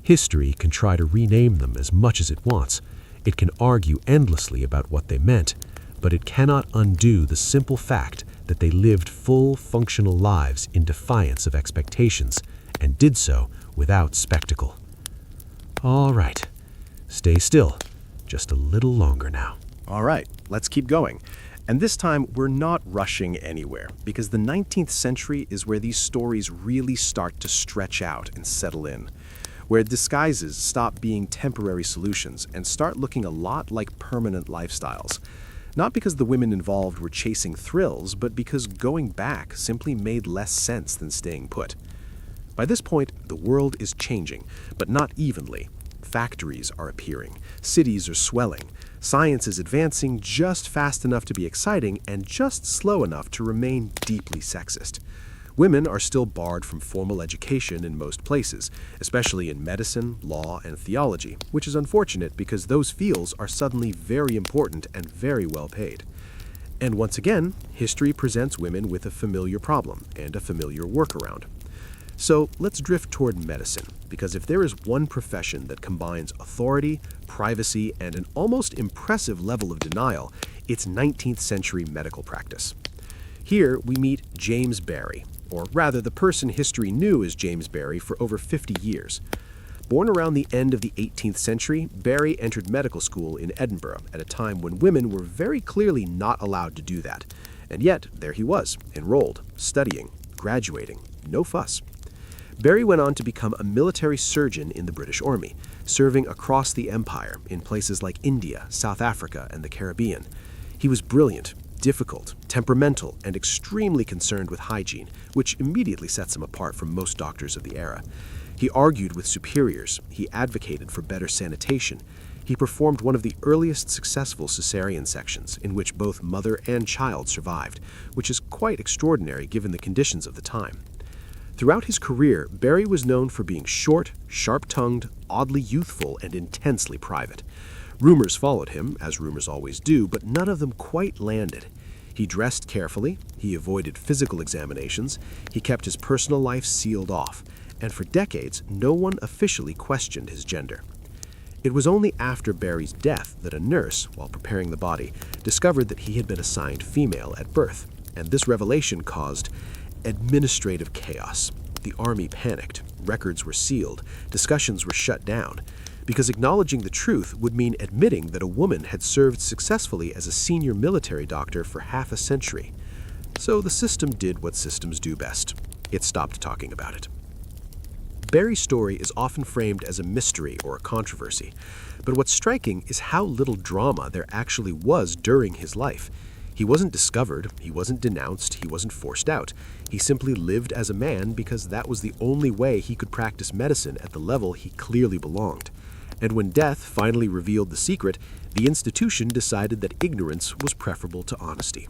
History can try to rename them as much as it wants. It can argue endlessly about what they meant, but it cannot undo the simple fact that they lived full, functional lives in defiance of expectations, and did so without spectacle. All right, stay still, just a little longer now. All right, let's keep going. And this time, we're not rushing anywhere, because the 19th century is where these stories really start to stretch out and settle in, where disguises stop being temporary solutions and start looking a lot like permanent lifestyles. Not because the women involved were chasing thrills, but because going back simply made less sense than staying put. By this point, the world is changing, but not evenly. Factories are appearing, cities are swelling, science is advancing just fast enough to be exciting and just slow enough to remain deeply sexist. Women are still barred from formal education in most places, especially in medicine, law, and theology, which is unfortunate because those fields are suddenly very important and very well paid. And once again, history presents women with a familiar problem and a familiar workaround. So let's drift toward medicine, because if there is one profession that combines authority, privacy, and an almost impressive level of denial, it's 19th century medical practice. Here we meet James Barry, or rather the person history knew as James Barry for over 50 years. Born around the end of the 18th century, Barry entered medical school in Edinburgh at a time when women were very clearly not allowed to do that. And yet, there he was, enrolled, studying, graduating, no fuss. Barry went on to become a military surgeon in the British Army, serving across the empire in places like India, South Africa, and the Caribbean. He was brilliant, difficult, temperamental, and extremely concerned with hygiene, which immediately sets him apart from most doctors of the era. He argued with superiors, he advocated for better sanitation, he performed one of the earliest successful cesarean sections in which both mother and child survived, which is quite extraordinary given the conditions of the time. Throughout his career, Barry was known for being short, sharp-tongued, oddly youthful, and intensely private. Rumors followed him, as rumors always do, but none of them quite landed. He dressed carefully, he avoided physical examinations, he kept his personal life sealed off, and for decades, no one officially questioned his gender. It was only after Barry's death that a nurse, while preparing the body, discovered that he had been assigned female at birth, and this revelation caused administrative chaos. The army panicked, records were sealed, discussions were shut down, because acknowledging the truth would mean admitting that a woman had served successfully as a senior military doctor for half a century. So the system did what systems do best. It stopped talking about it. Barry's story is often framed as a mystery or a controversy, but what's striking is how little drama there actually was during his life. He wasn't discovered, he wasn't denounced, he wasn't forced out. He simply lived as a man because that was the only way he could practice medicine at the level he clearly belonged. And when death finally revealed the secret, the institution decided that ignorance was preferable to honesty.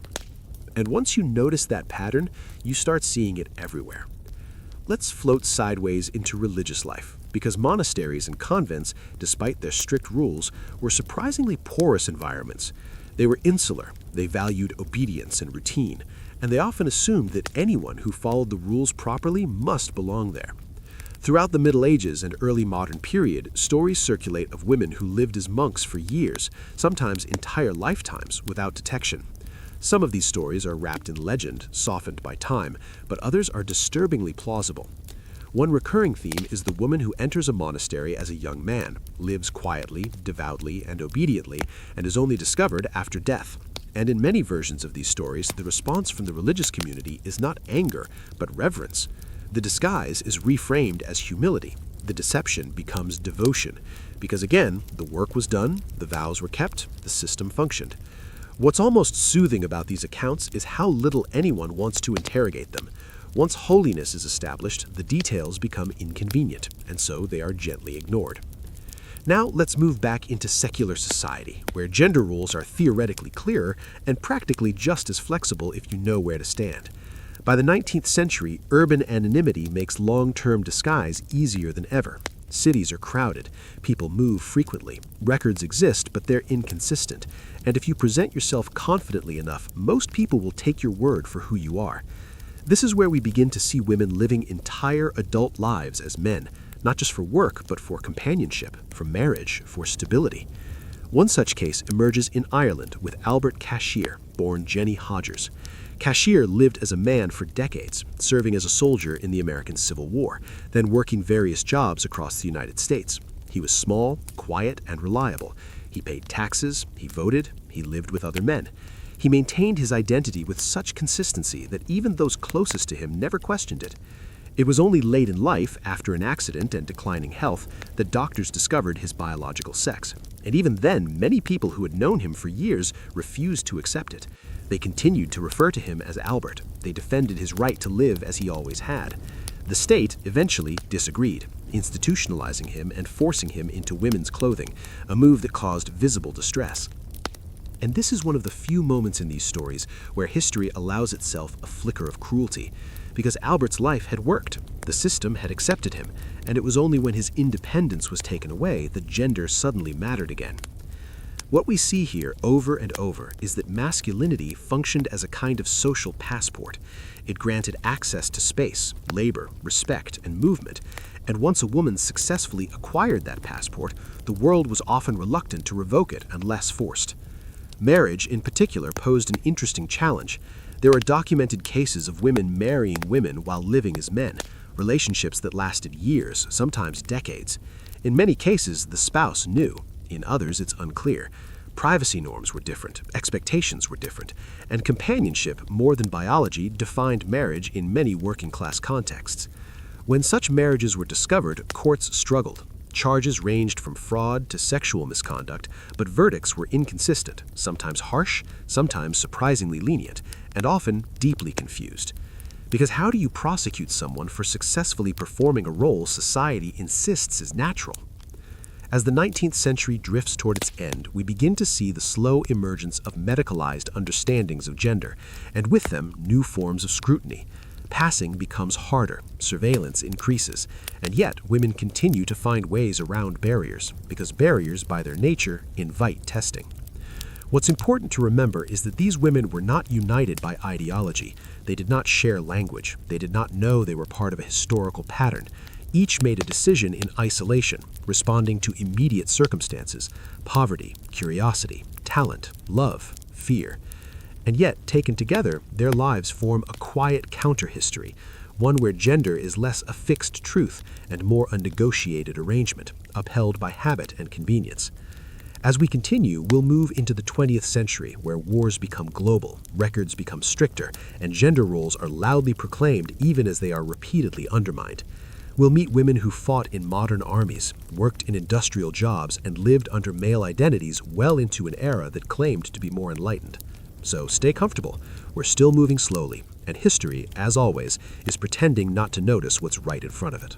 And once you notice that pattern, you start seeing it everywhere. Let's float sideways into religious life, because monasteries and convents, despite their strict rules, were surprisingly porous environments. They were insular, they valued obedience and routine, and they often assumed that anyone who followed the rules properly must belong there. Throughout the Middle Ages and early modern period, stories circulate of women who lived as monks for years, sometimes entire lifetimes, without detection. Some of these stories are wrapped in legend, softened by time, but others are disturbingly plausible. One recurring theme is the woman who enters a monastery as a young man, lives quietly, devoutly, and obediently, and is only discovered after death. And in many versions of these stories, the response from the religious community is not anger, but reverence. The disguise is reframed as humility. The deception becomes devotion, because again, the work was done, the vows were kept, the system functioned. What's almost soothing about these accounts is how little anyone wants to interrogate them. Once holiness is established, the details become inconvenient, and so they are gently ignored. Now let's move back into secular society, where gender rules are theoretically clearer and practically just as flexible if you know where to stand. By the 19th century, urban anonymity makes long-term disguise easier than ever. Cities are crowded, people move frequently, records exist but they're inconsistent, and if you present yourself confidently enough, most people will take your word for who you are. This is where we begin to see women living entire adult lives as men, not just for work, but for companionship, for marriage, for stability. One such case emerges in Ireland with Albert Cashier, born Jenny Hodgers. Cashier lived as a man for decades, serving as a soldier in the American Civil War, then working various jobs across the United States. He was small, quiet, and reliable. He paid taxes, he voted, he lived with other men. He maintained his identity with such consistency that even those closest to him never questioned it. It was only late in life, after an accident and declining health, that doctors discovered his biological sex. And even then, many people who had known him for years refused to accept it. They continued to refer to him as Albert. They defended his right to live as he always had. The state eventually disagreed, institutionalizing him and forcing him into women's clothing, a move that caused visible distress. And this is one of the few moments in these stories where history allows itself a flicker of cruelty, because Albert's life had worked, the system had accepted him, and it was only when his independence was taken away that gender suddenly mattered again. What we see here over and over is that masculinity functioned as a kind of social passport. It granted access to space, labor, respect, and movement, and once a woman successfully acquired that passport, the world was often reluctant to revoke it unless forced. Marriage, in particular, posed an interesting challenge. There are documented cases of women marrying women while living as men, relationships that lasted years, sometimes decades. In many cases, the spouse knew. In others, it's unclear. Privacy norms were different, expectations were different, and companionship, more than biology, defined marriage in many working-class contexts. When such marriages were discovered, courts struggled. Charges ranged from fraud to sexual misconduct, but verdicts were inconsistent, sometimes harsh, sometimes surprisingly lenient, and often deeply confused. Because how do you prosecute someone for successfully performing a role society insists is natural? As the 19th century drifts toward its end, we begin to see the slow emergence of medicalized understandings of gender, and with them, new forms of scrutiny. Passing becomes harder, surveillance increases, and yet women continue to find ways around barriers, because barriers, by their nature, invite testing. What's important to remember is that these women were not united by ideology. They did not share language. They did not know they were part of a historical pattern. Each made a decision in isolation, responding to immediate circumstances, poverty, curiosity, talent, love, fear. And yet, taken together, their lives form a quiet counter-history, one where gender is less a fixed truth and more a negotiated arrangement, upheld by habit and convenience. As we continue, we'll move into the 20th century, where wars become global, records become stricter, and gender roles are loudly proclaimed even as they are repeatedly undermined. We'll meet women who fought in modern armies, worked in industrial jobs, and lived under male identities well into an era that claimed to be more enlightened. So stay comfortable. We're still moving slowly, and history, as always, is pretending not to notice what's right in front of it.